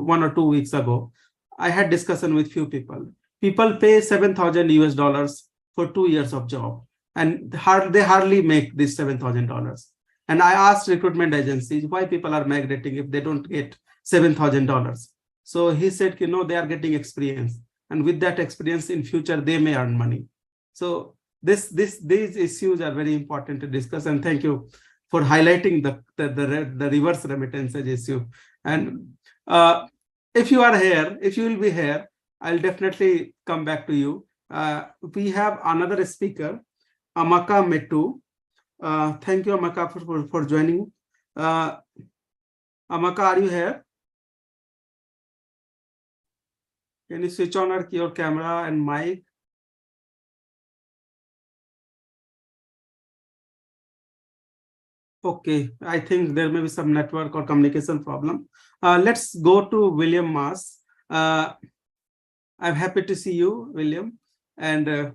Speaker 15: 1 or 2 weeks ago. I had discussion with few people. People pay $7,000 for 2 years of job. And they hardly make this $7,000. And I asked recruitment agencies why people are migrating if they don't get $7,000. So he said, they are getting experience. And with that experience in future, they may earn money. So these issues are very important to discuss. And thank you for highlighting the reverse remittances issue. And if you will be here, I'll definitely come back to you. We have another speaker, Amaka Metu. Thank you, Amaka, for joining. Amaka, are you here? Can you switch on your camera and mic? Okay, I think there may be some network or communication problem. Let's go to William Maas. I'm happy to see you, William. And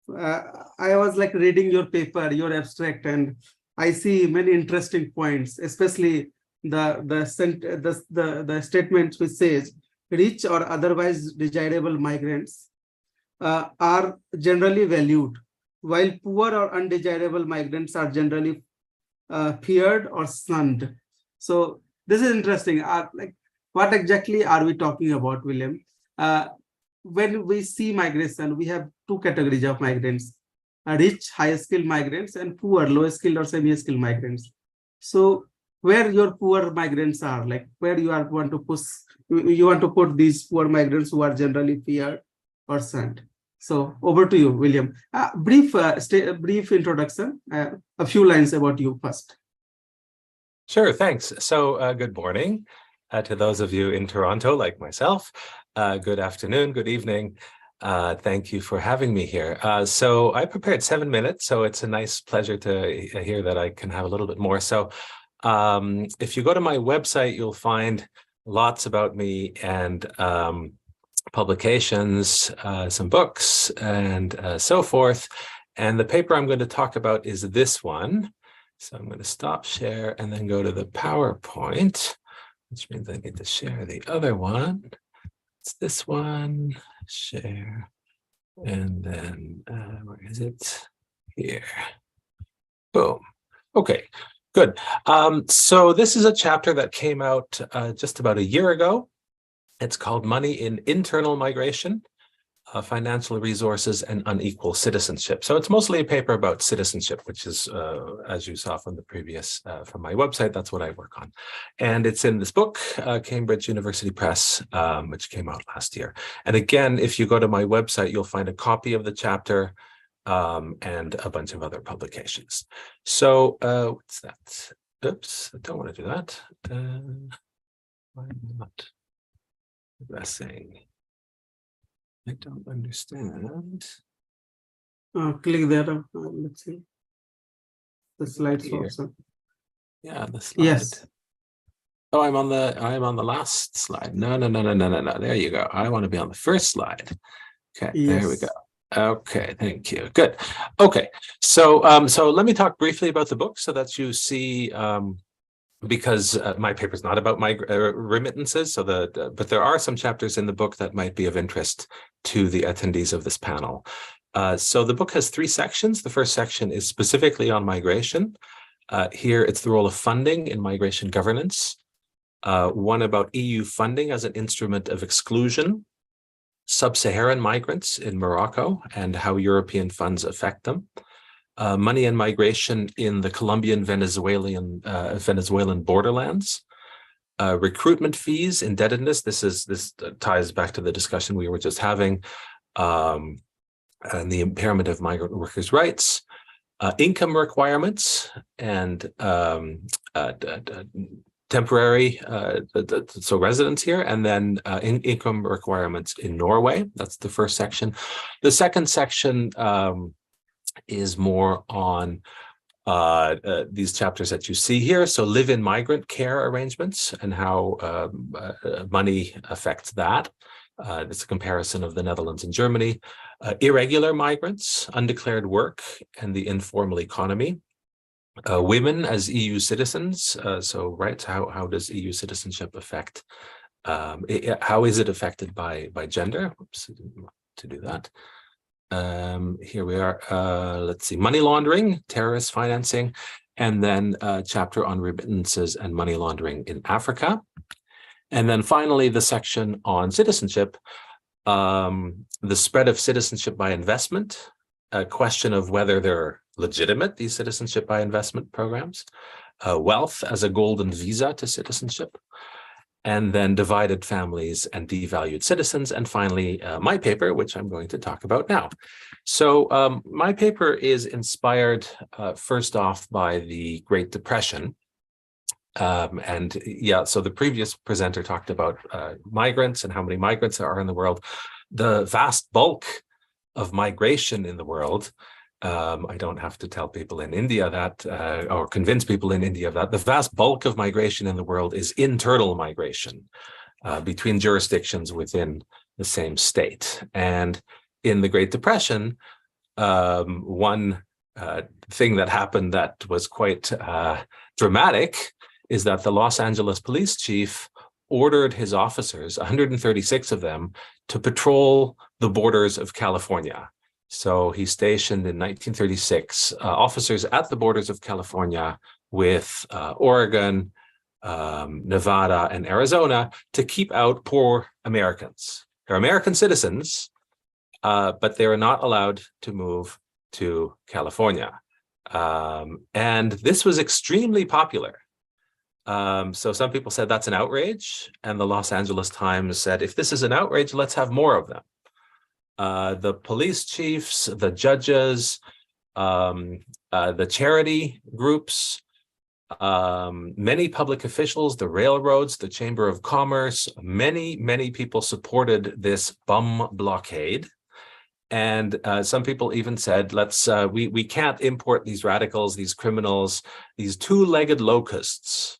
Speaker 15: I was like reading your paper, your abstract, and I see many interesting points, especially the statement which says rich or otherwise desirable migrants are generally valued, while poor or undesirable migrants are generally feared or shunned. So this is interesting. Like, what exactly are we talking about, William? When we see migration, we have two categories of migrants: rich, high-skilled migrants, and poor, low-skilled or semi-skilled migrants. So where your poor migrants are, like where you want to push, you want to put these poor migrants who are generally feared or shunned. So over to you, William. Brief introduction, a few lines about you first.
Speaker 17: Sure, thanks. So good morning to those of you in Toronto, like myself. Good afternoon, good evening. Thank you for having me here. So I prepared 7 minutes, so it's a nice pleasure to hear that I can have a little bit more. So if you go to my website, you'll find lots about me and publications, some books, and so forth. And the paper I'm going to talk about is this one. So I'm going to stop share and then go to the PowerPoint, which means I need to share the other one. It's this one, share, and then where is it? Here. Boom. Okay, good. So this is a chapter that came out just about a year ago. It's called Money in Internal Migration, Financial Resources and Unequal Citizenship. So it's mostly a paper about citizenship, which is, as you saw from the previous, from my website, that's what I work on. And it's in this book, Cambridge University Press, which came out last year. And again, if you go to my website, you'll find a copy of the chapter and a bunch of other publications. So what's that? Oops, I don't want to do that. Why not addressing? I don't understand.
Speaker 15: Click there. Let's see. The slides
Speaker 17: Here.
Speaker 15: also.
Speaker 17: Yeah, the slide.
Speaker 15: Yes.
Speaker 17: Oh, I'm on the last slide. No. There you go. I want to be on the first slide. Okay, yes. There we go. Okay, thank you. Good. Okay, so so let me talk briefly about the book so that you see. Because my paper is not about remittances, so but there are some chapters in the book that might be of interest to the attendees of this panel. So the book has 3 sections. The first section is specifically on migration. Here, it's the role of funding in migration governance. One about EU funding as an instrument of exclusion, sub-Saharan migrants in Morocco and how European funds affect them. Money and migration in the Colombian, Venezuelan borderlands, recruitment fees, indebtedness. This ties back to the discussion we were just having, and the impairment of migrant workers' rights, income requirements, and temporary, so residents here, and then income requirements in Norway. That's the first section. The second section is more on these chapters that you see here. So live-in migrant care arrangements and how money affects that. It's a comparison of the Netherlands and Germany. Irregular migrants, undeclared work, and the informal economy. Women as EU citizens. So how does EU citizenship affect, how is it affected by gender? Oops, I didn't want to do that. Here we are. Let's see, money laundering, terrorist financing, and then a chapter on remittances and money laundering in Africa. And then finally, the section on citizenship, the spread of citizenship by investment, a question of whether they're legitimate, these citizenship by investment programs, wealth as a golden visa to citizenship, and then divided families and devalued citizens. And finally, my paper, which I'm going to talk about now. So my paper is inspired first off by the Great Depression. And yeah, so the previous presenter talked about migrants and how many migrants there are in the world. The vast bulk of migration in the world I don't have to tell people in India that, or convince people in India that the vast bulk of migration in the world is internal migration between jurisdictions within the same state. And in the Great Depression, one thing that happened that was quite dramatic is that the Los Angeles police chief ordered his officers, 136 of them, to patrol the borders of California. So he stationed in 1936 officers at the borders of California with Oregon, Nevada, and Arizona to keep out poor Americans. They're American citizens, but they are not allowed to move to California. And this was extremely popular. So some people said that's an outrage, and the Los Angeles Times said, if this is an outrage, let's have more of them. The police chiefs, the judges, the charity groups, many public officials, the railroads, the Chamber of Commerce, many people supported this bum blockade. And some people even said, we can't import these radicals, these criminals, these two-legged locusts.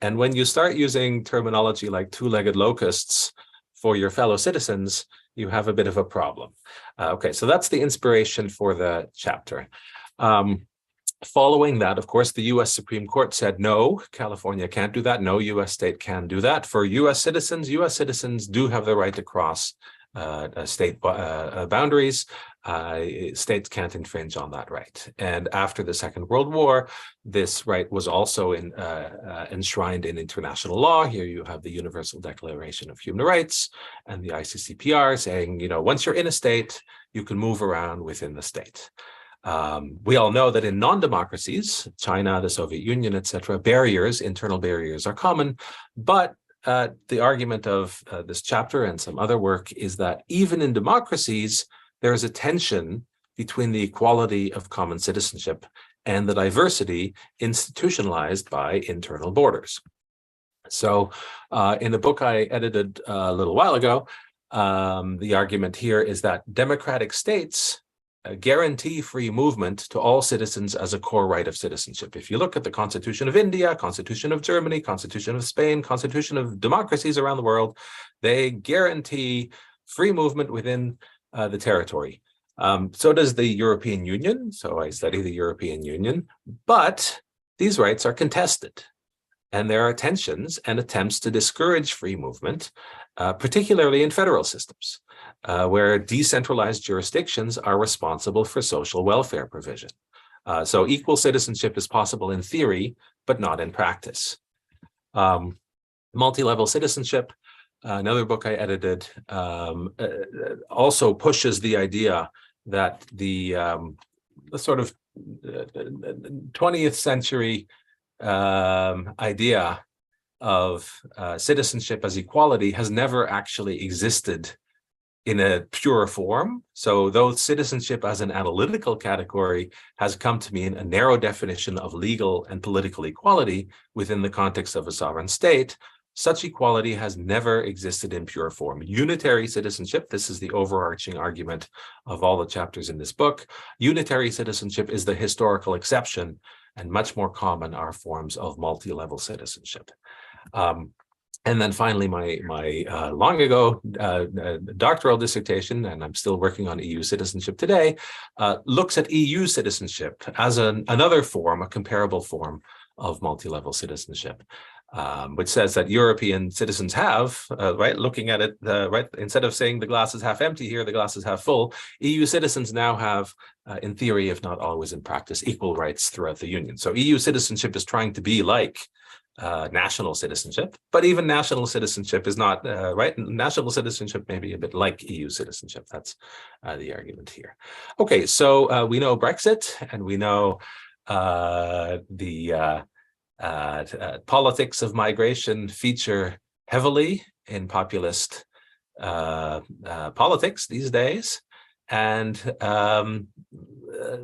Speaker 17: And when you start using terminology like two-legged locusts for your fellow citizens, you have a bit of a problem. Okay, so that's the inspiration for the chapter. Following that, of course, the US Supreme Court said, no, California can't do that. No US state can do that. For US citizens do have the right to cross state boundaries. States can't infringe on that right. And after the Second World War, this right was also enshrined in international law. Here you have the Universal Declaration of Human Rights and the ICCPR saying, once you're in a state, you can move around within the state. We all know that in non-democracies, China, the Soviet Union, etc., internal barriers are common, but the argument of this chapter and some other work is that even in democracies, there is a tension between the equality of common citizenship and the diversity institutionalized by internal borders. So in a book I edited a little while ago, the argument here is that democratic states guarantee free movement to all citizens as a core right of citizenship. If you look at the Constitution of India, Constitution of Germany, Constitution of Spain, Constitution of democracies around the world, they guarantee free movement within the territory. So does the European Union. So I study the European Union, but these rights are contested. And there are tensions and attempts to discourage free movement, particularly in federal systems, where decentralized jurisdictions are responsible for social welfare provision. So equal citizenship is possible in theory, but not in practice. Multi-level citizenship, another book I edited, also pushes the idea that the sort of 20th century idea of citizenship as equality has never actually existed in a pure form. So though citizenship as an analytical category has come to mean a narrow definition of legal and political equality within the context of a sovereign state, such equality has never existed in pure form. Unitary citizenship, this is the overarching argument of all the chapters in this book. Unitary citizenship is the historical exception, and much more common are forms of multi-level citizenship. And then finally, my long ago doctoral dissertation, and I'm still working on EU citizenship today, looks at EU citizenship as another form, a comparable form of multi-level citizenship, which says that European citizens have, looking at it, instead of saying the glass is half empty here, the glass is half full, EU citizens now have, in theory, if not always in practice, equal rights throughout the Union. So EU citizenship is trying to be like national citizenship, but even national citizenship is not, National citizenship may be a bit like EU citizenship. That's the argument here. Okay, so we know Brexit, and we know the politics of migration feature heavily in populist politics these days. And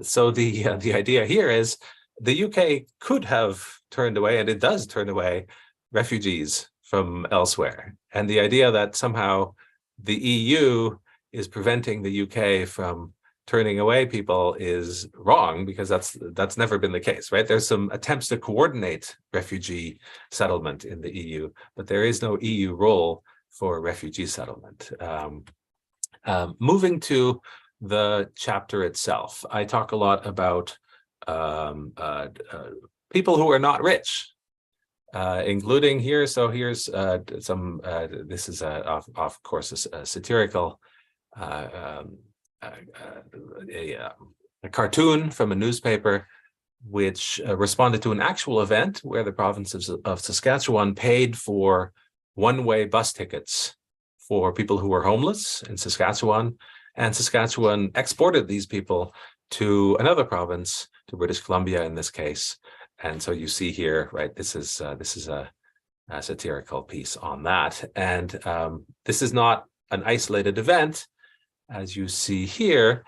Speaker 17: so the idea here is the UK could have turned away, and it does turn away, refugees from elsewhere. And the idea that somehow the EU is preventing the UK from turning away people is wrong, because that's never been the case, right? There's some attempts to coordinate refugee settlement in the EU, but there is no EU role for refugee settlement. Moving to the chapter itself, I talk a lot about people who are not rich, including here. So here's some, this is of course a satirical a cartoon from a newspaper which responded to an actual event where the province of Saskatchewan paid for one-way bus tickets for people who were homeless in Saskatchewan, and Saskatchewan exported these people to another province, to British Columbia in this case. And so you see here, right, this is a satirical piece on that. And this is not an isolated event, as you see here.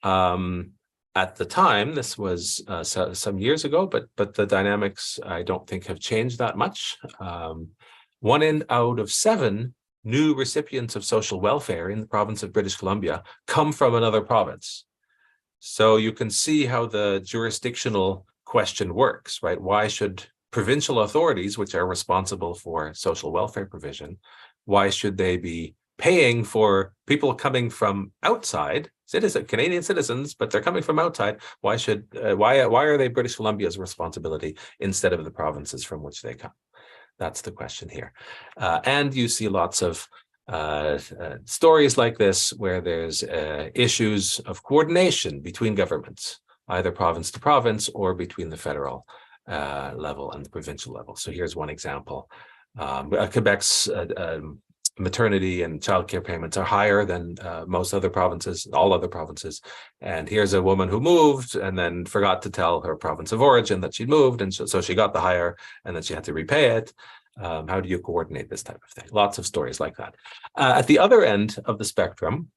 Speaker 17: At the time, this was some years ago, but the dynamics I don't think have changed that much. 1 out of 7 new recipients of social welfare in the province of British Columbia come from another province. So you can see how the jurisdictional question works, right? Why should provincial authorities, which are responsible for social welfare provision, why should they be paying for people coming from outside, Canadian citizens, but they're coming from outside? Why are they British Columbia's responsibility instead of the provinces from which they come? That's the question here. And you see lots of stories like this where there's issues of coordination between governments, either province to province or between the federal level and the provincial level. So here's one example. Quebec's maternity and childcare payments are higher than most other provinces, all other provinces. And here's a woman who moved and then forgot to tell her province of origin that she'd moved, and so she got the higher, and then she had to repay it. How do you coordinate this type of thing? Lots of stories like that. At the other end of the spectrum,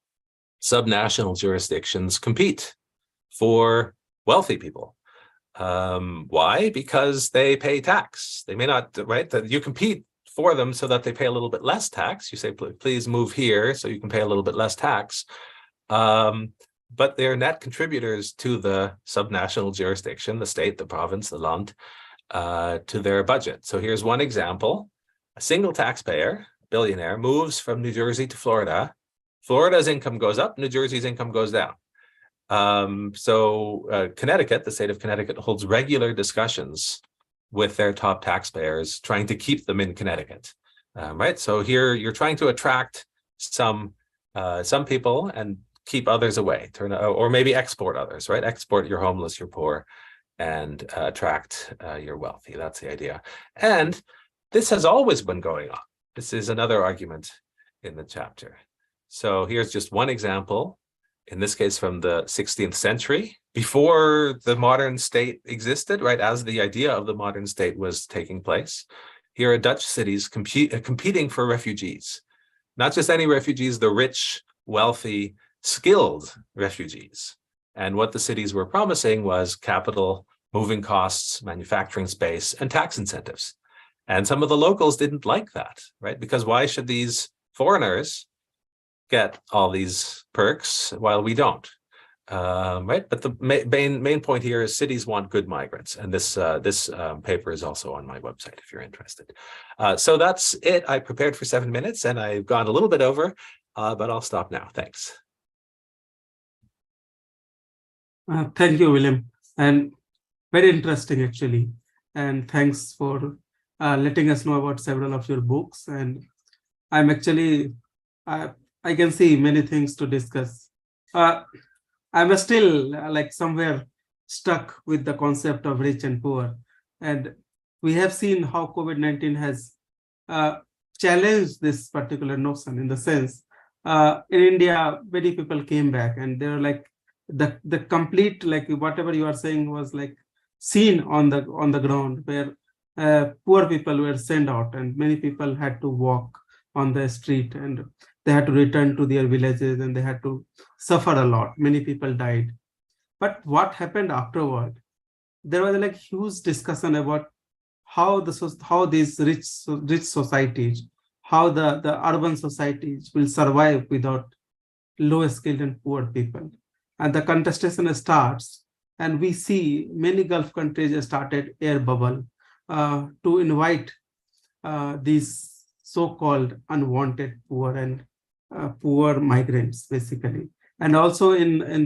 Speaker 17: subnational jurisdictions compete for wealthy people. Why? Because they pay tax. They may not, right? You compete for them so that they pay a little bit less tax. You say, please move here so you can pay a little bit less tax. But they're net contributors to the subnational jurisdiction, the state, the province, the land, to their budget. So here's one example. A single taxpayer, billionaire, moves from New Jersey to Florida. Florida's income goes up, New Jersey's income goes down. Connecticut, the state of Connecticut, holds regular discussions with their top taxpayers, trying to keep them in Connecticut, right? So here you're trying to attract some people and keep others away, or maybe export others, right? Export your homeless, your poor, and attract your wealthy. That's the idea. And this has always been going on. This is another argument in the chapter. So here's just one example, in this case from the 16th century, before the modern state existed, right, as the idea of the modern state was taking place. Here are Dutch cities competing for refugees, not just any refugees, the rich, wealthy, skilled refugees. And what the cities were promising was capital, moving costs, manufacturing space, and tax incentives. And some of the locals didn't like that, right? Because why should these foreigners get all these perks while we don't? Right, but the main point here is cities want good migrants, and this paper is also on my website if you're interested. So that's it. I prepared for 7 minutes, and I've gone a little bit over, but I'll stop now. Thanks.
Speaker 15: Thank you, William, and very interesting actually. And thanks for letting us know about several of your books. And I'm actually I can see many things to discuss. I'm still like somewhere stuck with the concept of rich and poor. And we have seen how COVID-19 has challenged this particular notion, in the sense, in India, many people came back and they were like, the complete, like whatever you are saying was like seen on the ground, where poor people were sent out and many people had to walk on the street, and they had to return to their villages, and they had to suffer a lot. Many people died. But what happened afterward? There was like huge discussion about how these rich societies, how the urban societies will survive without low skilled and poor people. and the contestation starts, and we see many Gulf countries started air bubble to invite these so-called unwanted poor and poor migrants, basically. And also in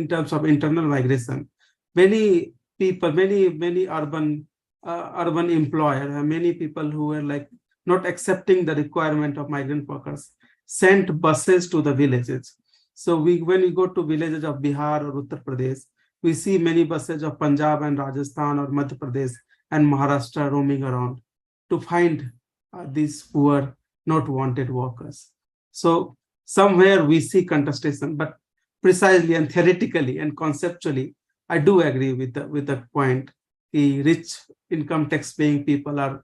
Speaker 15: terms of internal migration, many people, many urban employer, many people who were like not accepting the requirement of migrant workers, sent buses to the villages. So when we go to villages of Bihar or Uttar Pradesh, we see many buses of Punjab and Rajasthan or Madhya Pradesh and Maharashtra roaming around to find these poor, not wanted workers. So somewhere we see contestation, but precisely and theoretically and conceptually, I do agree with the point. The rich income tax paying people are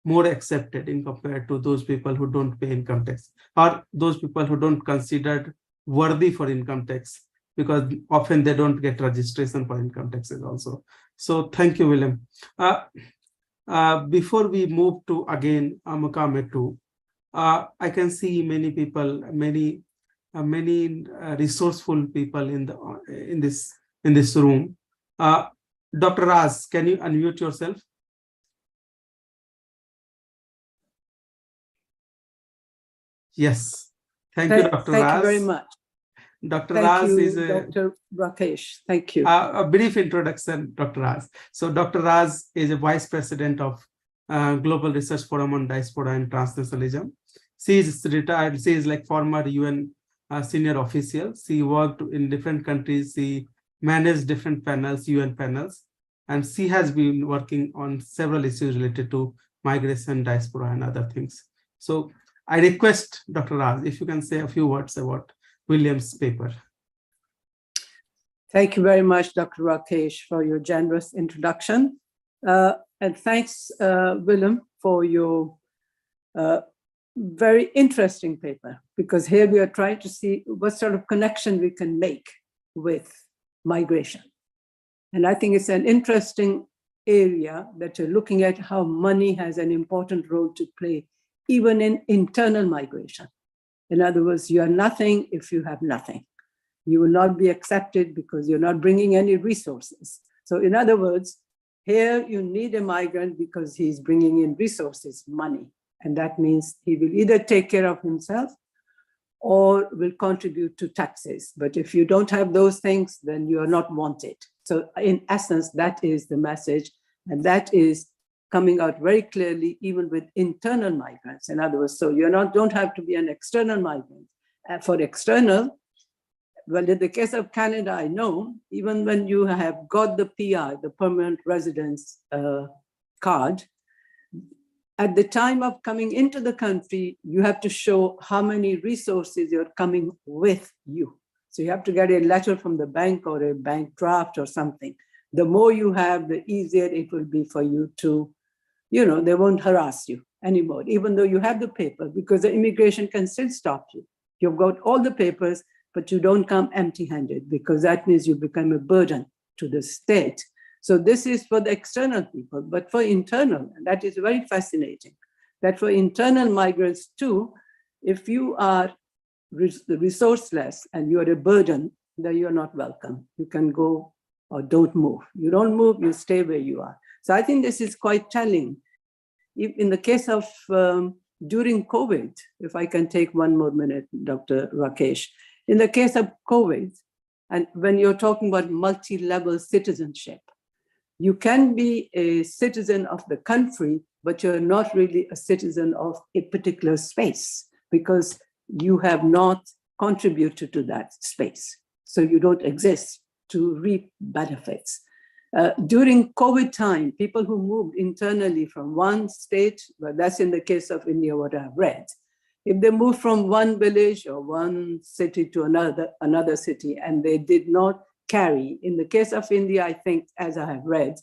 Speaker 15: more accepted in compared to those people who don't pay income tax, or those people who don't considered worthy for income tax, because often they don't get registration for income taxes also. So thank you, William. Before we move to again Makame 2, I can see many people, many resourceful people in this room. Dr. Raz, can you unmute yourself? Yes. Thank you, Dr. Raz.
Speaker 18: Thank you very much.
Speaker 15: Dr.
Speaker 18: Thank
Speaker 15: Raz
Speaker 18: you,
Speaker 15: is
Speaker 18: Dr. Rakesh. Thank you.
Speaker 15: A brief introduction, Dr. Raz. So Dr. Raz is a vice president of Global Research Forum on Diaspora and Transnationalism. She is retired. She is like former UN senior official. She worked in different countries. She managed different panels, UN panels, and she has been working on several issues related to migration, diaspora, and other things. So I request Dr. Raz, if you can say a few words about William's paper.
Speaker 18: Thank you very much, Dr. Rakesh, for your generous introduction. And thanks, William, for your very interesting paper, because here we are trying to see what sort of connection we can make with migration. And I think it's an interesting area that you're looking at how money has an important role to play, even in internal migration. In other words, you are nothing if you have nothing. You will not be accepted because you're not bringing any resources. So in other words, here you need a migrant because he's bringing in resources, money. And that means he will either take care of himself or will contribute to taxes. But if you don't have those things, then you are not wanted. So in essence, that is the message. And that is coming out very clearly, even with internal migrants. In other words, so you don't have to be an external migrant. For external, well, in the case of Canada, I know, even when you have got the PR, the permanent residence card, at the time of coming into the country, you have to show how many resources you're coming with you. So you have to get a letter from the bank or a bank draft or something. The more you have, the easier it will be for you to, they won't harass you anymore, even though you have the paper, because the immigration can still stop you. You've got all the papers, but you don't come empty-handed, because that means you become a burden to the state. So this is for the external people, but for internal, and that is very fascinating, that for internal migrants too, if you are resourceless and you are a burden, then you're not welcome. You can go or don't move. You don't move, you stay where you are. So I think this is quite telling. In the case of during COVID, if I can take one more minute, Dr. Rakesh, in the case of COVID, and when you're talking about multi-level citizenship, you can be a citizen of the country, but you're not really a citizen of a particular space because you have not contributed to that space. So you don't exist to reap benefits. During COVID time, people who moved internally from one state, well, that's in the case of India, what I've read. If they moved from one village or one city to another city, and they did not carry, in the case of India, I think, as I have read,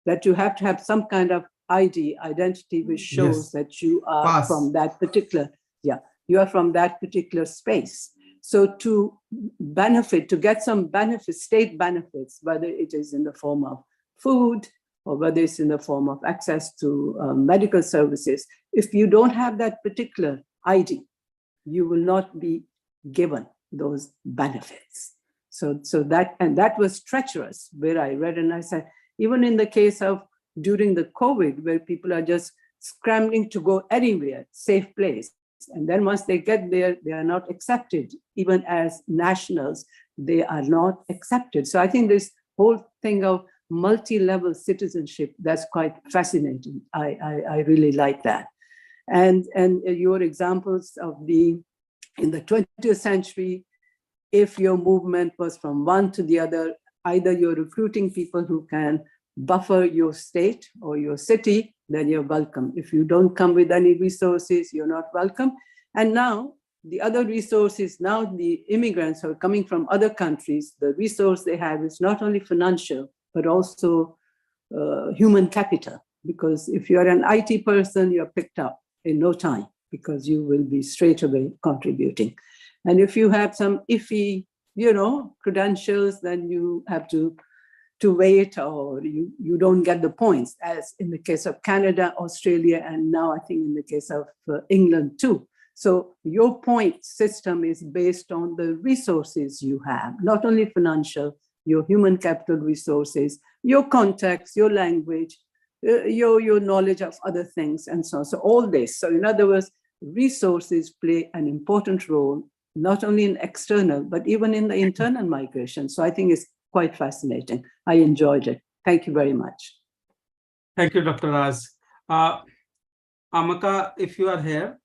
Speaker 18: that you have to have some kind of identity, which shows that you are from that particular, you are from that particular space. So to benefit, to get some benefits, state benefits, whether it is in the form of food or whether it's in the form of access to medical services, if you don't have that particular ID, you will not be given those benefits. So that was treacherous, where I read and I said, even in the case of during the COVID, where people are just scrambling to go anywhere, safe place. And then once they get there, they are not accepted. Even as nationals, they are not accepted. So I think this whole thing of multi-level citizenship, that's quite fascinating. I really like that. And your examples of in the 20th century, if your movement was from one to the other, either you're recruiting people who can buffer your state or your city, then you're welcome. If you don't come with any resources, you're not welcome. And now the other resources, now the immigrants who are coming from other countries, the resource they have is not only financial, but also human capital. Because if you're an IT person, you're picked up in no time because you will be straight away contributing. And if you have some iffy, credentials, then you have to wait, or you don't get the points, as in the case of Canada, Australia, and now I think in the case of England too. So your point system is based on the resources you have, not only financial, your human capital resources, your context, your language, your knowledge of other things, and so on. So all this. So in other words, resources play an important role, not only in external, but even in the internal migration. So I think it's quite fascinating. I enjoyed it. Thank you very much.
Speaker 15: Thank you, Dr. Raz. Amaka, if you are here.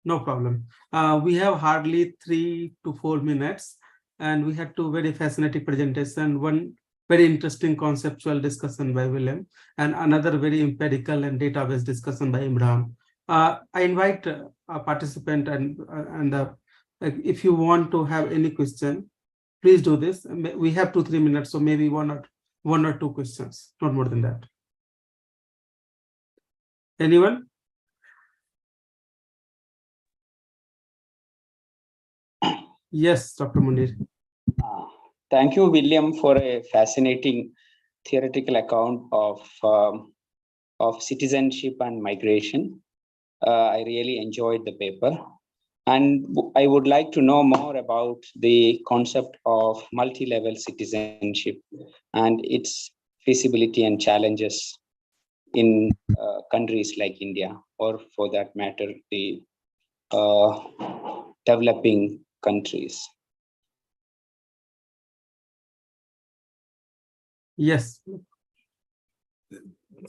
Speaker 15: No problem. We have hardly 3 to 4 minutes, and we had 2 very fascinating presentations, one very interesting conceptual discussion by William, and another very empirical and database discussion by Imran. I invite a participant and if you want to have any question, please do this. We have 2 to 3 minutes, so maybe one or two questions, not more than that. Anyone? Yes, Dr. Munir.
Speaker 19: Thank you, William, for a fascinating theoretical account of citizenship and migration. I really enjoyed the paper. And I would like to know more about the concept of multi-level citizenship and its feasibility and challenges in countries like India, or for that matter, the developing countries.
Speaker 15: Yes.
Speaker 17: Do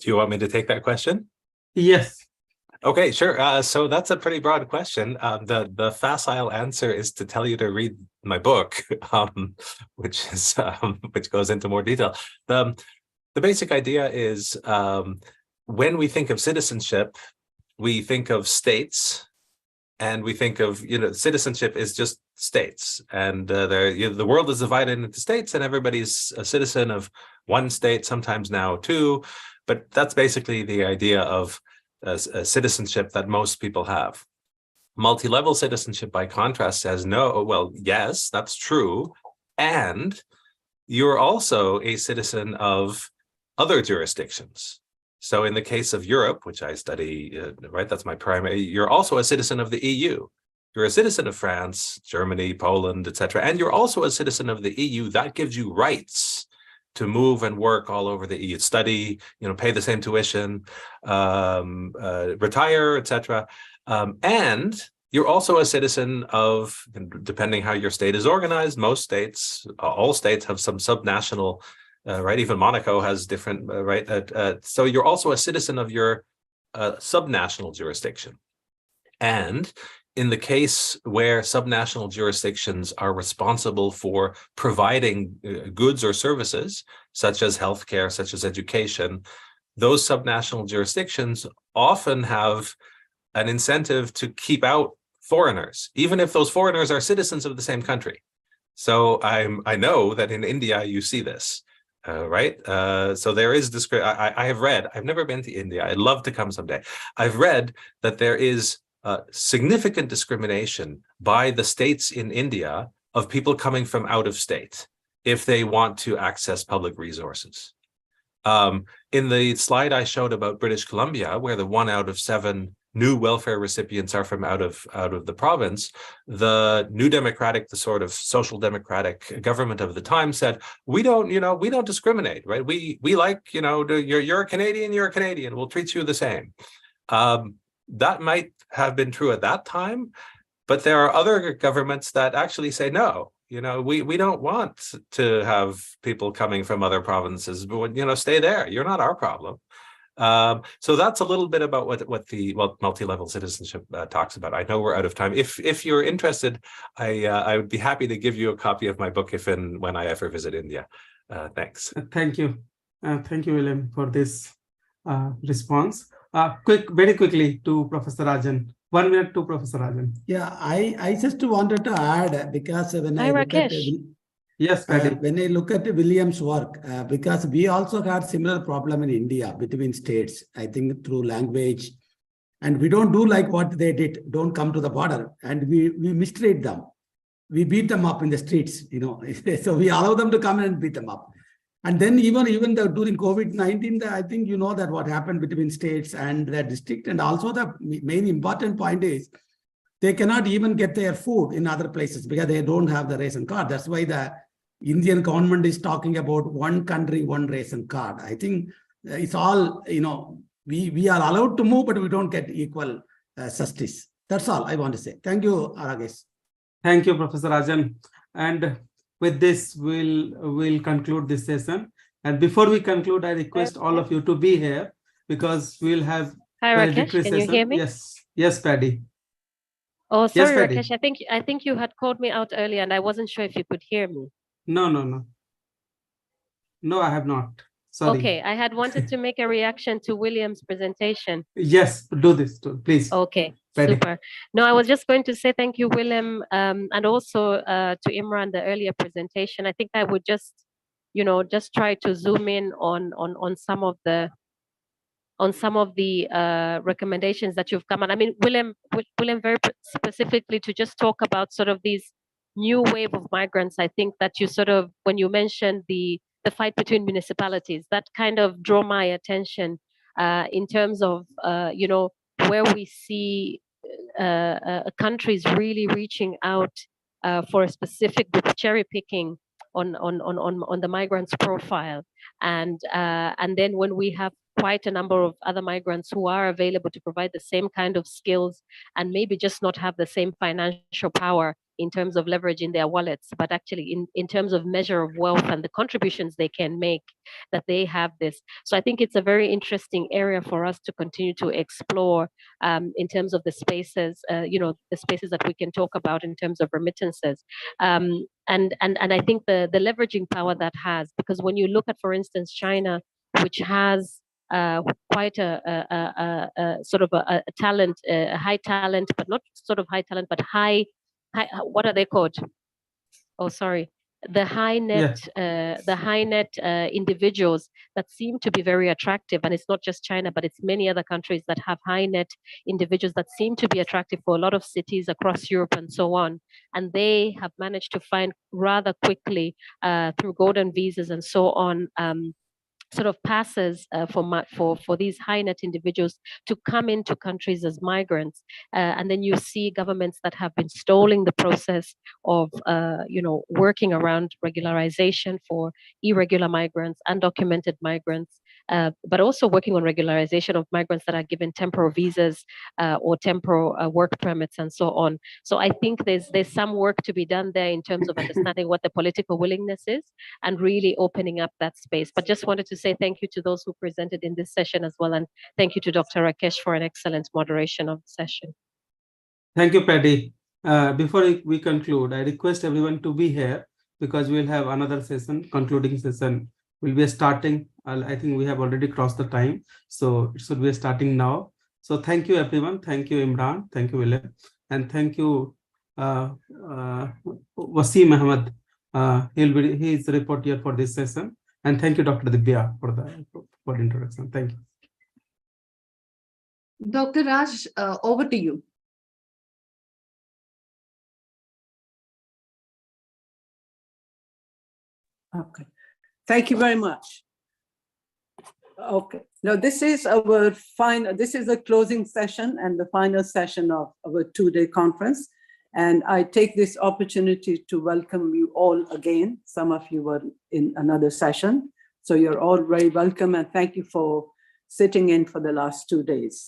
Speaker 17: you want me to take that question?
Speaker 15: Yes.
Speaker 17: Okay, sure. So that's a pretty broad question. The facile answer is to tell you to read my book, which goes into more detail. The basic idea is when we think of citizenship, we think of states, and we think of citizenship is just states, and the world is divided into states, and everybody's a citizen of one state, sometimes now 2, but that's basically the idea of citizenship that most people have. Multi-level citizenship, by contrast, says no. Well, yes, that's true, and you're also a citizen of other jurisdictions. So in the case of Europe, which I study, right, that's my primary, you're also a citizen of the EU. You're a citizen of France, Germany, Poland, etc. And you're also a citizen of the EU. That gives you rights to move and work all over the EU, study, pay the same tuition, retire, etc. And you're also a citizen of, depending how your state is organized, most states, all states have some subnational, right? Even Monaco has different, right? So you're also a citizen of your subnational jurisdiction. And in the case where subnational jurisdictions are responsible for providing goods or services, such as healthcare, such as education, those subnational jurisdictions often have an incentive to keep out foreigners, even if those foreigners are citizens of the same country. So I know that in India you see this, right? So there is I have read, I've never been to India, I'd love to come someday. I've read that there is significant discrimination by the states in India of people coming from out of state if they want to access public resources. In the slide I showed about British Columbia, where the 1 out of 7 new welfare recipients are from out of the province, the New Democratic, the sort of social democratic government of the time said, we don't discriminate, right? We like, you're a Canadian, you're a Canadian, we'll treat you the same. That might have been true at that time, but there are other governments that actually say, no, we don't want to have people coming from other provinces, but, stay there. You're not our problem. So that's a little bit about what the multi-level citizenship talks about. I know we're out of time. If you're interested, I would be happy to give you a copy of my book if and when I ever visit India. Thanks.
Speaker 15: Thank you. Thank you, William, for this response. Very quickly to Professor Rajan. 1 minute to Professor Rajan.
Speaker 11: Yeah, I just wanted to add, because when I look at
Speaker 15: yes,
Speaker 11: when I look at William's work, because we also had similar problem in India between states, I think through language, and we don't do like what they did, don't come to the border, and we mistreat them. We beat them up in the streets, so we allow them to come and beat them up. And then even during COVID-19, I think that what happened between states and the district. And also the main important point is they cannot even get their food in other places because they don't have the ration card. That's why the Indian government is talking about one country, one ration card. I think it's all, we are allowed to move, but we don't get equal justice. That's all I want to say. Thank you, Aragesh.
Speaker 15: Thank you, Professor Rajan. And with this, we'll conclude this session. And before we conclude, I request all of you to be here because we'll have
Speaker 20: Hi, Rakesh. Can you hear me?
Speaker 15: Yes, Paddy.
Speaker 20: Oh, sorry,
Speaker 15: yes, Paddy.
Speaker 20: Rakesh. I think you had called me out earlier, and I wasn't sure if you could hear me.
Speaker 15: No, I have not. Sorry.
Speaker 20: Okay, I had wanted to make a reaction to William's presentation.
Speaker 15: Yes, do this, please.
Speaker 20: Okay,
Speaker 15: Paddy.
Speaker 20: super. No, I was just going to say thank you, William, and also to Imran, the earlier presentation. I think I would just try to zoom in on some of the recommendations that you've come on. I mean, William very specifically to just talk about sort of these new wave of migrants. I think that you sort of, when you mentioned the fight between municipalities, that kind of drew my attention in terms of where we see countries really reaching out for a specific group, cherry picking on the migrants' profile, and then when we have quite a number of other migrants who are available to provide the same kind of skills and maybe just not have the same financial power in terms of leveraging their wallets, but actually in terms of measure of wealth and the contributions they can make, that they have this. So I think it's a very interesting area for us to continue to explore in terms of the spaces, the spaces that we can talk about in terms of remittances. And I think the leveraging power that has, because when you look at, for instance, China, which has quite a sort of a talent, a high talent, but not sort of high talent, but high, what are they called? Oh, sorry. The high net, individuals that seem to be very attractive, and it's not just China, but it's many other countries that have high net individuals that seem to be attractive for a lot of cities across Europe and so on. And they have managed to find rather quickly through golden visas and so on, sort of passes for these high net individuals to come into countries as migrants, and then you see governments that have been stalling the process of working around regularization for irregular migrants, undocumented migrants, but also working on regularization of migrants that are given temporal visas or temporal work permits and so on. So I think there's some work to be done there in terms of understanding what the political willingness is and really opening up that space. But just wanted to say thank you to those who presented in this session as well, and thank you to Dr. Rakesh for an excellent moderation of the session.
Speaker 15: Thank you, Paddy. Before we conclude, I request everyone to be here because we'll have another session, concluding session. We'll be starting, I think we have already crossed the time, so it should be starting now. So thank you, everyone. Thank you, Imran. Thank you, William. And thank you, Wasim Ahmed. He's the report here for this session. And thank you, Dr. Divya, for the introduction. Thank you.
Speaker 12: Dr. Raj, over to you.
Speaker 18: Okay. Thank you very much. Okay. Now this is our final, this is the closing session and the final session of our two-day conference. And I take this opportunity to welcome you all again. Some of you were in another session. So you're all very welcome, and thank you for sitting in for the last 2 days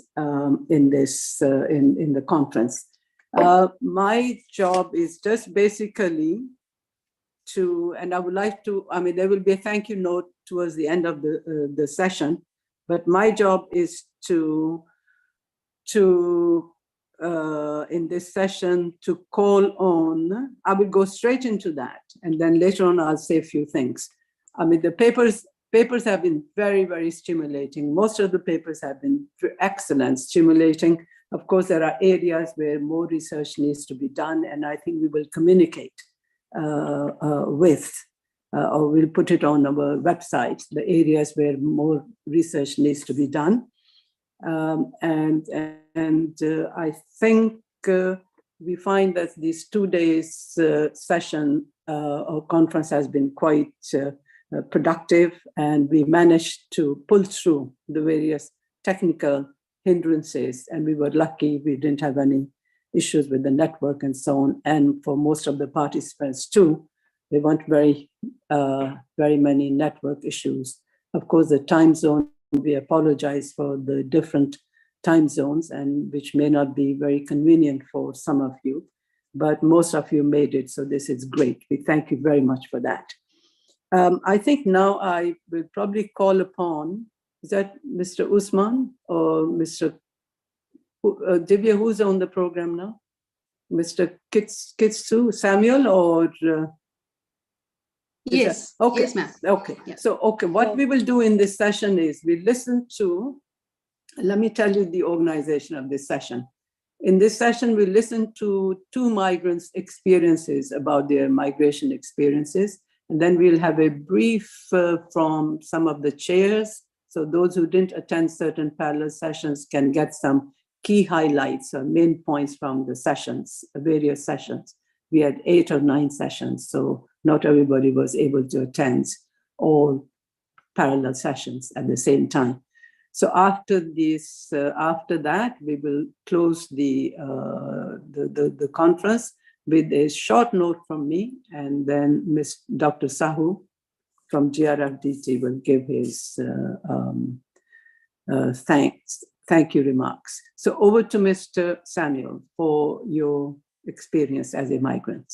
Speaker 18: in this, in the conference. My job is just basically to, and I would like to, I mean, there will be a thank you note towards the end of the session, but my job is to in this session to call on, I will go straight into that, and then later on I'll say a few things. I mean, the papers have been very, very stimulating. Most of the papers have been excellent, stimulating. Of course, there are areas where more research needs to be done, and I think we will communicate with, or we'll put it on our website, the areas where more research needs to be done. I think we find that these 2 days session or conference has been quite productive, and we managed to pull through the various technical hindrances, and we were lucky we didn't have any issues with the network and so on. And for most of the participants too, there weren't very many network issues. Of course, the time zone, we apologize for the different time zones, and which may not be very convenient for some of you, but most of you made it, so this is great. We thank you very much for that. I think now I will probably call upon, is that Mr. Usman or Mr. Divya, who's on the program now? Mr. Kitsu, Samuel, or?
Speaker 12: Yes.
Speaker 18: Okay.
Speaker 12: Yes, ma'am.
Speaker 18: Okay.
Speaker 12: Yeah.
Speaker 18: So, okay, what we will do in this session is we listen to, let me tell you the organization of this session. In this session, we listen to 2 migrants' experiences about their migration experiences. And then we'll have a brief from some of the chairs. So those who didn't attend certain parallel sessions can get some key highlights or main points from the sessions, various sessions. We had 8 or 9 sessions, so not everybody was able to attend all parallel sessions at the same time. So after this, after that, we will close the conference with a short note from me, and then Dr. Sahu from GRFDT will give his thank you remarks. So over to Mr. Samuel for your experience as a migrant.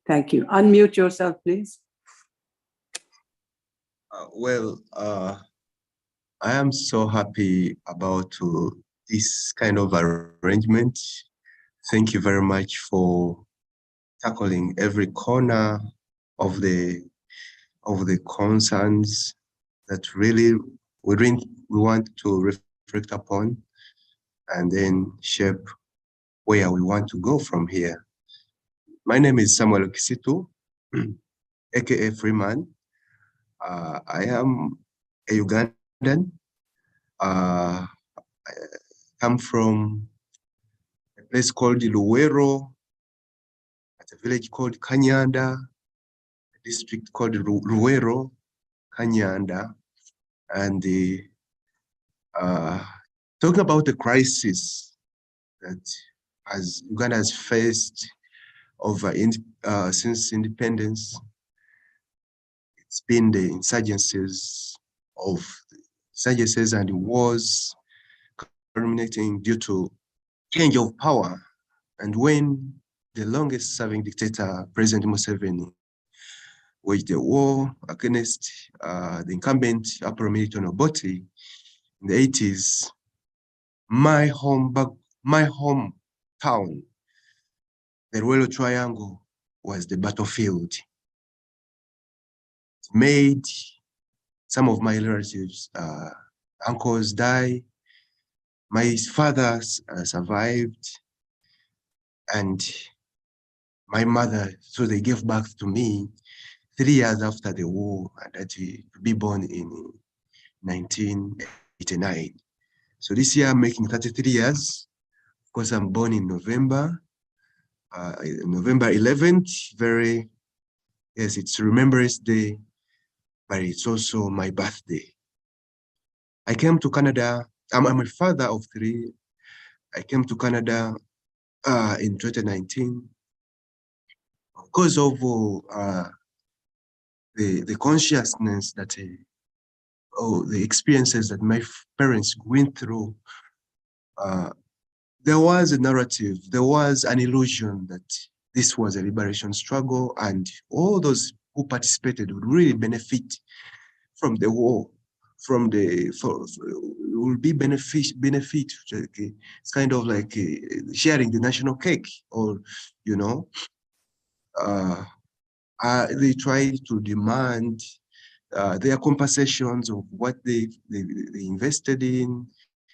Speaker 18: Thank you. Unmute yourself, please.
Speaker 21: I am so happy about this kind of arrangement. Thank you very much for tackling every corner of the concerns that really we want to reflect upon, and then shape where we want to go from here. My name is Samuel Kisitu, aka Freeman. I am a Ugandan. I come from a place called Luwero, at a village called Kanyanda, a district called Luwero, Kanyanda, and talking about the crisis that as Uganda has faced over since independence. It's been the insurgencies and wars culminating due to change of power. And when the longest serving dictator, President Museveni, waged a war against the incumbent Upper Milton Obote in the 80s, my hometown, the Ruwero Triangle, was the battlefield. It made some of my relatives, uncles die. My father survived, and my mother, so they gave birth to me 3 years after the war, and that to be born in 1989. So this year I'm making 33 years. Of course, I'm born in November 11th. Yes, it's Remembrance Day, but it's also my birthday. I came to Canada. I'm a father of 3. I came to Canada in 2019 because of the consciousness that the experiences that my parents went through. There was a narrative, there was an illusion that this was a liberation struggle and all those who participated would really benefit from the war, will be benefit. Okay? It's kind of like sharing the national cake, or, you know, they try to demand their compensations of what they invested in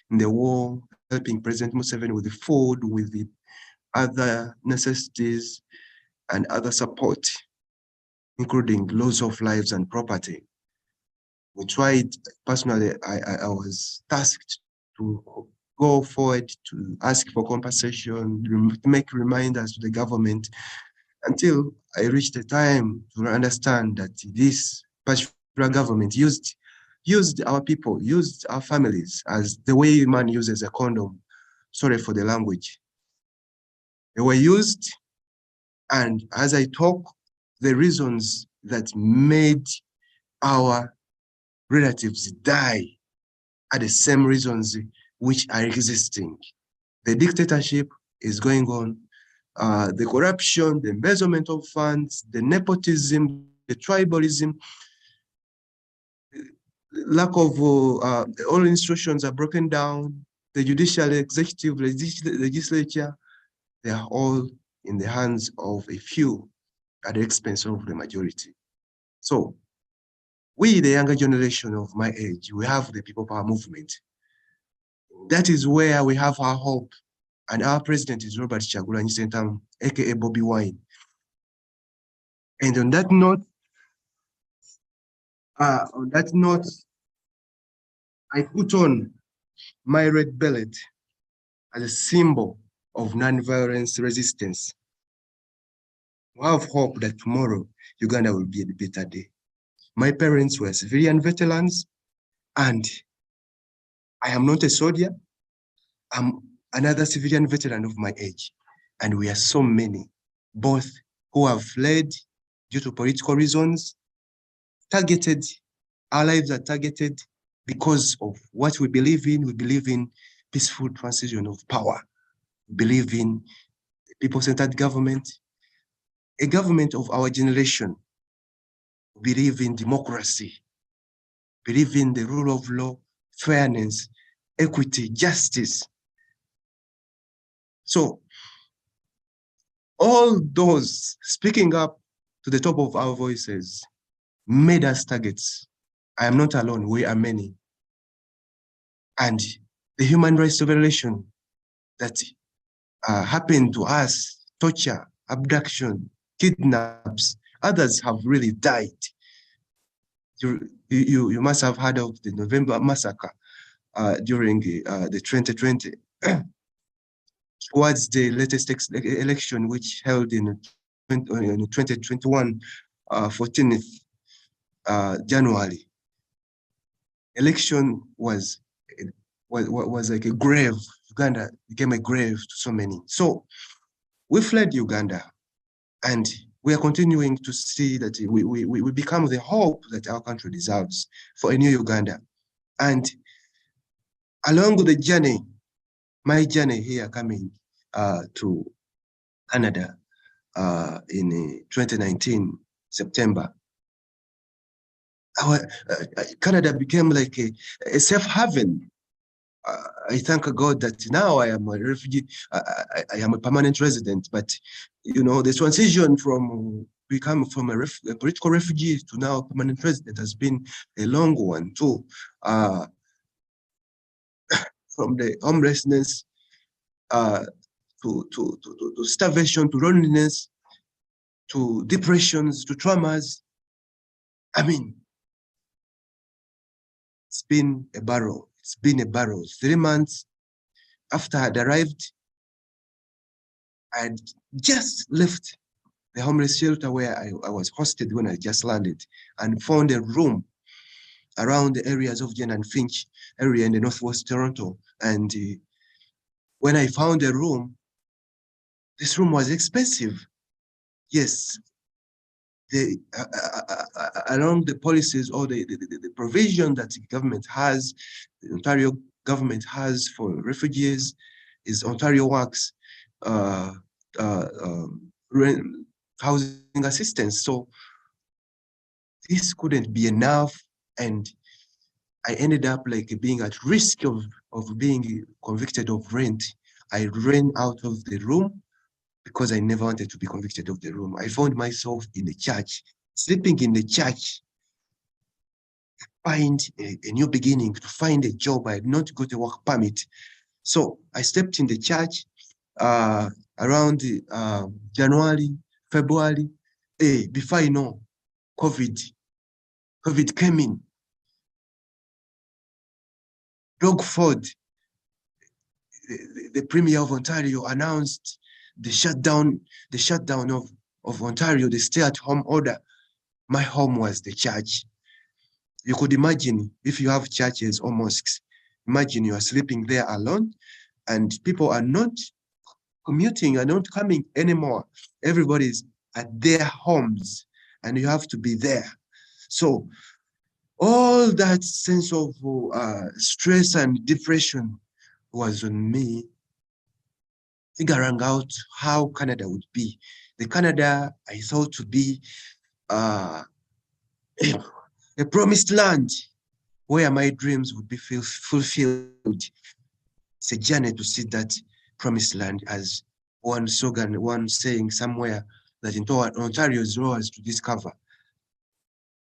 Speaker 21: the war, helping President Museveni with the food, with the other necessities and other support, including loss of lives and property. We tried, personally, I was tasked to go forward to ask for compensation, to make reminders to the government, until I reached a time to understand that this particular government used our people, used our families as the way man uses a condom. Sorry for the language. They were used, and as I talk, the reasons that made our relatives die are the same reasons which are existing. The dictatorship is going on. The corruption, the embezzlement of funds, the nepotism, the tribalism, lack of all institutions are broken down. The judicial, executive, legislature, they are all in the hands of a few at the expense of the majority. So we, the younger generation of my age, we have the People Power Movement. That is where we have our hope. And our president is Robert Kyagulanyi Ssentamu, aka Bobby Wine. And on that note, I put on my red beret as a symbol of non-violence resistance. We have hope that tomorrow Uganda will be a better day. My parents were civilian veterans, and I am not a soldier. I'm another civilian veteran of my age, and we are so many, both who have fled due to political reasons, targeted. Our lives are targeted because of what we believe in. We believe in peaceful transition of power. We believe in people-centered government, a government of our generation. We believe in democracy, believe in the rule of law, fairness, equity, justice. So all those speaking up to the top of our voices made us targets. I am not alone, we are many. And the human rights violation that happened to us, torture, abduction, kidnaps, others have really died. You must have heard of the November massacre during the 2020. Towards the latest election, which held in 2021, 14th January. Election was like a grave. Uganda became a grave to so many. So we fled Uganda, and we are continuing to see that we become the hope that our country deserves for a new Uganda. And along the journey, my journey here coming to Canada in 2019, September, Canada became like a safe haven. I thank God that now I am a refugee, I am a permanent resident, but you know, the transition from becoming from a political refugee to now a permanent resident has been a long one too. From the homelessness to starvation, to loneliness, to depressions, to traumas. I mean, it's been a battle. It's been a battle. 3 months after I had arrived, I had just left the homeless shelter where I was hosted when I just landed, and found a room around the areas of Jen and Finch area in the Northwest Toronto. And when I found a room, this room was expensive. Yes, along the policies or the provision that the government has, the Ontario government has for refugees, is Ontario Works housing assistance. So this couldn't be enough, and I ended up like being at risk of being convicted of rent. I ran out of the room because I never wanted to be convicted of the room. I found myself in the church, sleeping in the church, find a new beginning, to find a job. I had not got a work permit. So I stepped in the church around January, February. Before I know, COVID came in. Doug Ford, the Premier of Ontario, announced the shutdown of Ontario, the stay-at-home order. My home was the church. You could imagine if you have churches or mosques, imagine you are sleeping there alone and people are not commuting, are not coming anymore. Everybody's at their homes and you have to be there. So all that sense of stress and depression was on me, figuring out how Canada would be. The Canada I thought to be a promised land where my dreams would be fulfilled. It's a journey to see that promised land, as one slogan, one saying somewhere, that in Ontario is yours to discover.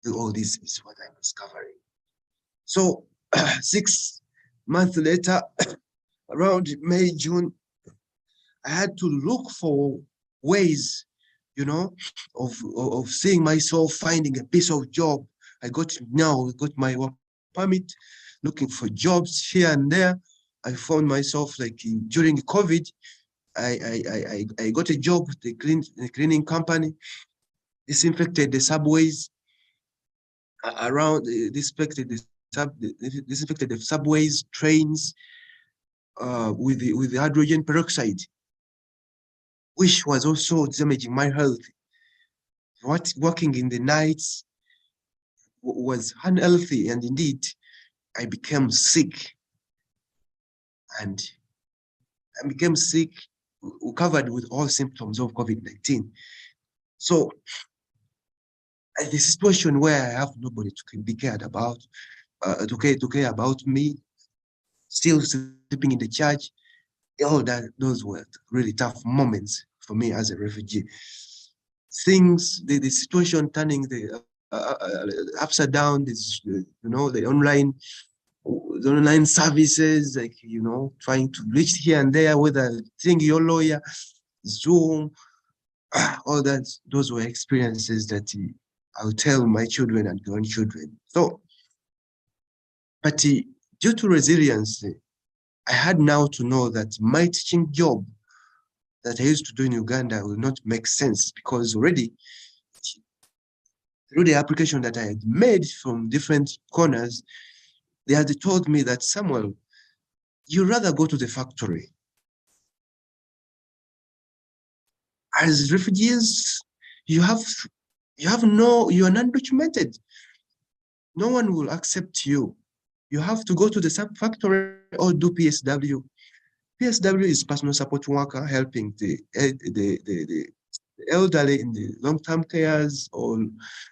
Speaker 21: All this is what I'm discovering. So 6 months later, around May, June, I had to look for ways, you know, of seeing myself finding a piece of job. I got my work permit, looking for jobs here and there. I found myself like during COVID, I got a job with a cleaning company, disinfected the subways around, disinfected the subways, trains with the hydrogen peroxide, which was also damaging my health. Working in the nights was unhealthy, and indeed, I became sick. And I became sick, covered with all symptoms of COVID-19. So, the situation where I have nobody to be cared about, to care about me, still sleeping in the church, all that, those were really tough moments for me as a refugee. Things, the situation turning the upside down, this, you know, the online services, like, you know, trying to reach here and there, whether seeing your lawyer, Zoom, all that, those were experiences that I will tell my children and grandchildren. So, but due to resilience, I had now to know that my teaching job that I used to do in Uganda will not make sense, because already through the application that I had made from different corners, they had told me that, Samuel, you rather go to the factory. As refugees, you are non-documented. No one will accept you. You have to go to the factory or do PSW. PSW is personal support worker, helping the elderly in the long-term cares or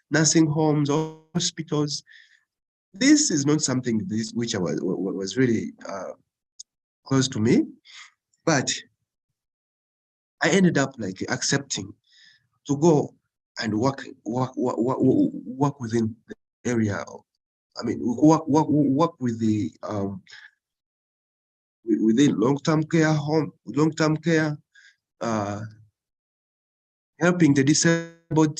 Speaker 21: nursing homes or hospitals. This is not something which was really close to me, but I ended up like accepting to go and work within the area. I mean, work with the within long-term care home, long-term care, helping the disabled.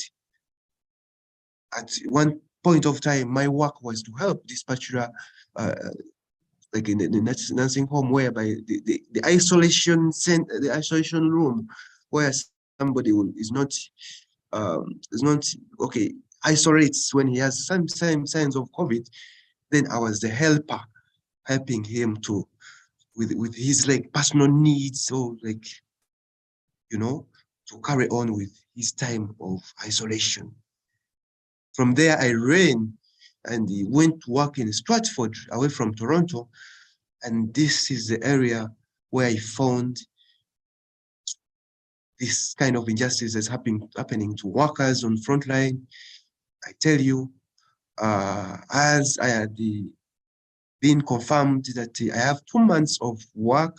Speaker 21: At one point of time, my work was to help this particular, like in the nursing home, whereby the isolation the isolation room, where somebody is not okay, isolates when he has some signs of COVID, Then I was the helper, helping him to with his like personal needs, so like, you know, to carry on with his time of isolation. From there, I ran and went to work in Stratford, away from Toronto. And this is the area where I found this kind of injustice that's happening to workers on frontline. I tell you, as I had been confirmed that I have 2 months of work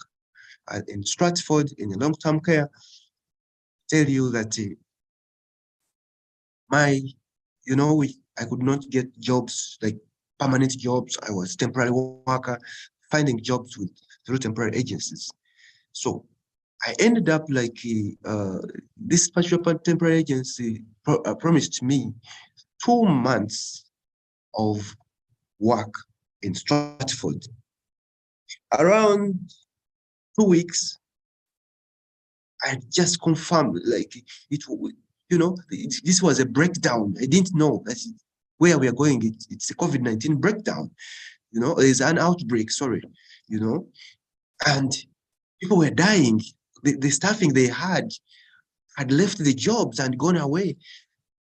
Speaker 21: in Stratford in a long-term care, I tell you that I could not get jobs, like permanent jobs. I was temporary worker, finding jobs through temporary agencies. So I ended up like this particular temporary agency promised me 2 months of work in Stratford. Around 2 weeks, I just confirmed like this was a breakdown. I didn't know that where we are going. It's a COVID-19 breakdown. There's an outbreak. Sorry, and people were dying. The staffing they had left the jobs and gone away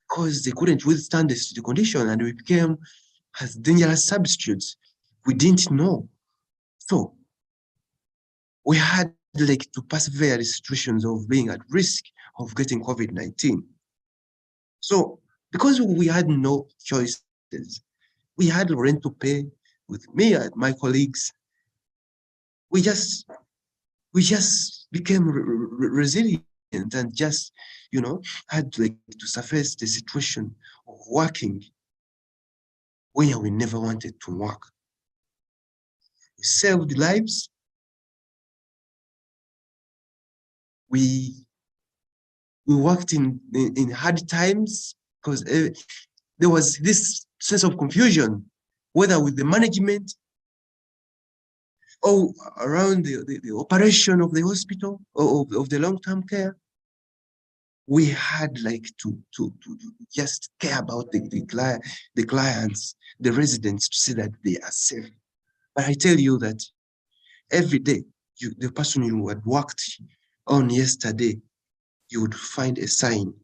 Speaker 21: because they couldn't withstand the condition, and we became as dangerous substitutes. We didn't know. So we had like to persevere the situations of being at risk of getting COVID-19. So because we had no choices, we had rent to pay with me and my colleagues. We just became resilient and just, had like to surface the situation of working where we never wanted to work. We saved lives. We worked in hard times because there was this sense of confusion, whether with the management or around the operation of the hospital or of the long-term care. We had like to just care about the clients, the residents, to see that they are safe. But I tell you that every day, the person you had worked on yesterday, you would find a sign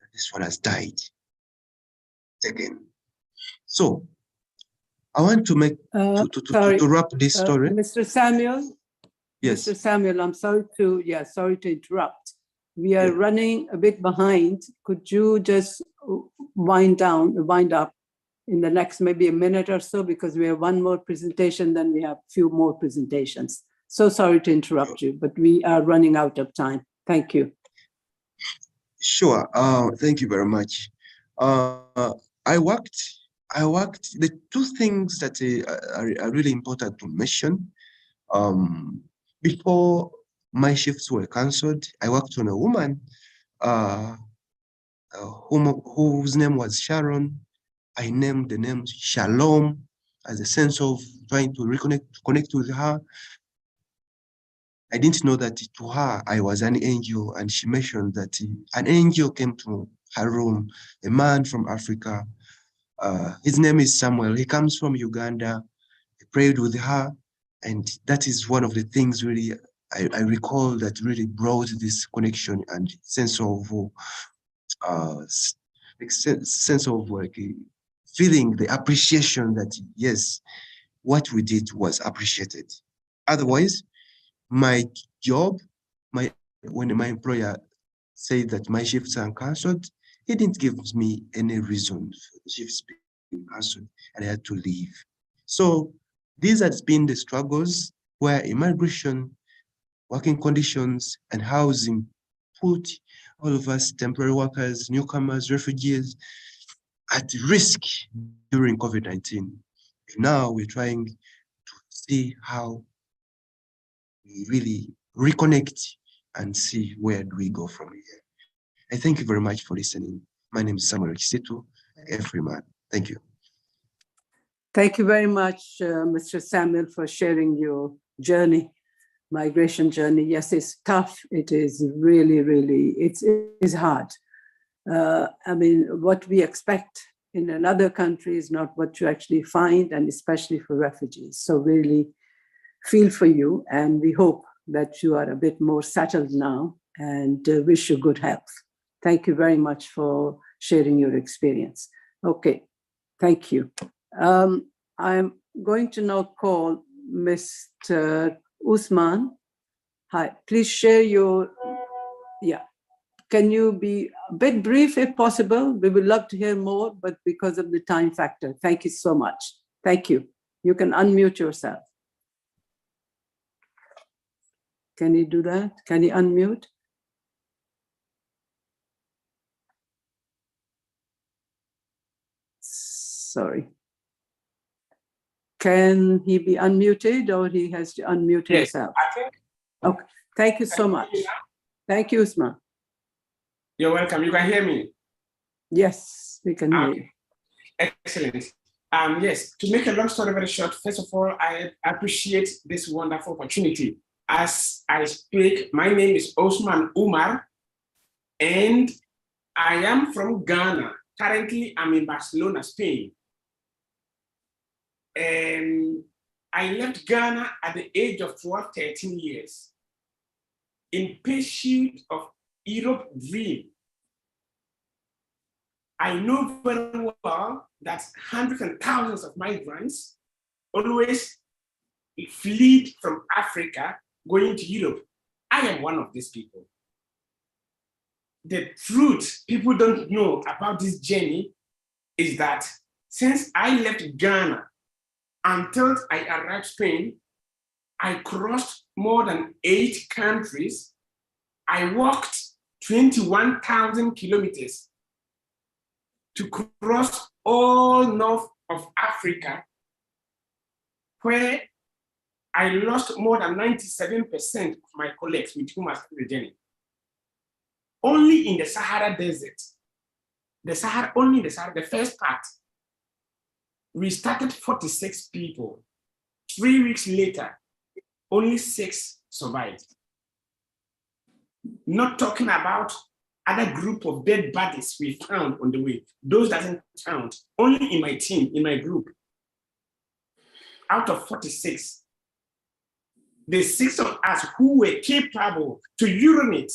Speaker 21: that this one has died again. So I want to make to wrap this story.
Speaker 18: Mr. Samuel.
Speaker 21: Yes.
Speaker 18: Mr. Samuel, I'm sorry to interrupt. We are running a bit behind. Could you just wind up in the next maybe a minute or so, because we have one more presentation, then we have a few more presentations. So sorry to interrupt you, but we are running out of time. Thank you.
Speaker 21: Sure. Thank you very much. I worked. The two things that are really important to mention. Before my shifts were cancelled, I worked on a woman whose name was Sharon. I named the name Shalom as a sense of trying to connect with her. I didn't know that to her, I was an angel, and she mentioned that an angel came to her room, a man from Africa. His name is Samuel. He comes from Uganda. I prayed with her, and that is one of the things really I recall that really brought this connection and sense of feeling the appreciation that yes, what we did was appreciated. Otherwise, my job, when my employer said that my shifts are cancelled, he didn't give me any reason for the shifts being cancelled, and I had to leave. So these has been the struggles where immigration, working conditions, and housing put all of us temporary workers, newcomers, refugees at risk during COVID-19. Now we're trying to see how we really reconnect and see where do we go from here. I thank you very much for listening. My name is Samuel Kisitu, everyman. Thank you.
Speaker 18: Thank you very much, Mr. Samuel, for sharing your journey, migration journey. Yes, it's tough. It is really, really, it's hard. I mean, what we expect in another country is not what you actually find, and especially for refugees. So really feel for you, and we hope that you are a bit more settled now, and wish you good health. Thank you very much for sharing your experience. Okay, thank you. I'm going to now call Mr. Usman. Hi, please share your, Can you be a bit brief if possible? We would love to hear more, but because of the time factor, thank you so much. Thank you. You can unmute yourself. Can you do that? Can you unmute? Sorry. Can he be unmuted, or he has to unmute himself?
Speaker 4: I think.
Speaker 18: Okay, thank you so much. Thank you, Usman.
Speaker 4: You're welcome. You can hear me?
Speaker 18: Yes, we can hear you.
Speaker 4: Excellent. Yes, to make a long story very short, first of all, I appreciate this wonderful opportunity. As I speak, my name is Osman Umar, and I am from Ghana. Currently, I'm in Barcelona, Spain. And I left Ghana at the age of 12, 13 years in pursuit of Europe dream. I know very well that hundreds and thousands of migrants always flee from Africa going to Europe. I am one of these people. The truth people don't know about this journey is that since I left Ghana until I arrived Spain, I crossed more than 8 countries. I walked 21,000 kilometers to cross all north of Africa, where I lost more than 97% of my colleagues with whom I started the journey. Only in the Sahara Desert, only in the Sahara, the first part, we started 46 people. 3 weeks later, only 6 survived. Not talking about other group of dead bodies we found on the way. Those doesn't count. Only in my team, in my group, out of 46, the 6 of us who were capable to urinate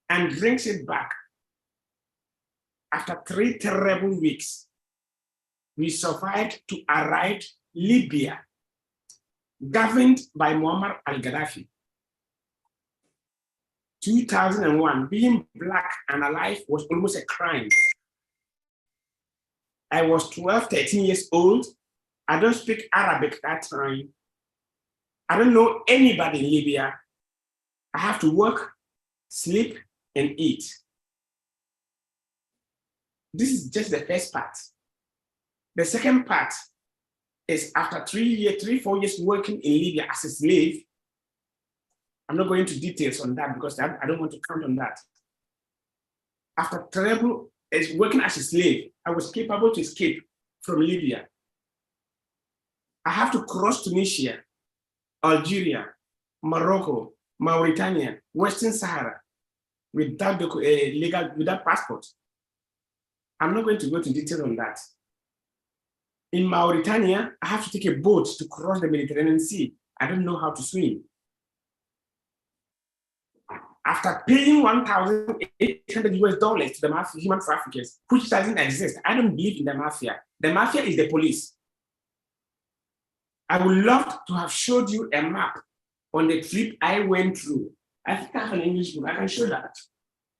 Speaker 4: and drink it back, after 3 terrible weeks, we survived to arrive Libya, governed by Muammar al-Gaddafi. 2001, being Black and alive was almost a crime. I was 12, 13 years old. I don't speak Arabic that time. I don't know anybody in Libya. I have to work, sleep, and eat. This is just the first part. The second part is after 3, 4 years working in Libya as a slave. I'm not going into details on that because I don't want to count on that. After terrible working as a slave, I was capable to escape from Libya. I have to cross Tunisia, Algeria, Morocco, Mauritania, Western Sahara without without passport. I'm not going to go into detail on that. In Mauritania, I have to take a boat to cross the Mediterranean Sea. I don't know how to swim. After paying $1,800 US to the mafia, human traffickers, which doesn't exist, I don't believe in the mafia. The mafia is the police. I would love to have showed you a map on the trip I went through. I think I have an English book. I can show that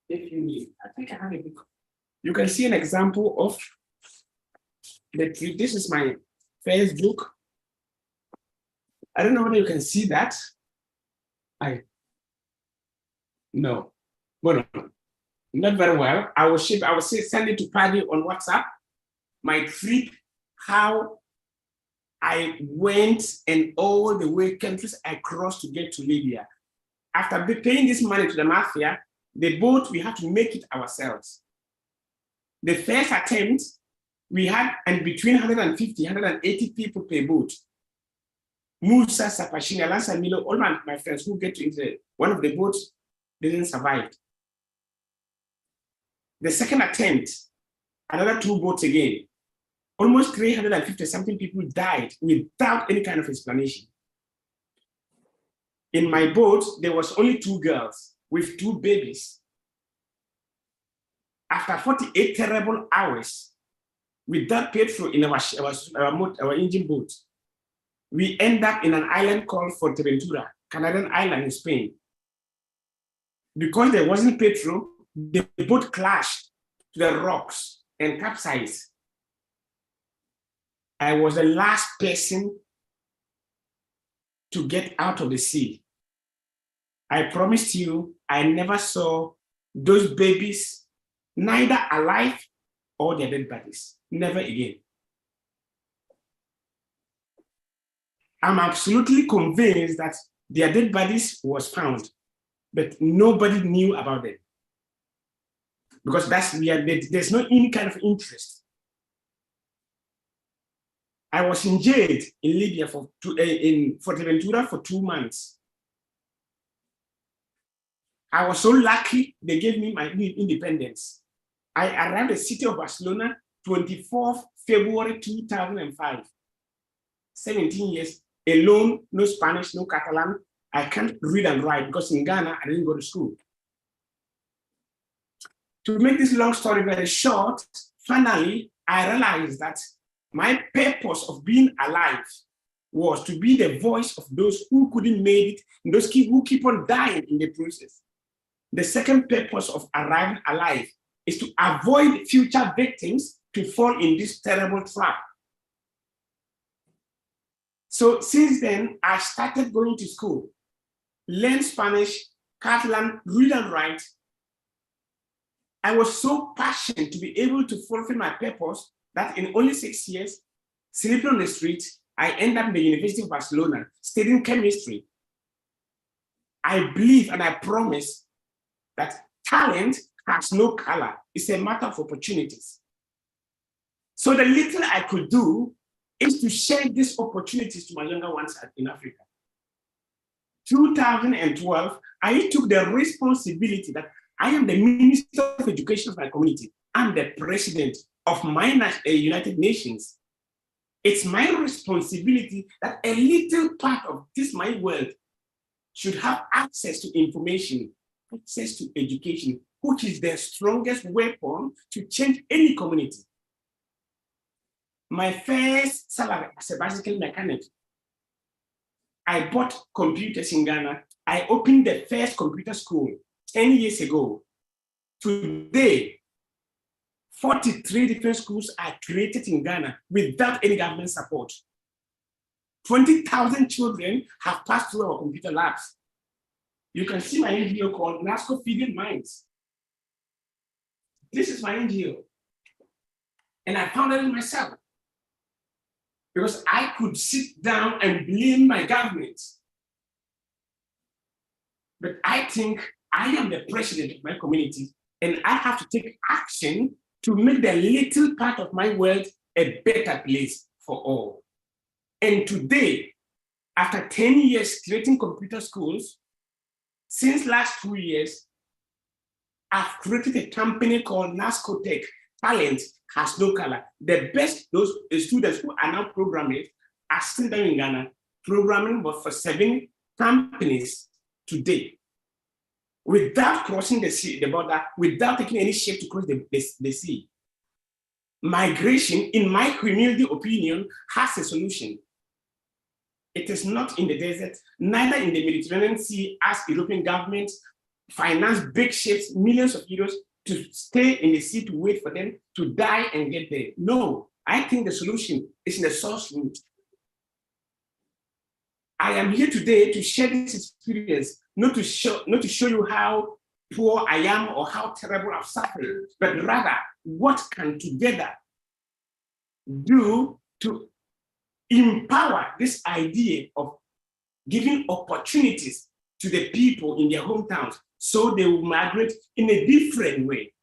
Speaker 4: if you need. I think I have a book. You can see an example of the trip. This is my first book. I don't know whether you can see that. No. Well, not very well. I will send it to Paddy on WhatsApp. My trip, how I went and all the way countries I crossed to get to Libya. After paying this money to the mafia, the boat, we have to make it ourselves. The first attempt, we had between 150, 180 people per boat. Musa, Sapashina, Lansa Milo, all my friends who get into one of the boats didn't survive. The second attempt, another 2 boats again. Almost 350 something people died without any kind of explanation. In my boat, there was only 2 girls with 2 babies. After 48 terrible hours without petrol in our engine boat, we end up in an island called Fuerteventura, Canadian island in Spain. Because there wasn't petrol, the boat crashed to the rocks and capsized. I was the last person to get out of the sea. I promised you I never saw those babies, neither alive or their dead bodies. Never again. I'm absolutely convinced that their dead bodies was found, but nobody knew about them. Because there's no any kind of interest. I was in jail in Libya in Fuerteventura for 2 months. I was so lucky they gave me my independence. I arrived at the city of Barcelona 24th February 2005. 17 years, alone, no Spanish, no Catalan. I can't read and write because in Ghana, I didn't go to school. To make this long story very short, finally, I realized that my purpose of being alive was to be the voice of those who couldn't make it, and those who keep on dying in the process. The second purpose of arriving alive is to avoid future victims to fall in this terrible trap. So since then, I started going to school, learn Spanish, Catalan, read and write. I was so passionate to be able to fulfill my purpose that in only 6 years, sleeping on the street, I ended up in the University of Barcelona studying chemistry. I believe and I promise that talent has no color. It's a matter of opportunities. So the little I could do is to share these opportunities to my younger ones in Africa. 2012, I took the responsibility that I am the Minister of Education of my community. I'm the president of my United Nations. It's my responsibility that a little part of this, my world, should have access to information, access to education, which is the strongest weapon to change any community. My first salary as a bicycle mechanic, I bought computers in Ghana. I opened the first computer school 10 years ago. Today, 43 different schools are created in Ghana without any government support. 20,000 children have passed through our computer labs. You can see my NGO called NASCO Feeding Minds. This is my NGO. And I founded it myself because I could sit down and blame my government. But I think I am the president of my community and I have to take action to make the little part of my world a better place for all. And today, after 10 years creating computer schools, since last 2 years, I've created a company called NASCO Tech. Talent has no color. The best, those students who are now programmers are still down in Ghana, programming but for 7 companies today, without crossing the border, without taking any ship to cross the sea. Migration, in my humility opinion, has a solution. It is not in the desert, neither in the Mediterranean Sea as European governments finance big ships, millions of euros to stay in the sea to wait for them to die and get there. No, I think the solution is in the source route. I am here today to share this experience, not to show you how poor I am or how terrible I've suffered, but rather what can together do to empower this idea of giving opportunities to the people in their hometowns so they will migrate in a different way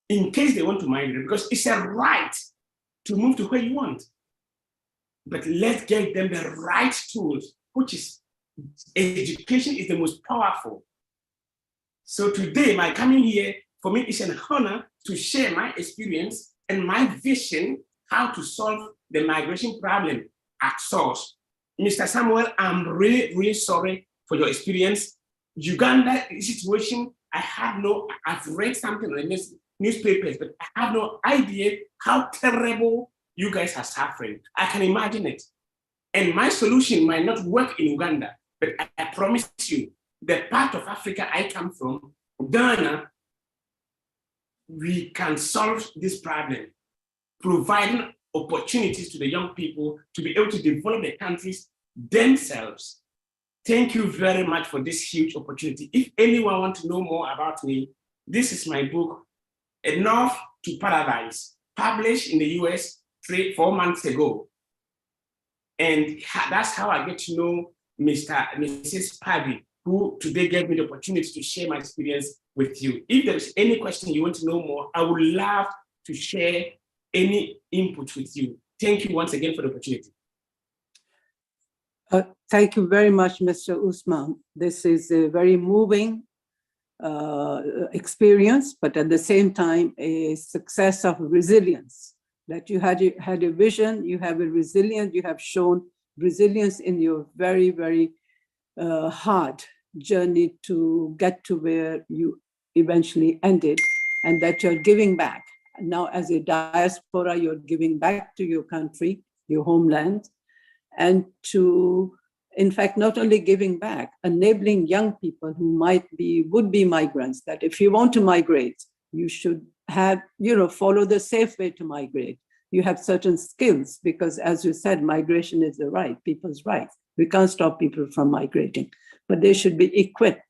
Speaker 4: in case they want to migrate, because it's a right to move to where you want. But let's get them the right tools, which is education is the most powerful. So today, my coming here, for me, is an honor to share my experience and my vision how to solve the migration problem at source. Mr. Samuel, I'm really, really sorry for your experience. Uganda situation, I've read something on the newspapers, but I have no idea how terrible you guys are suffering. I can imagine it. And my solution might not work in Uganda, but I promise you, the part of Africa I come from, Ghana, we can solve this problem, providing opportunities to the young people to be able to develop the countries themselves. Thank you very much for this huge opportunity. If anyone wants to know more about me, this is my book, Enough to Paradise, published in the US 4 months ago. And that's how I get to know Mrs. Paddy, who today gave me the opportunity to share my experience with you. If there's any question you want to know more, I would love to share any input with you. Thank you once again for the opportunity.
Speaker 18: Thank you very much, Mr. Usman. This is a very moving experience, but at the same time, a success of resilience. That you had a vision, you have a resilience, you have shown resilience in your very, very hard journey to get to where you eventually ended, and that you're giving back. Now, as a diaspora, you're giving back to your country, your homeland, and to, in fact, not only giving back, enabling young people who would be migrants, that if you want to migrate, you should have, follow the safe way to migrate. You have certain skills, because as you said, migration is the right, people's rights. We can't stop people from migrating, but they should be equipped,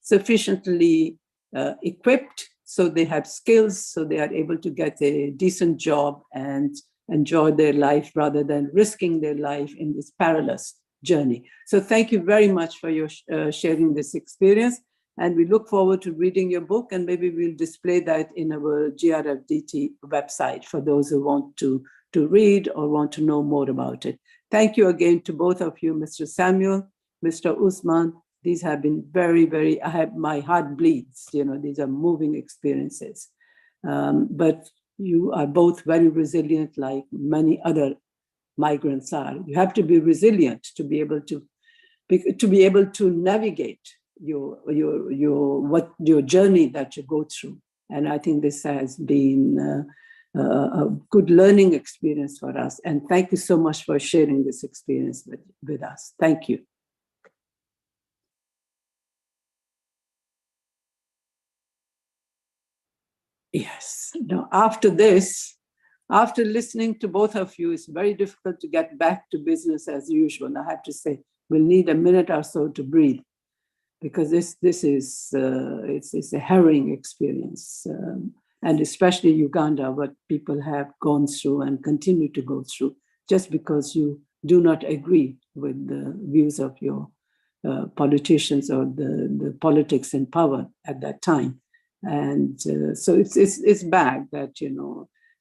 Speaker 18: sufficiently equipped, so they have skills, so they are able to get a decent job and enjoy their life rather than risking their life in this perilous journey. So thank you very much for your sharing this experience. And we look forward to reading your book, and maybe we'll display that in our GRFDT website for those who want to read or want to know more about it. Thank you again to both of you, Mr. Samuel, Mr. Usman. These have been very, very, my heart bleeds, these are moving experiences. But you are both very resilient, like many other migrants are. You have to be resilient to be able to navigate your journey that you go through. And I think this has been a good learning experience for us. And thank you so much for sharing this experience with us. Thank you. Yes. Now, after this, after listening to both of you, it's very difficult to get back to business as usual. I have to say, we'll need a minute or so to breathe, because this is it's a harrowing experience, and especially Uganda, what people have gone through and continue to go through, just because you do not agree with the views of your politicians or the politics in power at that time. And so it's bad that,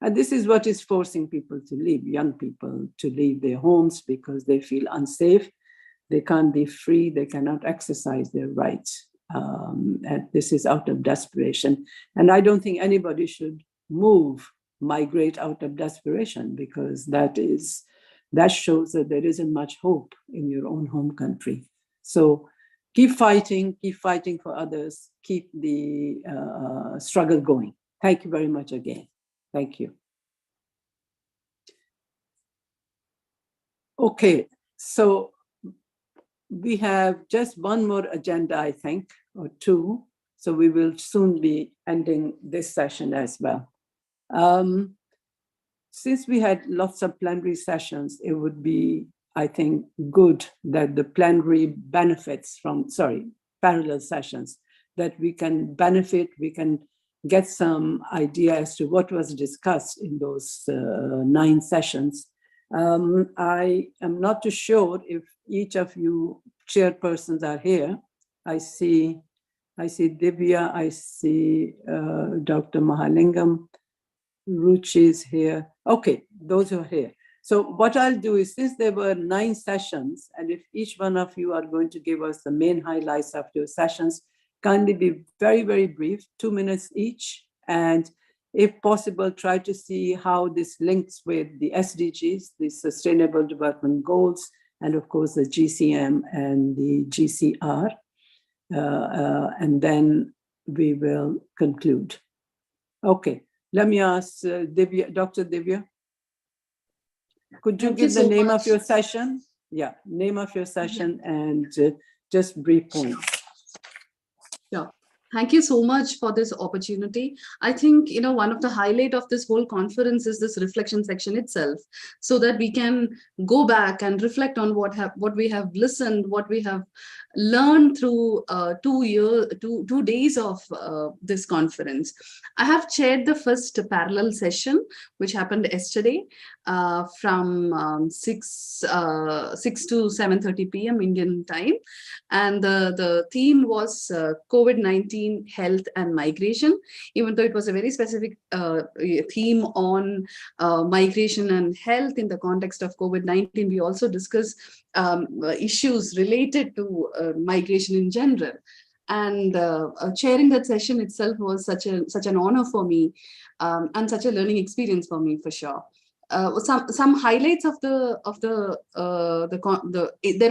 Speaker 18: and this is what is forcing people to leave, young people to leave their homes because they feel unsafe. They can't be free, they cannot exercise their rights. And this is out of desperation. And I don't think anybody should migrate out of desperation, because that shows that there isn't much hope in your own home country. So keep fighting for others, keep the struggle going. Thank you very much again. Thank you. Okay, so we have just one more agenda, I think, or two. So we will soon be ending this session as well. Since we had lots of plenary sessions, it would be, I think, good that the plenary benefits from, parallel sessions, that we can benefit, we can get some idea as to what was discussed in those 9 sessions. I am not too sure if each of you chairpersons are here. I see Divya, I see Dr. Mahalingam, Ruchi is here. Okay, those who are here. So what I'll do is, since there were 9 sessions, and if each one of you are going to give us the main highlights of your sessions, kindly be very, very brief, 2 minutes each. And if possible, try to see how this links with the SDGs, the Sustainable Development Goals, and of course the GCM and the GCR. And then we will conclude. Okay, let me ask Divya, Dr. Divya. Could you
Speaker 12: Thank
Speaker 18: give
Speaker 12: you
Speaker 18: the
Speaker 12: so
Speaker 18: name
Speaker 12: much.
Speaker 18: of your session? Yeah, name of your session and just brief points.
Speaker 12: Yeah. Thank you so much for this opportunity. I think, one of the highlight of this whole conference is this reflection section itself, so that we can go back and reflect on what we have listened, what we have learned through 2 days of this conference. I have chaired the first parallel session, which happened yesterday from 6 to 7:30 p.m. Indian time. And the theme was COVID-19, health and migration. Even though it was a very specific theme on migration and health in the context of COVID-19, we also discussed issues related to migration in general. And chairing that session itself was such an honor for me, and such a learning experience for me, for sure. Some highlights of there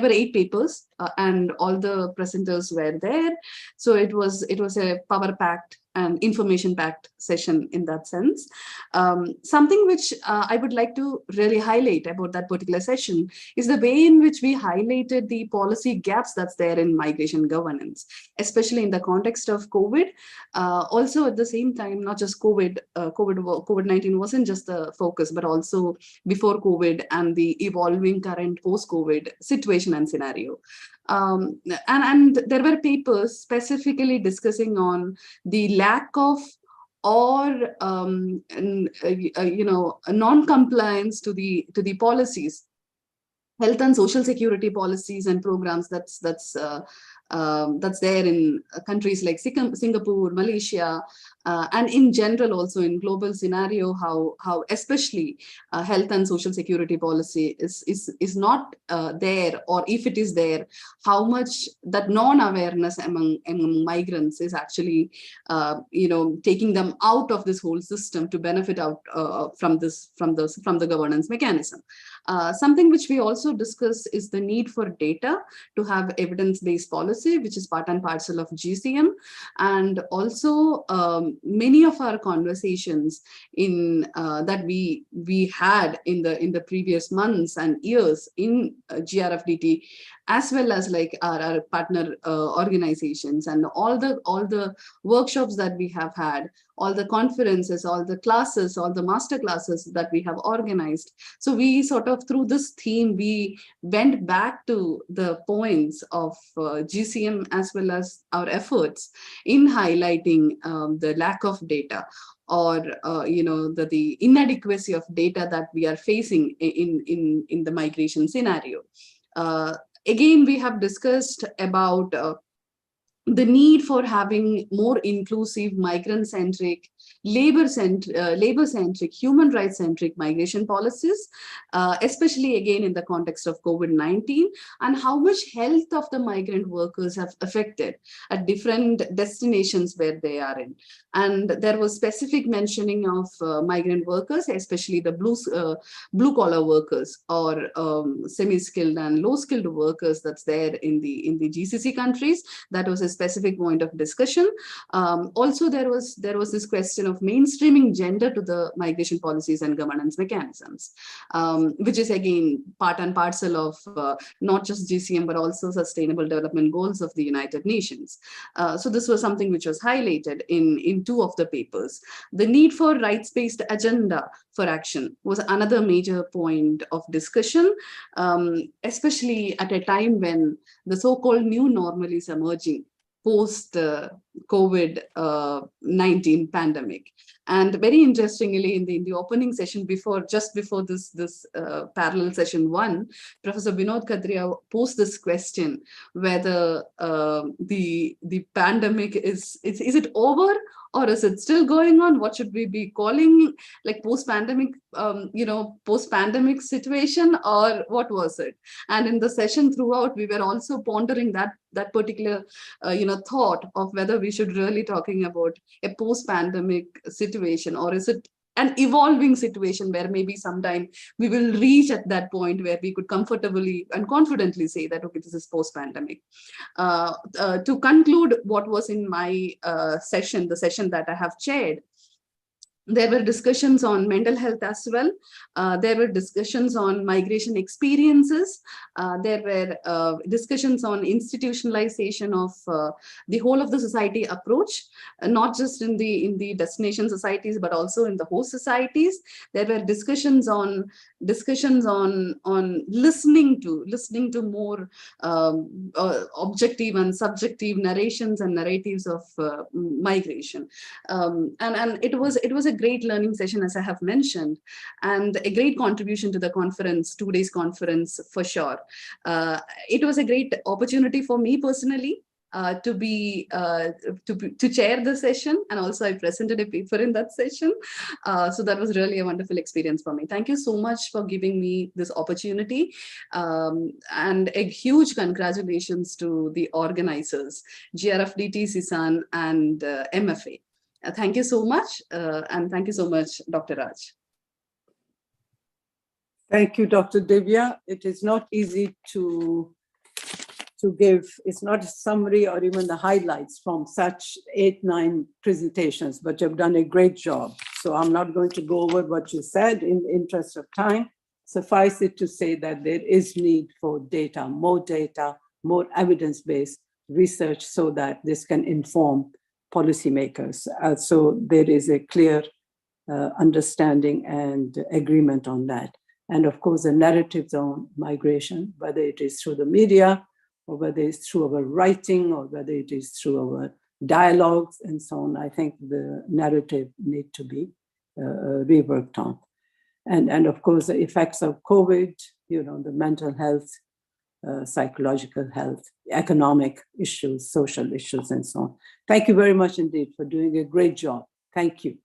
Speaker 12: were 8 papers, and all the presenters were there, so it was a power-packed and information-packed session in that sense. Something which I would like to really highlight about that particular session is the way in which we highlighted the policy gaps that's there in migration governance, especially in the context of COVID. Also, at the same time, not just COVID-19 wasn't just the focus, but also before COVID and the evolving current post-COVID situation and scenario. And there were papers specifically discussing on the lack of or non-compliance to the policies, health and social security policies and programs that's there in countries like Singapore, Malaysia, and in general also in global scenario, how especially health and social security policy is not there, or if it is there, how much that non-awareness among migrants is actually taking them out of this whole system to benefit out from the governance mechanism. Something which we also discuss is the need for data to have evidence-based policy, which is part and parcel of GCM. And also many of our conversations that we had in the previous months and years in GRFDT, as well as like our partner organizations, and all the workshops that we have had, all the conferences, all the classes, all the master classes that we have organized. So we sort of, through this theme, we went back to the points of GCM as well as our efforts in highlighting the lack of data, or the inadequacy of data that we are facing in the migration scenario. Again, we have discussed about the need for having more inclusive, migrant-centric, labor-centric, human rights-centric migration policies, especially again in the context of COVID-19, and how much health of the migrant workers have affected at different destinations where they are in. And there was specific mentioning of migrant workers, especially the blue-collar workers, or semi-skilled and low-skilled workers that's there in the GCC countries. That was a specific point of discussion. Also, there was this question of mainstreaming gender to the migration policies and governance mechanisms, which is again part and parcel of not just GCM, but also Sustainable Development Goals of the United Nations. So this was something which was highlighted in 2 of the papers. The need for rights-based agenda for action was another major point of discussion, especially at a time when the so-called new normal is emerging post COVID-19 pandemic. And very interestingly, in the opening session just before this parallel session 1, Professor Vinod Kadria posed this question whether the pandemic is it over, or is it still going on? What should we be calling, like post-pandemic, post-pandemic situation, or what was it? And in the session throughout, we were also pondering that particular, thought of whether we we should really talking about a post-pandemic situation, or is it an evolving situation where maybe sometime we will reach at that point where we could comfortably and confidently say that, okay, this is post-pandemic. To conclude what was in my session, the session that I have chaired, there were discussions on mental health as well. There were discussions on migration experiences. There were discussions on institutionalization of the whole of the society approach, not just in the destination societies, but also in the host societies. There were discussions on listening to more objective and subjective narrations and narratives of migration. And it was a great learning session, as I have mentioned, and a great contribution to the conference, 2 days conference for sure. It was a great opportunity for me personally to chair the session, and also I presented a paper in that session. So that was really a wonderful experience for me. Thank you so much for giving me this opportunity, and a huge congratulations to the organizers, GRFDT, CISAN, and MFA. Thank you so much, and thank you so much, Dr. Raj.
Speaker 18: Thank you, Dr. Divya. It is not easy to give, it's not a summary or even the highlights from such 8-9 presentations, but you've done a great job. So I'm not going to go over what you said in the interest of time. Suffice it to say that there is need for data, more evidence-based research so that this can inform policymakers. So there is a clear understanding and agreement on that. And of course, the narratives on migration, whether it is through the media, or whether it's through our writing, or whether it is through our dialogues and so on, I think the narrative need to be reworked on. And of course, the effects of COVID, the mental health, psychological health, economic issues, social issues, and so on. Thank you very much indeed for doing a great job. Thank you.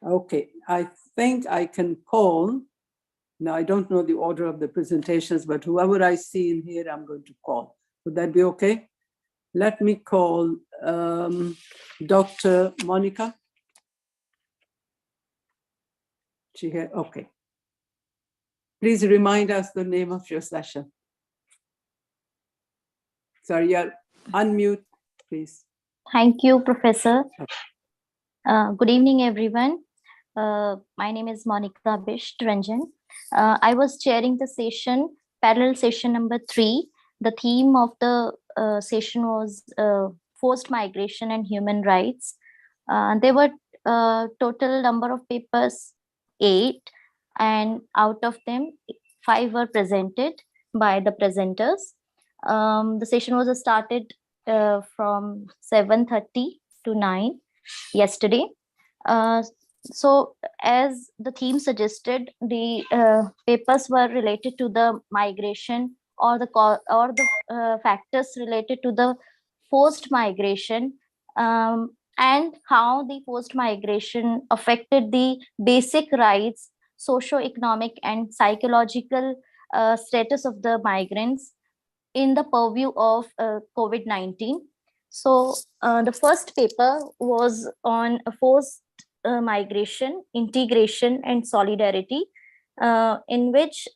Speaker 18: Okay, I think I can call. Now, I don't know the order of the presentations, but whoever I see in here, I'm going to call. Would that be okay? Let me call Dr. Monica. She here, okay. Please remind us the name of your session. Sorry, yeah, unmute, please.
Speaker 16: Thank you, Professor. Good evening, everyone. My name is Monica Bisht Ranjan. I was chairing the session, parallel session number 3. The theme of the session was forced migration and human rights. There were total number of papers 8, and out of them 5 were presented by the presenters. The session was started from 7:30 to 9 yesterday. So as the theme suggested, the papers were related to the migration or the factors related to the forced migration, and how the forced migration affected the basic rights, socio-economic and psychological status of the migrants in the purview of COVID-19. So the first paper was on forced migration, integration, and solidarity, in which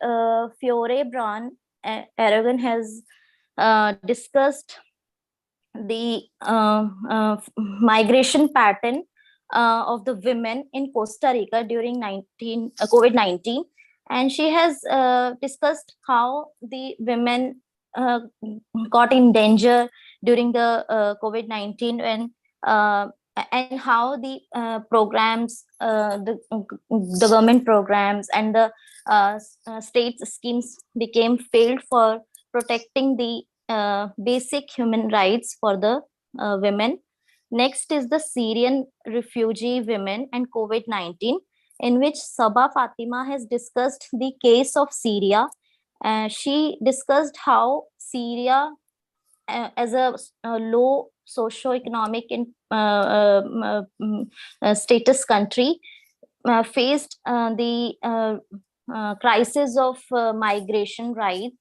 Speaker 16: Fiore Braun Aragon has discussed the migration pattern of the women in Costa Rica during COVID-19, and she has discussed how the women got in danger during the COVID-19 and how the programs, the government programs and the state schemes became failed for protecting the basic human rights for the women. Next is the Syrian refugee women and COVID-19, in which Sabah Fatima has discussed the case of Syria. She discussed how Syria, as a low socio-economic and status country, faced the crisis of migration right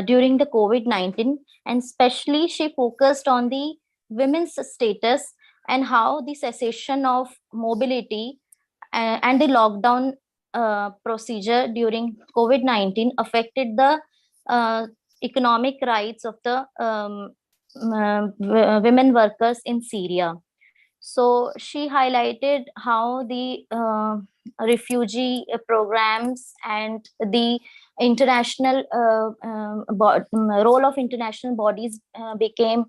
Speaker 16: during the COVID-19, and especially she focused on the women's status and how the cessation of mobility and the lockdown procedure during COVID-19 affected the economic rights of the women workers in Syria. So she highlighted how the refugee programs and the international role of international bodies became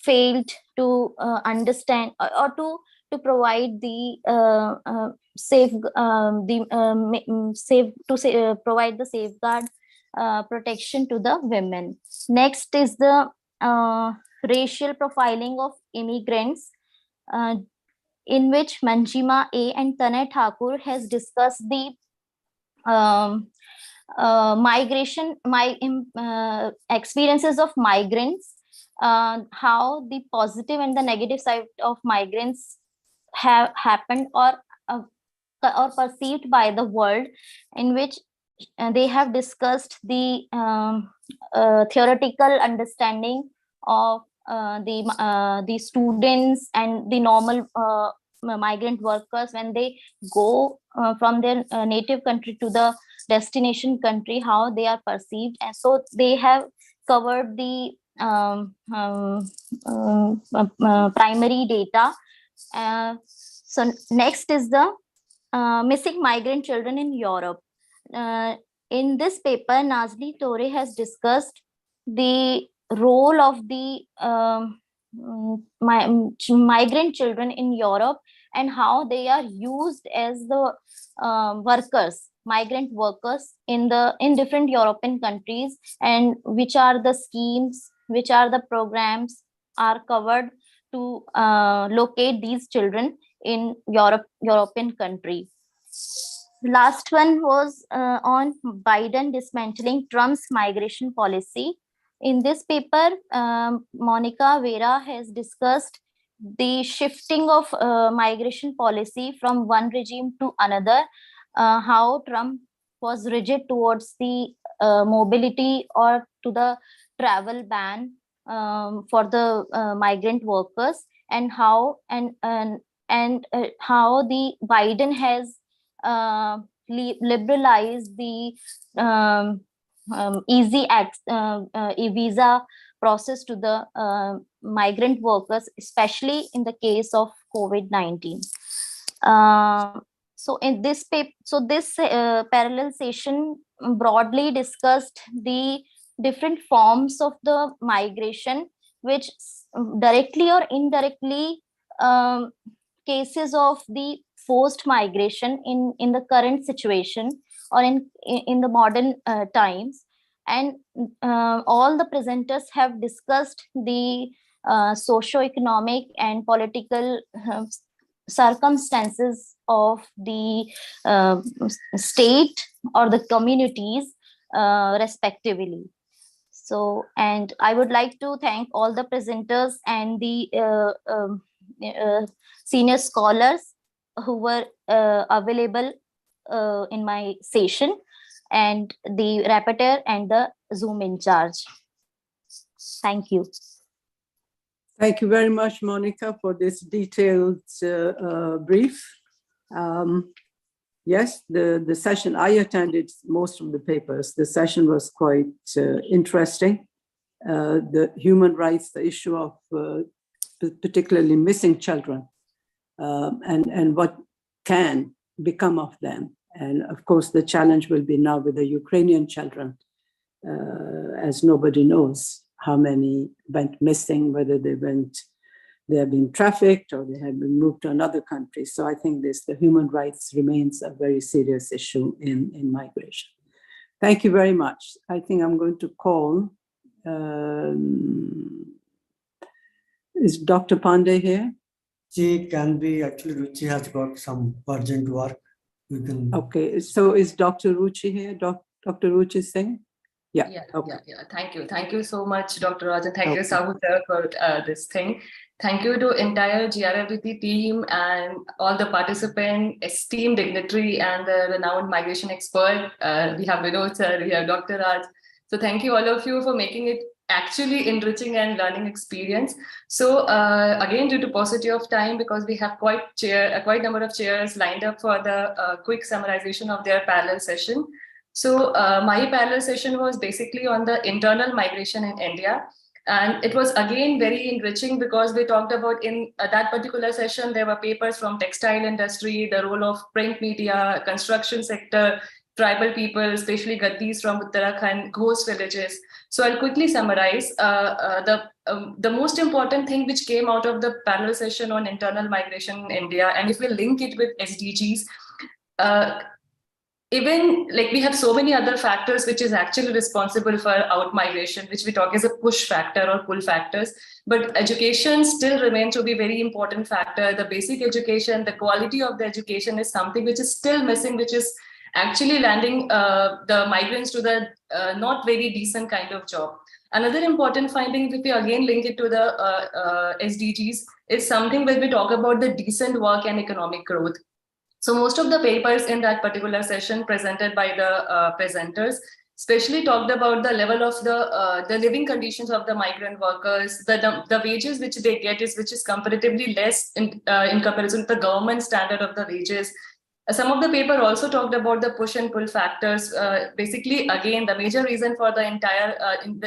Speaker 16: failed to understand or to provide the provide the safeguard protection to the women. Next is the racial profiling of immigrants, in which Manjima A. and Tanay Thakur has discussed the experiences of migrants, how the positive and the negative side of migrants have happened or perceived by the world, in which they have discussed the theoretical understanding of the students and the normal migrant workers when they go from their native country to the destination country, how they are perceived. And so they have covered the primary data. So next is the missing migrant children in Europe. In this paper, Nazli Tore has discussed the role of the migrant children in Europe and how they are used as the migrant workers in different European countries, and which are the schemes, which are the programs are covered to locate these children in European country. Last one was on Biden dismantling Trump's migration policy. In this paper, Monica Vera has discussed the shifting of migration policy from one regime to another, how Trump was rigid towards the mobility or to the travel ban for the migrant workers, and how how the Biden has liberalized the easy visa process to the migrant workers, especially in the case of COVID-19. So in this paper, this parallel session broadly discussed the different forms of the migration, which directly or indirectly cases of the forced migration in the current situation or in the modern times. And all the presenters have discussed the socio-economic and political circumstances of the state or the communities respectively. So, and I would like to thank all the presenters and the senior scholars who were available in my session, and the rapporteur and the Zoom in charge. Thank you.
Speaker 18: Thank you very much, Monica, for this detailed brief. Yes, the session, I attended most of the papers. The session was quite interesting. The human rights, the issue of particularly missing children, and what can become of them. And of course, the challenge will be now with the Ukrainian children, as nobody knows how many went missing, whether they have been trafficked or they have been moved to another country. So I think the human rights remains a very serious issue in migration. Thank you very much. I think I'm going to call, is Dr. Pandey here?
Speaker 2: She can be, actually Ruchi has got some urgent work. We can.
Speaker 18: Okay, so is Dr. Ruchi here? Dr. Ruchi Singh? Yeah. Okay.
Speaker 5: Yeah. Thank you so much, Dr. Rajan. Thank you, Sahu sir, for this thing. Thank you to entire GRFDT team and all the participants, esteemed dignitary and the renowned migration expert. We have Vinod sir, we have Dr. Raj. So thank you all of you for making it actually enriching and learning experience. So again, due to paucity of time, because we have quite number of chairs lined up for the quick summarization of their parallel session. So my parallel session was basically on the internal migration in India. And it was again very enriching because we talked about in that particular session, there were papers from textile industry, the role of print media, construction sector, tribal people, especially Gaddis from Uttarakhand, ghost villages. So I'll quickly summarize. The most important thing which came out of the panel session on internal migration in India, and if we link it with SDGs, even like we have so many other factors which is actually responsible for out migration, which we talk as a push factor or pull factors, but education still remains to be very important factor. The basic education, the quality of the education is something which is still missing, which is actually landing the migrants to the not very decent kind of job. Another important finding, if we again link it to the SDGs, is something where we talk about the decent work and economic growth. So most of the papers in that particular session presented by the presenters especially talked about the level of the living conditions of the migrant workers, the wages which they get which is comparatively less in comparison to the government standard of the wages. Some of the paper also talked about the push and pull factors. Basically, again, the major reason for the entire,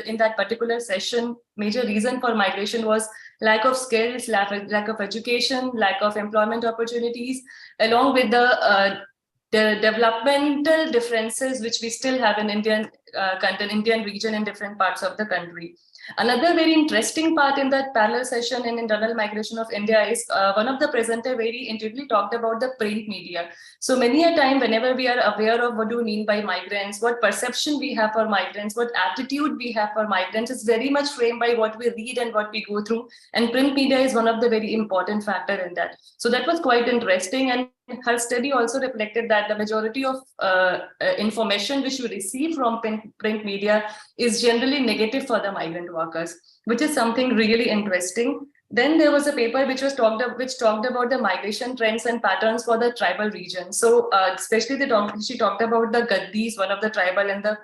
Speaker 5: in that particular session, major reason for migration was lack of skills, lack of education, lack of employment opportunities, along with the developmental differences which we still have in Indian region in different parts of the country. Another very interesting part in that parallel session in internal migration of India is one of the presenters very intuitively talked about the print media. So many a time, whenever we are aware of what do we mean by migrants, what perception we have for migrants, what attitude we have for migrants, is very much framed by what we read and what we go through. And print media is one of the very important factor in that. So that was quite interesting. And her study also reflected that the majority of information which you receive from print media is generally negative for the migrant workers, which is something really interesting. Then there was a paper which talked about the migration trends and patterns for the tribal region. So especially she talked about the Gaddis, one of the tribal in the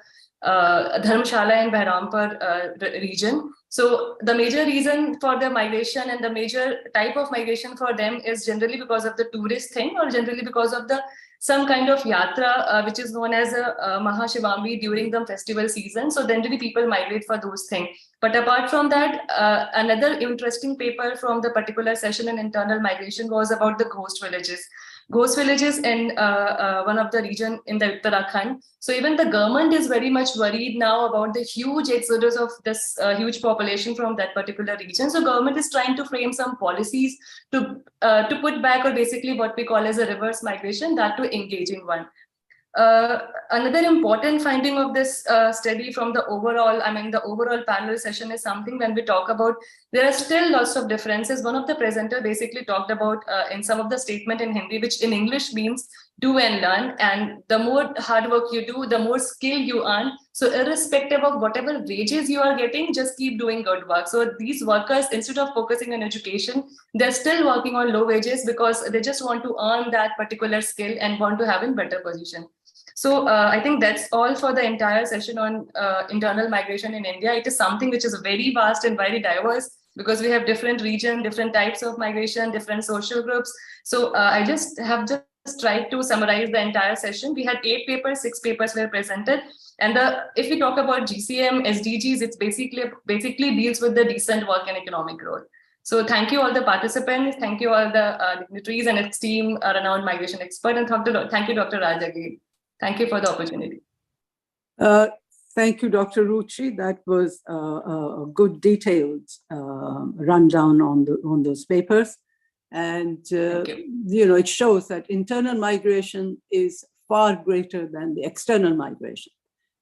Speaker 5: Dharmshala and Behrampur region. So the major reason for the migration and the major type of migration for them is generally because of the tourist thing, or generally because of some kind of yatra, which is known as a Mahashivambi during the festival season. So generally people migrate for those things. But apart from that, another interesting paper from the particular session in internal migration was about the ghost villages. Ghost villages in one of the region in the Uttarakhand. So even the government is very much worried now about the huge exodus of this huge population from that particular region. So government is trying to frame some policies to put back, or basically what we call as a reverse migration, that to engaging one. Another important finding of this study from the overall panel session is something when we talk about, there are still lots of differences. One of the presenters basically talked about in some of the statement in Hindi, which in English means do and learn. And the more hard work you do, the more skill you earn. So irrespective of whatever wages you are getting, just keep doing good work. So these workers, instead of focusing on education, they're still working on low wages because they just want to earn that particular skill and want to have a better position. So I think that's all for the entire session on internal migration in India. It is something which is very vast and very diverse because we have different regions, different types of migration, different social groups. So I just tried to summarize the entire session. We had 8 papers, 6 papers were presented. And if we talk about GCM, SDGs, it's basically deals with the decent work and economic growth. So thank you all the participants, thank you all the dignitaries and esteemed renowned migration expert, and thank you, Dr. Raj again. Thank you for the opportunity.
Speaker 18: Thank you, Dr. Ruchi. That was a good detailed rundown on those papers. And, it shows that internal migration is far greater than the external migration.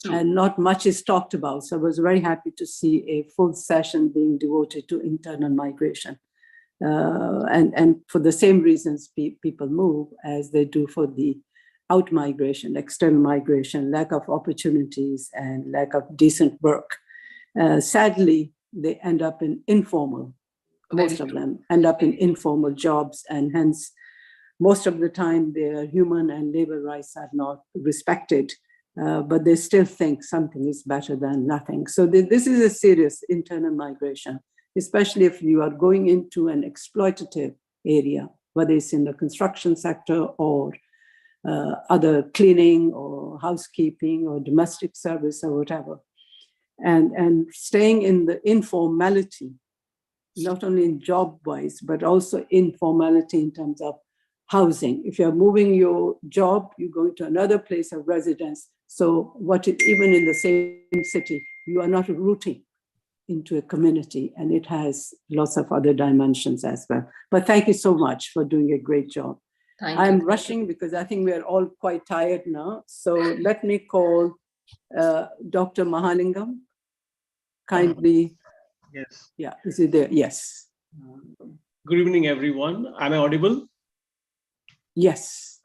Speaker 18: True. And not much is talked about. So I was very happy to see a full session being devoted to internal migration. And for the same reasons people move as they do for the out migration, external migration, lack of opportunities and lack of decent work. Sadly, they end up in informal, most of them end up in informal jobs, and hence most of the time their human and labor rights are not respected but they still think something is better than nothing. So this is a serious internal migration, especially if you are going into an exploitative area, whether it's in the construction sector or other cleaning or housekeeping or domestic service or whatever. And staying in the informality, not only in job-wise, but also informality in terms of housing. If you're moving your job, you're going to another place of residence. So even in the same city, you are not rooting into a community, and it has lots of other dimensions as well. But thank you so much for doing a great job. I'm rushing because I think we're all quite tired now. So let me call Dr. Mahalingam. Kindly.
Speaker 6: Yes.
Speaker 18: Yeah, is he there? Yes.
Speaker 6: Good evening, everyone. Am I audible?
Speaker 18: Yes.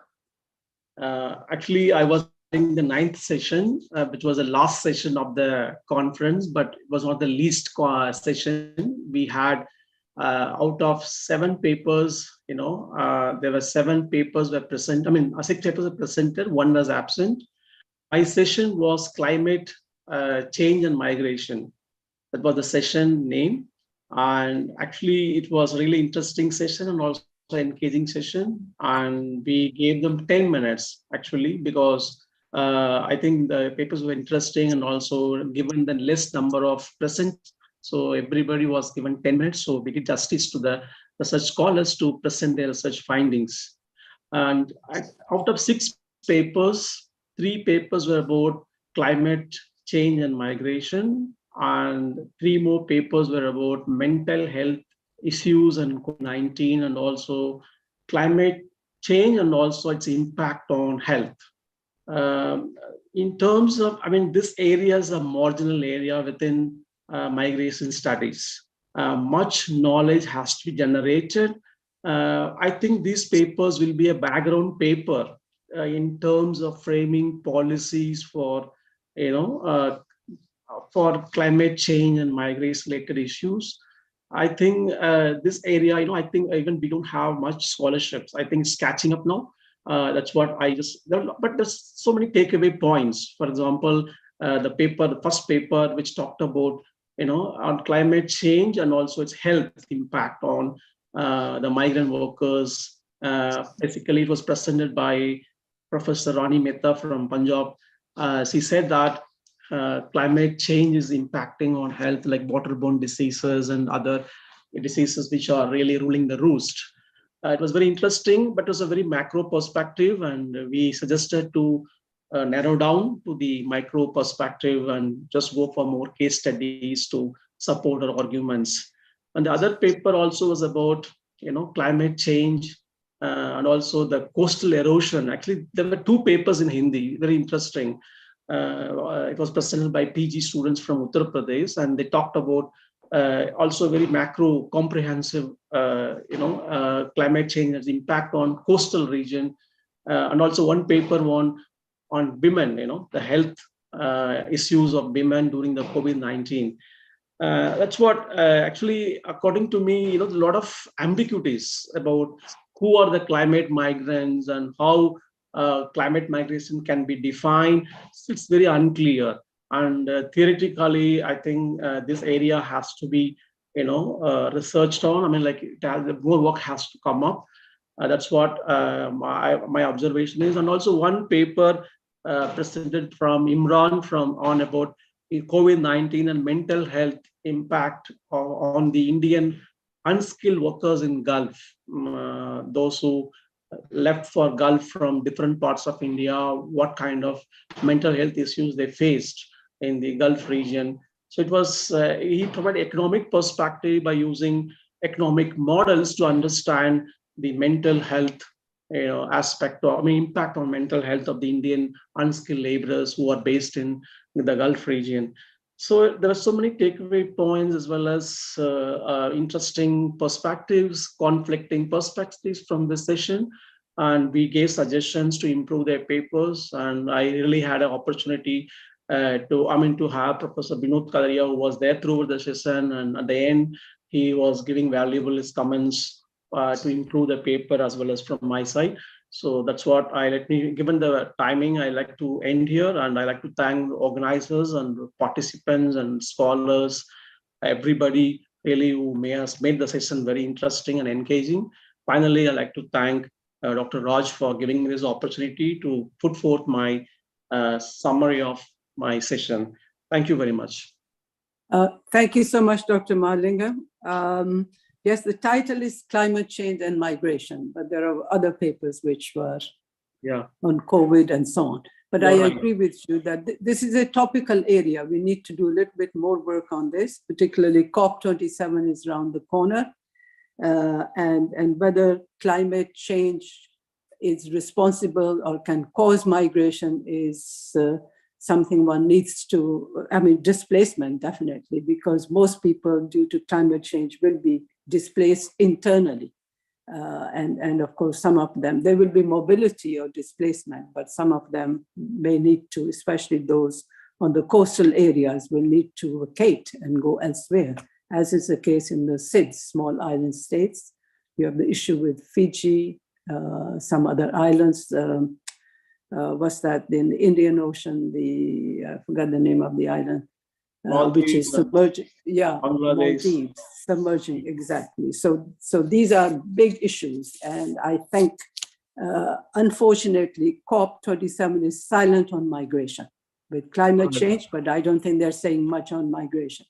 Speaker 6: Actually, I was in the 9th session, which was the last session of the conference, but it was not the least session. We had out of 7 papers, there were 7 papers were present. 6 papers were presented, 1 was absent. My session was climate change and migration. That was the session name. And actually, it was a really interesting session and also engaging session. And we gave them 10 minutes, actually, because I think the papers were interesting and also given the less number of present. So everybody was given 10 minutes. So we did justice to the research scholars to present their research findings. And out of 6 papers, 3 papers were about climate change and migration, and 3 more papers were about mental health issues and COVID-19, and also climate change and also its impact on health. In terms of, this area is a marginal area within migration studies. Much knowledge has to be generated. I think these papers will be a background paper in terms of framing policies for, for climate change and migration-related issues. I think this area, I think even we don't have much scholarships. I think it's catching up now. That's what but there's so many takeaway points. For example, the first paper, which talked about, on climate change and also its health impact on the migrant workers. Basically, it was presented by Professor Rani Mehta from Punjab. She said that climate change is impacting on health, like waterborne diseases and other diseases which are really ruling the roost. It was very interesting, but it was a very macro perspective, and we suggested to narrow down to the micro perspective and just go for more case studies to support our arguments. And the other paper also was about, climate change and also the coastal erosion. Actually, there were 2 papers in Hindi, very interesting. It was presented by PG students from Uttar Pradesh, and they talked about also very macro comprehensive, climate change and impact on coastal region, and also one paper on women, the health issues of women during the COVID-19. That's what actually, according to me, a lot of ambiguities about who are the climate migrants and how climate migration can be defined. It's very unclear. And theoretically, I think this area has to be, researched on. More work has to come up. That's what my observation is. And also one paper presented from Imran on about COVID-19 and mental health impact on the Indian unskilled workers in Gulf, those who left for Gulf from different parts of India, what kind of mental health issues they faced in the Gulf region. So it was, he provided economic perspective by using economic models to understand the mental health aspect, or impact on mental health of the Indian unskilled laborers who are based in the Gulf region. So there are so many takeaway points, as well as interesting perspectives, conflicting perspectives from this session. And we gave suggestions to improve their papers. And I really had an opportunity to have Professor Binod Kadaria, who was there through the session. And at the end, he was giving valuable comments to improve the paper, as well as from my side. So that's what given the timing, I like to end here, and I like to thank the organizers and the participants and scholars, everybody really who has made the session very interesting and engaging. Finally, I'd like to thank Dr. Raj for giving me this opportunity to put forth my summary of my session. Thank you very much.
Speaker 18: Thank you so much, Dr. Mahalingam. Yes, the title is Climate Change and Migration, but there are other papers which were on COVID and so on. But I agree with you that this is a topical area. We need to do a little bit more work on this, particularly COP27 is around the corner, and whether climate change is responsible or can cause migration is something one needs to, displacement definitely, because most people due to climate change will be displaced internally. And of course, some of them, there will be mobility or displacement, but some of them may need to, especially those on the coastal areas, will need to vacate and go elsewhere, as is the case in the SIDS, small island states. You have the issue with Fiji, some other islands. What's that in the Indian Ocean? I forgot the name of the island. Which is submerging, Maldives, submerging, exactly. So these are big issues, and I think, unfortunately, COP27 is silent on migration with climate change, but I don't think they're saying much on migration.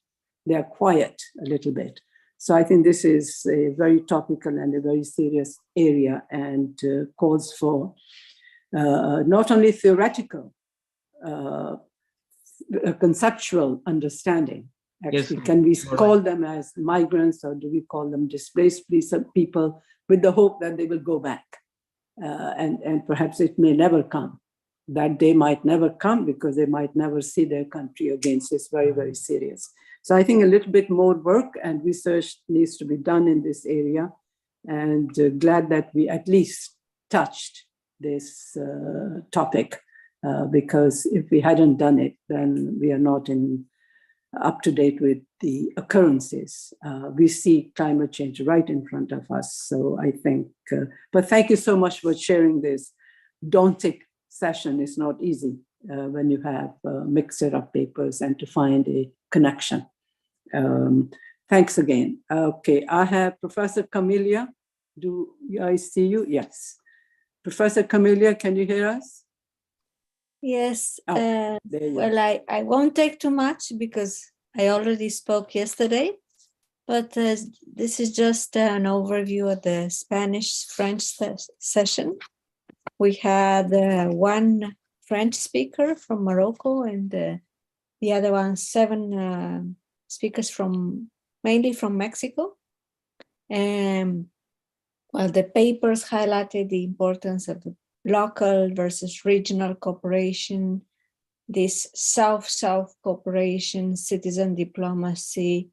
Speaker 18: They're quiet a little bit. So I think this is a very topical and a very serious area, and calls for not only theoretical, conceptual understanding. Actually, can we call them as migrants, or do we call them displaced people with the hope that they will go back? And perhaps it may never come. That day might never come because they might never see their country again. So it's very, very serious. So I think a little bit more work and research needs to be done in this area. And glad that we at least touched this topic. Because if we hadn't done it, then we are not up to date with the occurrences. We see climate change right in front of us. So I think, but thank you so much for sharing this daunting session. It's not easy when you have a mixture of papers and to find a connection. Thanks again. Okay, I have Professor Camelia. Do I see you? Yes. Professor Camelia, can you hear us?
Speaker 8: Yes, well, I won't take too much because I already spoke yesterday, but this is just an overview of the Spanish-French session. We had one French speaker from Morocco and the other one, 7 speakers mainly from Mexico. And well, the papers highlighted the importance of the local versus regional cooperation, this South-South cooperation, citizen diplomacy.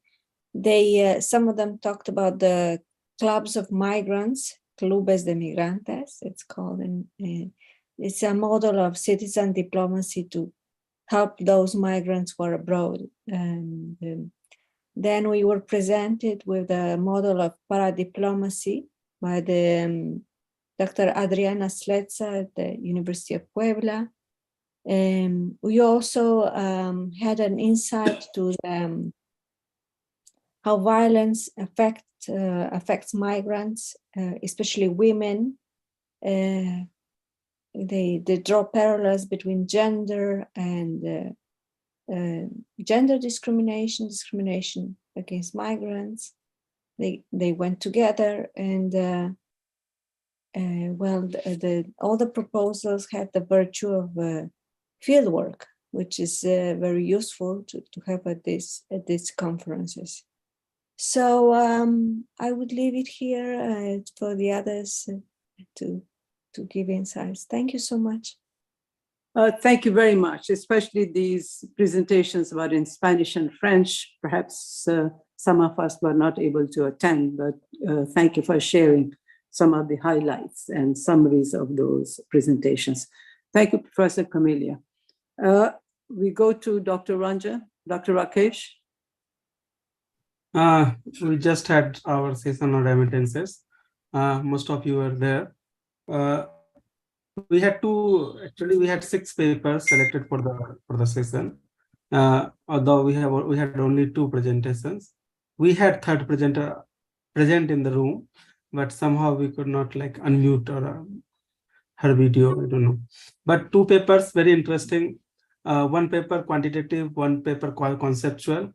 Speaker 8: Some of them talked about the clubs of migrants, clubes de migrantes, it's called. And it's a model of citizen diplomacy to help those migrants who are abroad. And then we were presented with a model of paradiplomacy by the Dr. Adriana Sletza at the University of Puebla. We also had an insight to how violence affects migrants, especially women. They draw parallels between gender and gender discrimination against migrants. They went together, and all the proposals had the virtue of fieldwork, which is very useful to have at these conferences. So I would leave it here for the others to give insights. Thank you so much.
Speaker 18: Thank you very much, especially these presentations were in Spanish and French. Perhaps some of us were not able to attend, but thank you for sharing some of the highlights and summaries of those presentations. Thank you, Professor Camelia. We go to Dr. Ranjan, Dr. Rakesh.
Speaker 15: We just had our session on remittances. Most of you were there. we had actually we had 6 papers selected for the session. Although we had only 2 presentations. We had third presenter present in the room, but somehow we could not like unmute or her video, I don't know. But 2 papers, very interesting. One paper quantitative, one paper conceptual.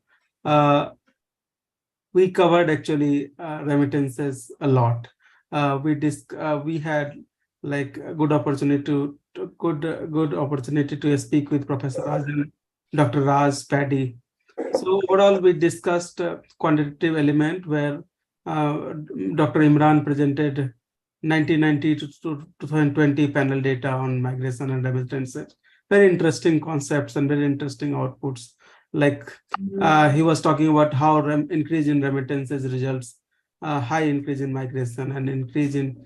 Speaker 15: We covered actually remittances a lot. We had like a good opportunity good opportunity to speak with Professor Raj and Dr. Raj Paddy. So overall, we discussed quantitative element where Dr. Imran presented 1990 to 2020 panel data on migration and remittances. Very interesting concepts and very interesting outputs. Like he was talking about how increase in remittances results high increase in migration and increase in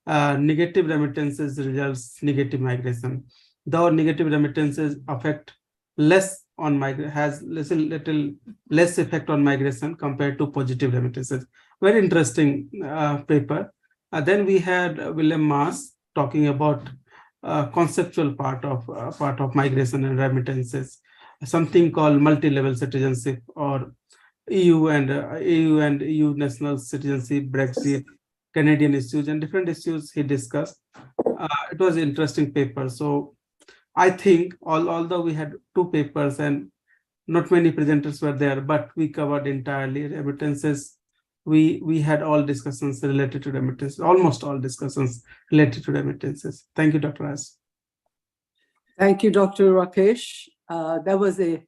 Speaker 15: negative remittances results negative migration. Though negative remittances affect less on migration, has little less effect on migration compared to positive remittances. Very interesting paper. Then we had William Maas talking about conceptual part of migration and remittances, something called multi-level citizenship or EU and EU national citizenship, Brexit, Canadian issues, and different issues he discussed. It was an interesting paper. So I think although we had 2 papers and not many presenters were there, but we covered entirely remittances. We had all discussions related to remittances, almost all discussions related to remittances. Thank you, Dr. Ras.
Speaker 18: Thank you, Dr. Rakesh. That was a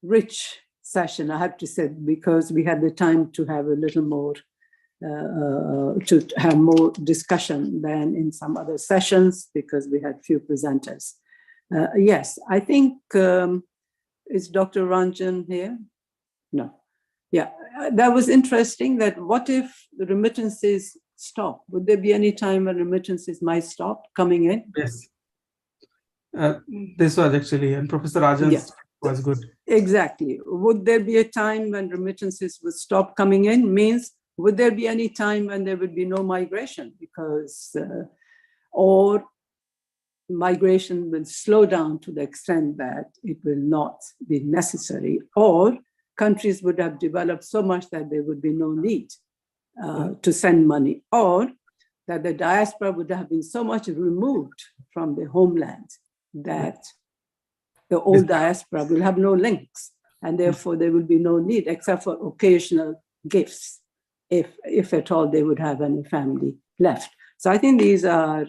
Speaker 18: rich session, I have to say, because we had the time to have a little more, to have more discussion than in some other sessions because we had few presenters. Yes, I think, is Dr. Ranjan here? No. Yeah, that was interesting that what if the remittances stop? Would there be any time when remittances might stop coming in?
Speaker 15: Yes. This was actually, and Professor Rajan was good.
Speaker 18: Exactly. Would there be a time when remittances would stop coming in? Means, would there be any time when there would be no migration? Because, or migration will slow down to the extent that it will not be necessary, or countries would have developed so much that there would be no need to send money, or that the diaspora would have been so much removed from the homeland that the old diaspora will have no links, and therefore there will be no need except for occasional gifts, if at all they would have any family left. So I think these are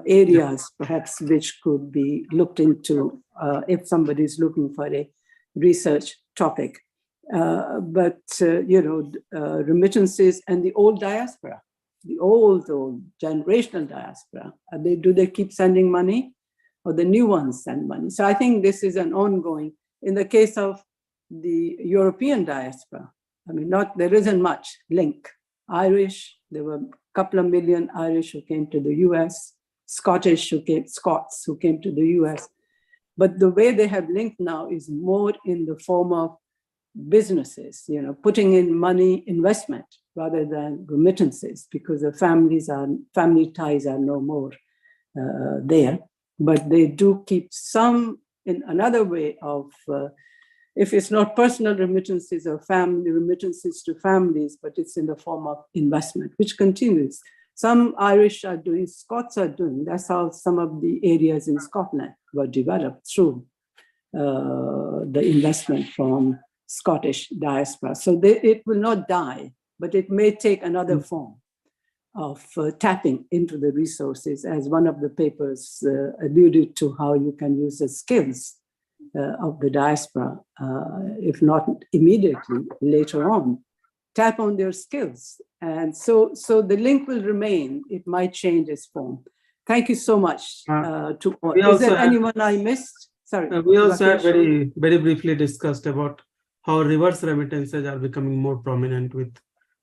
Speaker 18: areas perhaps which could be looked into if somebody is looking for a research topic. Remittances and the old diaspora, the old generational diaspora, do they keep sending money, or the new ones send money? So I think this is an ongoing. In the case of the European diaspora, I mean, there isn't much link. Irish, there were a couple of million Irish who came to the US, Scots who came to the US. But the way they have linked now is more in the form of businesses, putting in money investment rather than remittances, because the family ties are no more there. But they do keep some in another way of, if it's not personal remittances or family remittances to families, but it's in the form of investment, which continues. Some Irish are doing, Scots are doing. That's how some of the areas in Scotland were developed, through the investment from Scottish diaspora. So it will not die, but it may take another form of tapping into the resources, as one of the papers alluded to, how you can use the skills of the diaspora, if not immediately, later on, tap on their skills. And so the link will remain. It might change its form. Thank you so much to all. Is there anyone I missed? Sorry.
Speaker 15: We also had very briefly discussed about how reverse remittances are becoming more prominent, with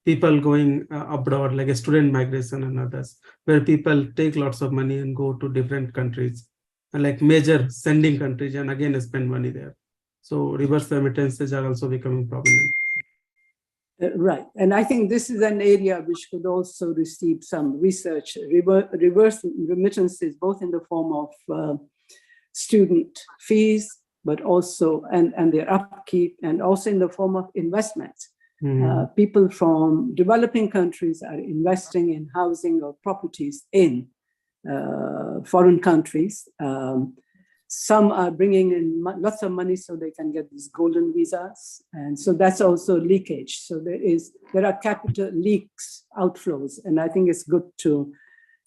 Speaker 15: people going abroad, like a student migration and others, where people take lots of money and go to different countries, and like major sending countries, and again spend money there. So reverse remittances are also becoming prominent.
Speaker 18: Right. And I think this is an area which could also receive some research, reverse remittances, both in the form of student fees, but also, and their upkeep, and also in the form of investments. People from developing countries are investing in housing or properties in foreign countries. Some are bringing in lots of money so they can get these golden visas. And so that's also leakage. So there are capital leaks, outflows. And I think it's good to,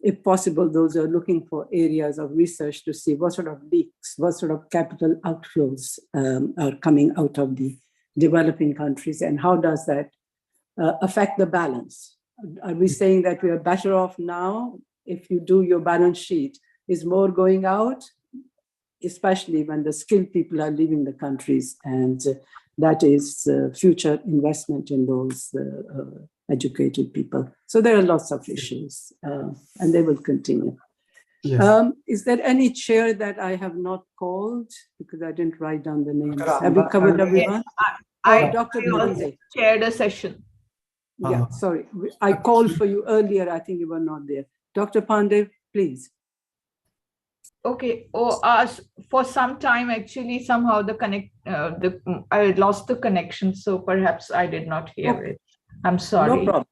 Speaker 18: if possible, those who are looking for areas of research to see what sort of leaks, what sort of capital outflows are coming out of the developing countries, and how does that affect the balance? Are we saying that we are better off now if you do your balance sheet? Is more going out, especially when the skilled people are leaving the countries, and that is future investment in those educated people. So there are lots of issues, and they will continue. Yes. Is there any chair that I have not called because I didn't write down the names? Have we covered everyone? Dr. Pandey
Speaker 3: chaired a session.
Speaker 18: Yeah, sorry. I called for you earlier. I think you were not there. Dr. Pandey, please.
Speaker 3: Okay. For some time, actually, somehow I lost the connection, so perhaps I did not hear it. I'm sorry.
Speaker 18: No problem.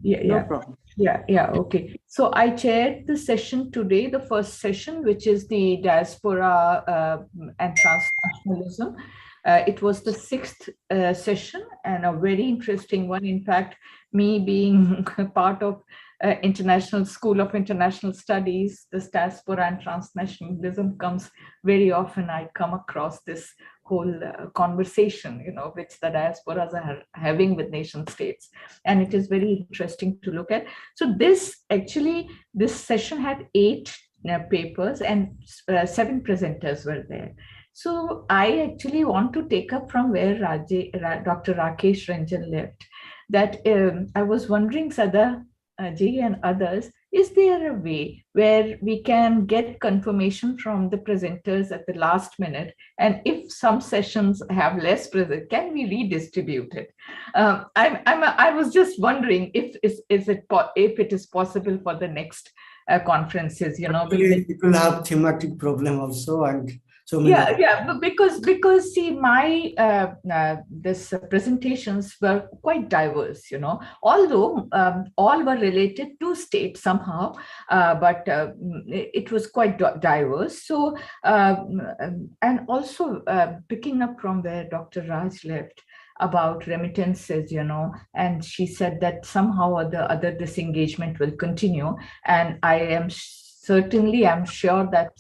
Speaker 3: Yeah,
Speaker 18: no problem.
Speaker 3: Yeah. Okay. So I chaired the session today, the first session, which is the Diaspora and Transnationalism. It was the 6th session, and a very interesting one. In fact, me being part of International School of International Studies, this Diaspora and Transnationalism comes very often. I come across this whole conversation, which the diasporas are having with nation states. And it is very interesting to look at. So this session had 8 papers and 7 presenters were there. So I actually want to take up from where Dr. Rakesh Ranjan left, that I was wondering, Sada Ji and others, is there a way where we can get confirmation from the presenters at the last minute? And if some sessions have less present, can we redistribute it? I was just wondering if it is possible for the next conferences,
Speaker 2: It will have thematic problem also, and so many.
Speaker 3: Yeah, because see, my this presentations were quite diverse, although all were related to state somehow, but it was quite diverse. So and also picking up from where Dr. Raj left about remittances, and she said that somehow or the other disengagement will continue, and I am sure that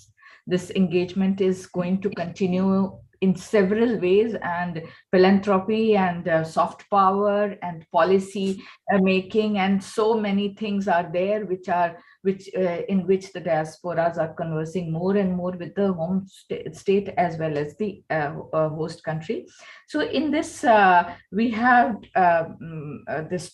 Speaker 3: this engagement is going to continue in several ways, and philanthropy and soft power and policy making, and so many things are there in which the diasporas are conversing more and more with the home state as well as the host country. So in this we have this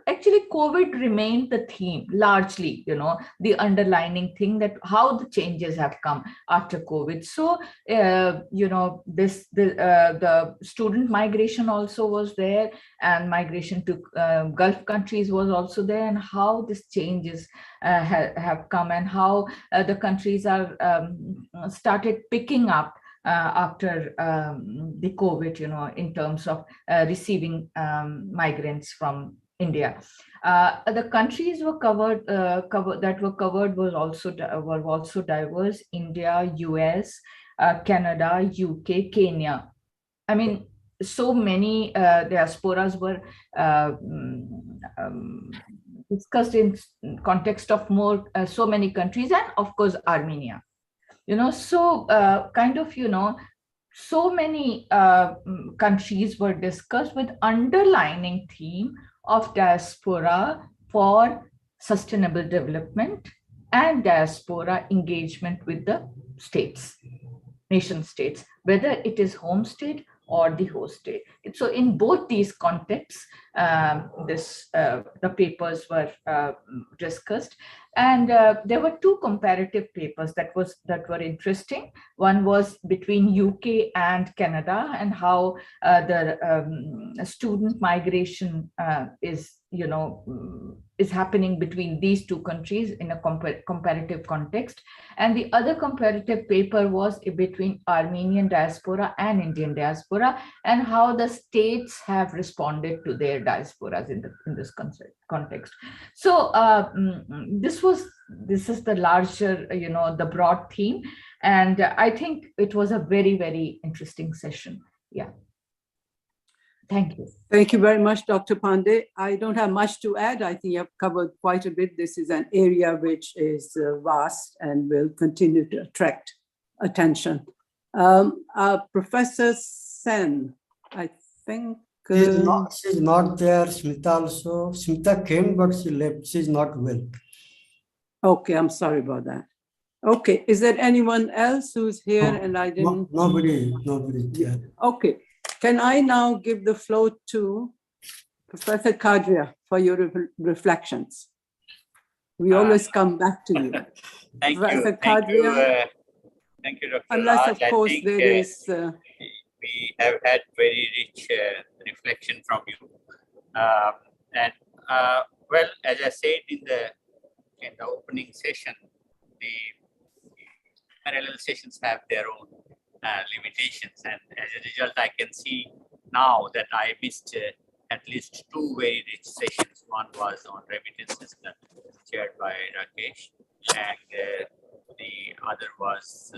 Speaker 3: actually, COVID remained the theme largely, the underlining thing, that how the changes have come after COVID. So, the student migration also was there, and migration to Gulf countries was also there, and how these changes have come, and how the countries are started picking up after the COVID, in terms of receiving migrants from India. The countries were covered were also diverse: India, US, Canada, UK, Kenya. I mean, so many diasporas were discussed in context of so many countries, and of course Armenia. So so many countries were discussed with underlining theme of diaspora for sustainable development and diaspora engagement with the states, nation states, whether it is home state or the host state. So in both these contexts, the papers were discussed, And there were two comparative papers that were interesting. One was between UK and Canada, and how the student migration is happening between these two countries in a comparative context. And the other comparative paper was between Armenian diaspora and Indian diaspora, and how the states have responded to their diasporas in this context. So this is the larger, the broad theme, and I think it was a very, very interesting session. Yeah. Thank you.
Speaker 18: Thank you very much, Dr. Pandey. I don't have much to add. I think you've covered quite a bit. This is an area which is vast and will continue to attract attention. Professor Sen, I think.
Speaker 2: She's not there. Smita also. Smita came, but she left. She's not well.
Speaker 18: Okay, I'm sorry about that. Okay, is there anyone else who's here and I didn't?
Speaker 2: Nobody there.
Speaker 18: Okay, can I now give the floor to Professor Kadria for your reflections? We always come back to you.
Speaker 10: Thank
Speaker 18: Professor
Speaker 10: you. Thank you.
Speaker 18: Kadria,
Speaker 10: Thank you, Dr.
Speaker 18: unless
Speaker 10: Raj.
Speaker 18: of course
Speaker 10: I think,
Speaker 18: there is.
Speaker 10: we have had very rich reflection from you. Well, as I said in the opening session, the parallel sessions have their own limitations, and as a result, I can see now that I missed at least two very rich sessions. One was on remittances that was chaired by Rakesh, and the other was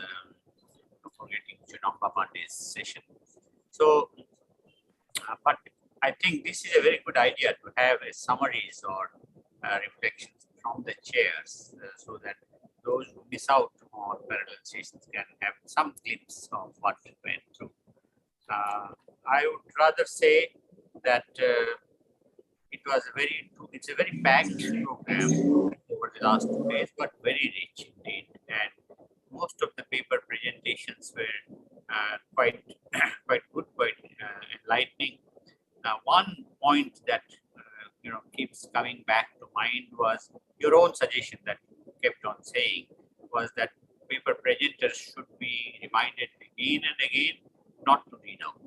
Speaker 10: forgetting Chinamba Pandey's session. So, but I think this is a very good idea to have a summaries or reflections from the chairs, so that those who miss out on parallel sessions can have some glimpse of what we went through. I would rather say that it's a very packed program over the last 2 days, but very rich indeed. And most of the paper presentations were quite good, quite enlightening. One point that keeps coming back to mind was your own suggestion that you kept on saying, was that paper presenters should be reminded again and again not to read out.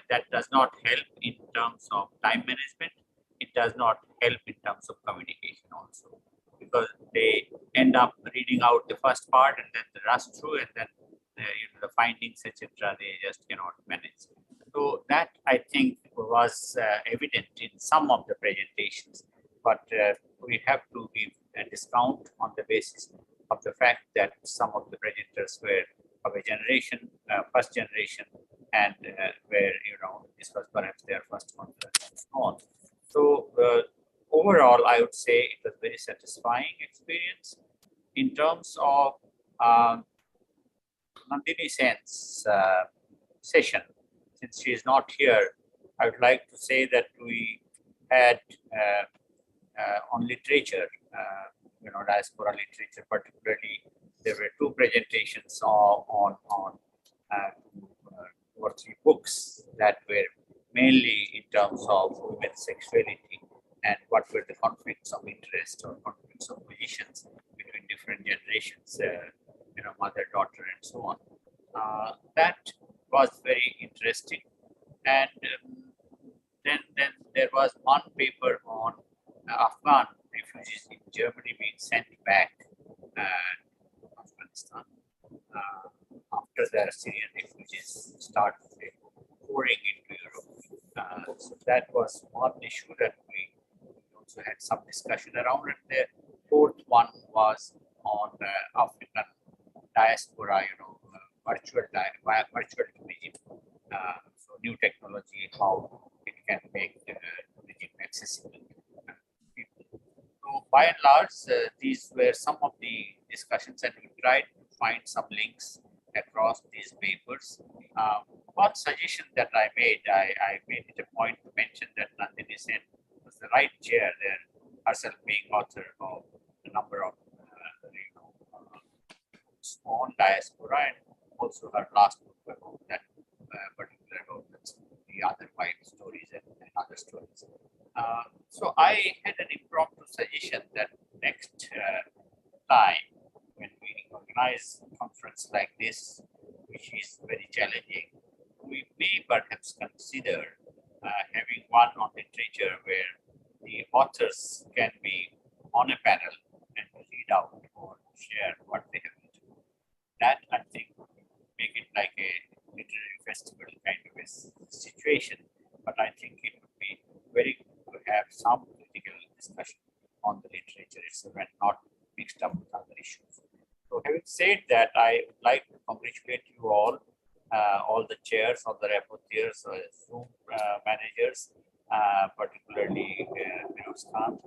Speaker 10: That does not help in terms of time management. It does not help in terms of communication also, because they end up reading out the first part and then they rush through, and then the findings, etc., they just cannot manage. So that, I think, was evident in some of the presentations, but we have to give a discount on the basis of the fact that some of the presenters were of a generation, first generation, and where this was perhaps their first conference and so on. So overall, I would say it was very satisfying experience. In terms of Nandini Sen's session, since she is not here, I would like to say that we had on literature, diaspora literature particularly, there were two presentations on 2 or 3 books that were mainly in terms of women's sexuality and what were the conflicts of interest or conflicts of positions between different generations, mother, daughter, and so on. That was very interesting. And then there was one paper on Afghan refugees in Germany being sent back to Afghanistan after the Syrian refugees started pouring into Europe. So that was one issue that we also had some discussion around. And the fourth one was on African diaspora, virtual tourism. So new technology, how it can make tourism accessible to people. So by and large, these were some of the discussions, and we tried to find some links across these papers. One suggestion that I made it a point to mention that Nandini Sen was the right chair there, herself being author of a number of on diaspora, and also her last book about that particular about the other wife stories and other stories. So I had an impromptu suggestion that next time when we organize a conference like this, which is very challenging, we may perhaps consider having one on literature where the authors can be on a panel and read out or share what they have written. That, I think, would make it like a literary festival kind of a situation. But I think it would be very good to have some critical discussion on the literature itself and not mixed up with other issues. So having said that, I would like to congratulate you all the chairs, all the rapporteurs, Zoom managers, particularly Khan.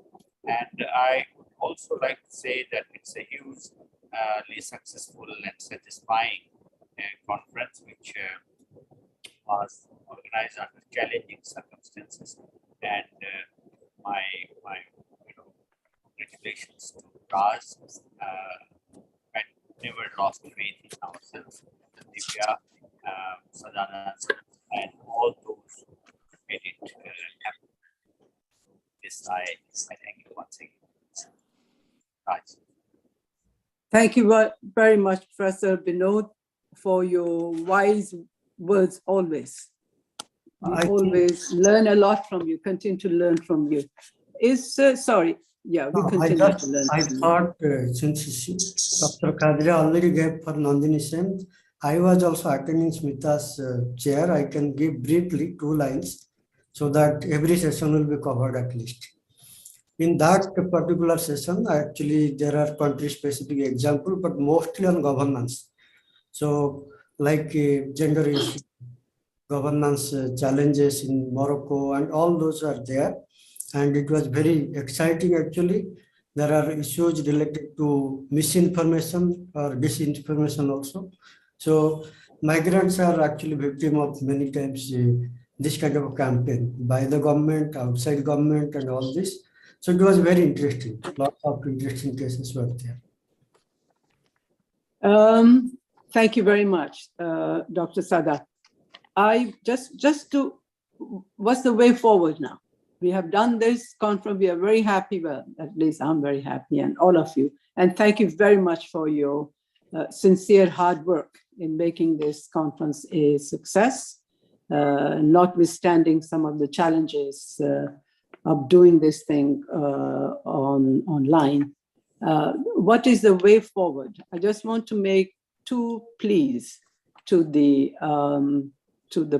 Speaker 10: And I would also like to say that it's a hugely successful and satisfying conference, which was organized under challenging circumstances. And my congratulations to Raj. I never lost faith in ourselves, Divya, Sadhana, and all those who made it happen. This I thank you once again. Raj.
Speaker 18: Thank you very much, Professor Binod, for your wise words always. We always learn a lot from you, continue to learn from you. Sorry, yeah, we continue to learn.
Speaker 2: I thought since Dr. Kadria already gave for Nandini Sen, I was also attending Smita's chair. I can give briefly 2 lines so that every session will be covered at least. In that particular session, actually, there are country-specific examples, but mostly on governance. So, like gender issues, governance challenges in Morocco, and all those are there. And it was very exciting, actually. There are issues related to misinformation or disinformation also. So, migrants are actually victim of many times this kind of a campaign by the government, outside government, and all this. So it was very interesting. Lots of interesting cases were there.
Speaker 18: Thank you very much, Dr. Sada. I just to, what's the way forward now? We have done this conference. We are very happy. Well, at least I'm very happy, and all of you. And thank you very much for your sincere hard work in making this conference a success, notwithstanding some of the challenges of doing this thing online. What is the way forward? I just want to make 2 pleas to the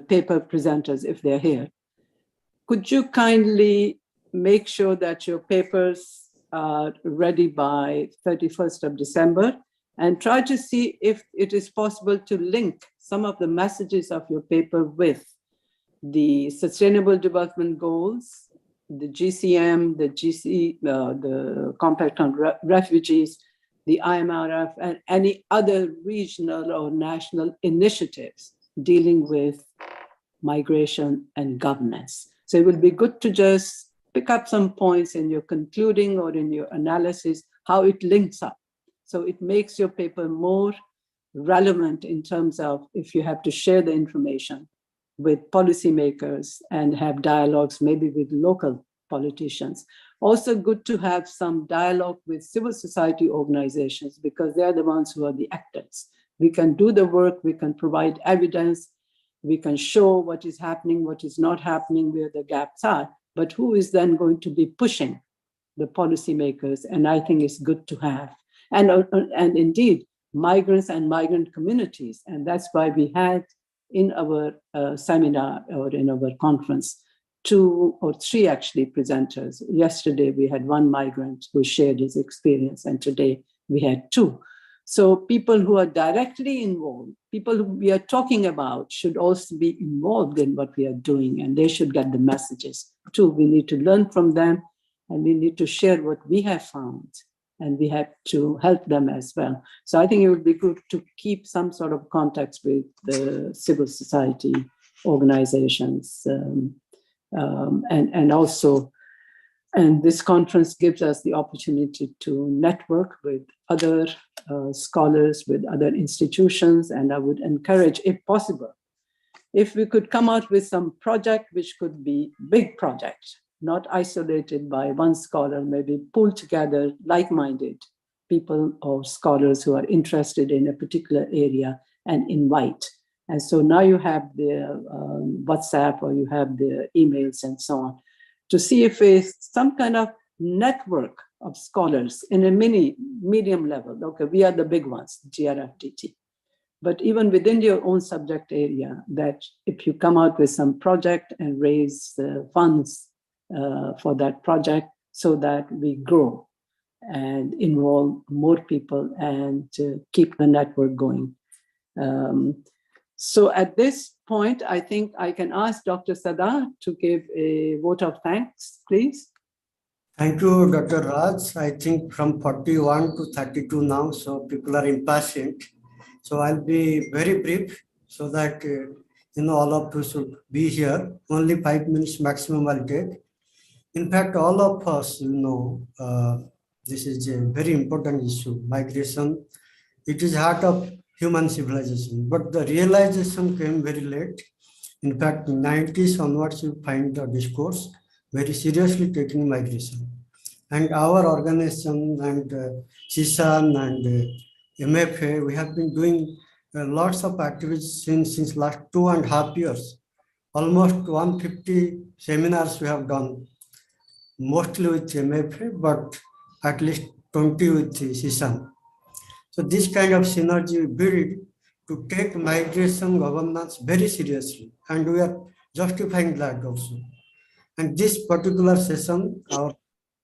Speaker 18: paper presenters if they're here. Could you kindly make sure that your papers are ready by 31st of December and try to see if it is possible to link some of the messages of your paper with the Sustainable Development Goals, the GCM, the Compact on Refugees, the IMRF, and any other regional or national initiatives dealing with migration and governance. So it will be good to just pick up some points in your concluding or in your analysis, how it links up. So it makes your paper more relevant in terms of if you have to share the information with policymakers and have dialogues maybe with local politicians. Also good to have some dialogue with civil society organizations because they're the ones who are the actors. We can do the work, we can provide evidence, we can show what is happening, what is not happening, where the gaps are, but who is then going to be pushing the policymakers? And I think it's good to have. And indeed, migrants and migrant communities. And that's why we had in our seminar or in our conference, 2 or 3 actually presenters. Yesterday, we had 1 migrant who shared his experience, and today we had 2. So people who are directly involved, people who we are talking about should also be involved in what we are doing, and they should get the messages too. We need to learn from them, and we need to share what we have found, and we have to help them as well. So I think it would be good to keep some sort of contacts with the civil society organizations, and this conference gives us the opportunity to network with other scholars, with other institutions, and I would encourage, if possible, if we could come out with some project which could be big project, not isolated by one scholar, maybe pull together like-minded people or scholars who are interested in a particular area and invite. And so now you have the WhatsApp or you have the emails and so on to see if it's some kind of network of scholars in a medium level. Okay, we are the big ones, GRFTT. But even within your own subject area, that if you come out with some project and raise funds for that project so that we grow and involve more people and keep the network going. So at this point, I think I can ask Dr. Sada to give a vote of thanks, please.
Speaker 2: Thank you, Dr. Raj. I think from 41 to 32 now, so people are impatient. So I'll be very brief so that all of you should be here. Only 5 minutes maximum I'll take. In fact, all of us, this is a very important issue, migration. It is heart of human civilization, but the realization came very late. In fact, 90s onwards, you find the discourse very seriously taking migration. And our organization and CISAN and MFA, we have been doing lots of activities since last 2.5 years. Almost 150 seminars we have done, mostly with MFA, but at least 20 with CISAN. So this kind of synergy we build to take migration governance very seriously, and we are justifying that also. And this particular session, our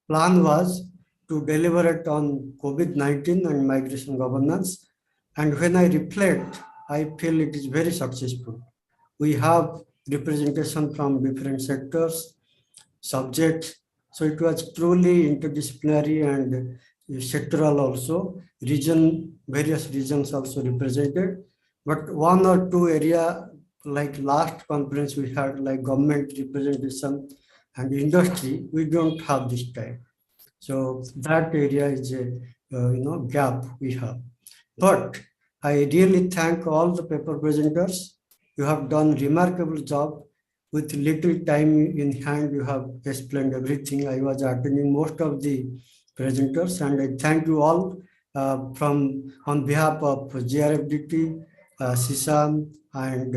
Speaker 2: plan was to deliberate on COVID-19 and migration governance. And when I reflect, I feel it is very successful. We have representation from different sectors, subjects. So it was truly interdisciplinary and sectoral also. Various regions also represented. But one or two area, like last conference we had, like government representation and industry, we don't have this time. So that area is a gap we have. But I really thank all the paper presenters. You have done remarkable job. With little time in hand, you have explained everything. I was attending most of the presenters, and I thank you all on behalf of GRFDT, CISAN, and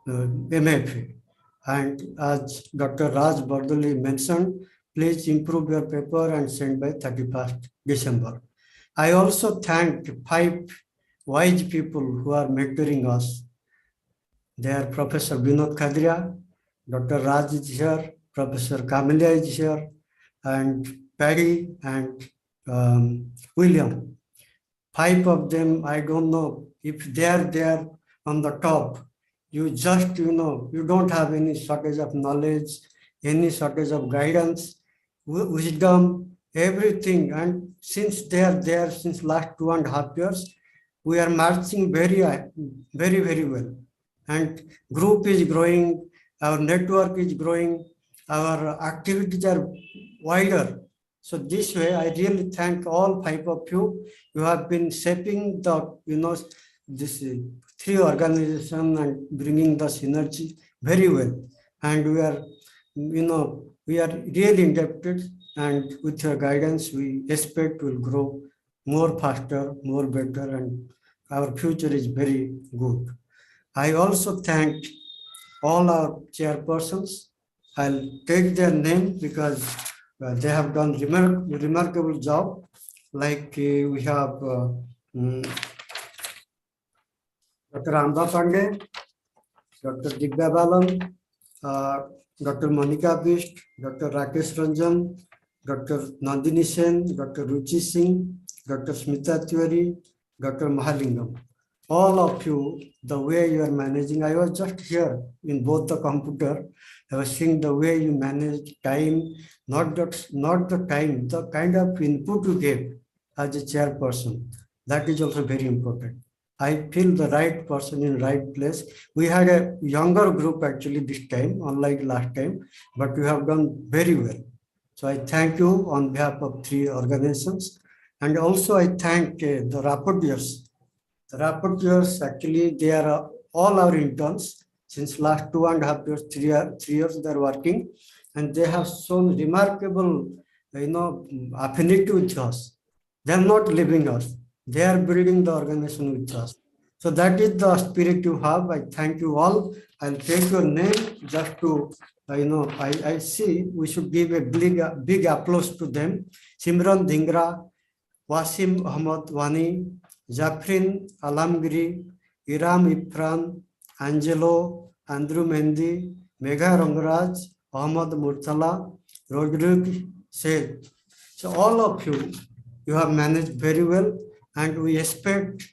Speaker 2: MFA. And as Dr. Raj Bardoli mentioned, please improve your paper and send by 31st December. I also thank 5 wise people who are mentoring us. They are Professor Vinod Khadria, Dr. Raj is here, Professor Kamelia is here, and Paddy and William. 5 of them, I don't know if they are there on the top. You just, you don't have any shortage of knowledge, any shortage of guidance, wisdom, everything. And since they are there since last 2.5 years, we are marching very, very well. And group is growing, our network is growing, our activities are wider. So this way, I really thank all 5 of you. You have been shaping the, this 3 organizations and bringing the synergy very well. And we are, we are really indebted, and with your guidance, we expect will grow more faster, more better, and our future is very good. I also thank all our chairpersons. I'll take their name because they have done remarkable job. Like we have Dr. Amba Pandey, Dr. Digba Balan, Dr. Monica Bist, Dr. Rakesh Ranjan, Dr. Nandini Sen, Dr. Ruchi Singh, Dr. Smita Tiwari, Dr. Mahalingam. All of you, the way you are managing, I was just here in both the computer. I was seeing the way you manage time, not the time, the kind of input you gave as a chairperson. That is also very important. I feel the right person in right place. We had a younger group actually this time, unlike last time, but you have done very well. So I thank you on behalf of 3 organizations. And also I thank the rapporteurs. The rapporteurs, actually, they are all our interns. Since last 2.5 years, 3 years, they are working. and they have shown remarkable, affinity with us. They are not leaving us. They are building the organization with us. So that is the spirit you have. I thank you all. I'll take your name just to, I see we should give a big applause to them. Simran Dhingra, Wasim Ahmad Wani, Jafrin Alamgiri, Iram Ifran, Angelo, Andrew Mendy, Megha Rangraj, Ahmad Murtala, Rodrigue Said. So all of you have managed very well, and we expect,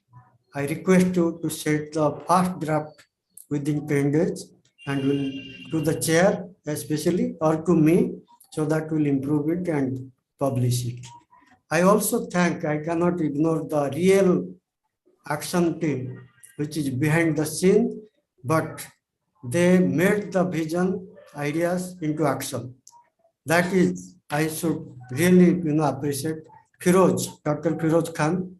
Speaker 2: I request you to set the first draft within 10 days and will to the chair especially or to me, so that we'll improve it and publish it. I also thank, I cannot ignore the real action team, which is behind the scene, but they made the vision, ideas into action. That is, I should really, appreciate Firoz, Dr. Firoz Khan.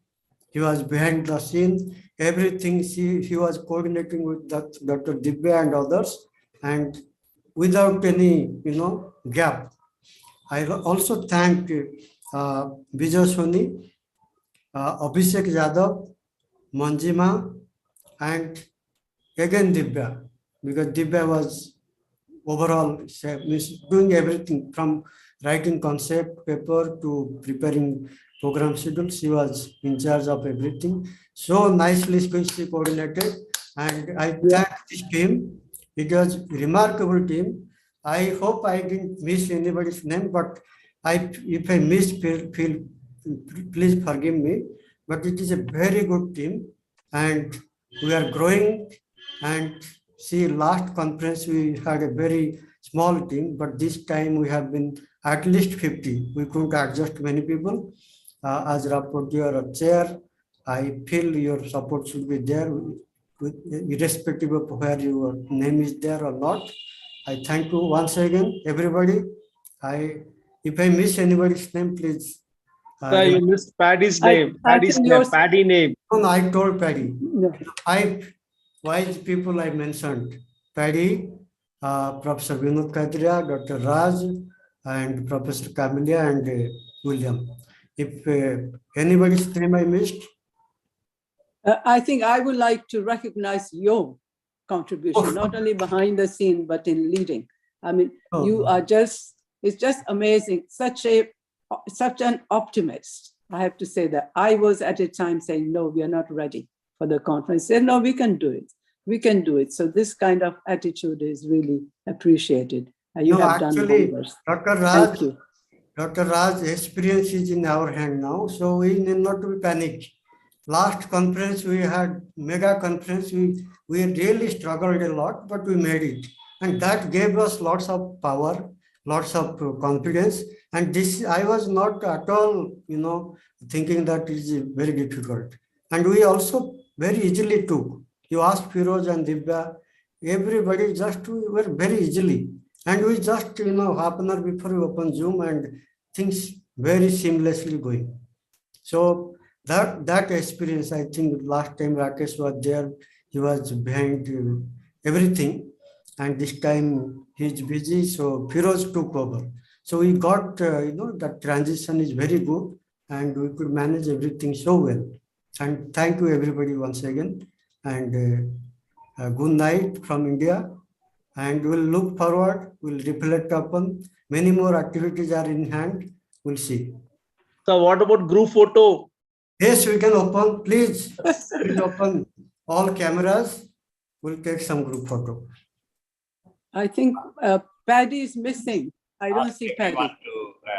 Speaker 2: He was behind the scene. Everything he was coordinating with Dr. Dibya and others, and without any, gap. I also thank Vijay Soni, Abhishek Yadav, Manjima, and again Dibya, because Dibya was overall doing everything from writing concept paper to preparing program schedules. She was in charge of everything. So nicely she coordinated, and I thank this team. It was a remarkable team. I hope I didn't miss anybody's name, but if I missed, please forgive me. But it is a very good team, and we are growing. And see, last conference we had a very small team, but this time we have been at least 50. We couldn't adjust many people. As rapporteur or chair, I feel your support should be there, irrespective of where your name is there or not. I thank you once again, everybody. If I miss anybody's name, please.
Speaker 6: You missed Paddy's name. Paddy's name. Paddy name.
Speaker 2: No, I told Paddy. Five wise people I mentioned: Paddy, Professor Vinod Kadria, Dr. Raj, and Professor Camelia and William. If anybody's name I missed,
Speaker 18: I think I would like to recognize your contribution, not only behind the scene, but in leading. I mean, you are just, it's just amazing. Such an optimist. I have to say that. I was at a time saying, no, we are not ready for the conference. Said, no, we can do it. We can do it. So this kind of attitude is really appreciated. You have done wonders.
Speaker 2: Dr. Raj's experience is in our hand now, so we need not to panic. Last conference we had, mega conference, we really struggled a lot, but we made it. And that gave us lots of power, lots of confidence. And this, I was not at all, thinking that is very difficult. And we also very easily took. You asked Firoz and Dibya, everybody just were very easily. And we just, half an hour before we open Zoom and things very seamlessly going. So that experience, I think last time Rakesh was there, he was behind everything. And this time he's busy, so Firoz took over. So we got, that transition is very good and we could manage everything so well. And thank you everybody once again. And good night from India. And we'll look forward, we'll reflect upon. Many more activities are in hand, we'll see.
Speaker 6: So what about group photo?
Speaker 2: Yes, we can open, please open all cameras. We'll take some group photo.
Speaker 18: I think Paddy is missing. I don't see Paddy.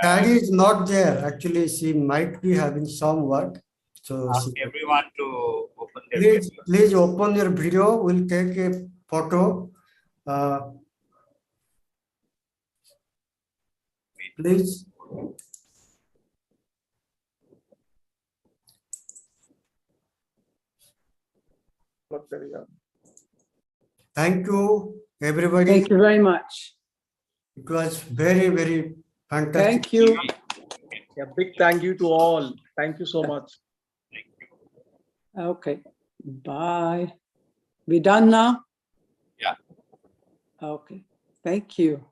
Speaker 2: Paddy is not there. Actually, she might be having some work. So
Speaker 10: ask everyone to open their video.
Speaker 2: Please open your video. We'll take a photo. Please. Thank you, everybody.
Speaker 18: Thank you very much.
Speaker 2: It was very, very fantastic.
Speaker 18: Thank you.
Speaker 6: Yeah, big thank you to all. Thank you so much.
Speaker 18: Okay. Bye. We done now?
Speaker 10: Yeah.
Speaker 18: Okay. Thank you.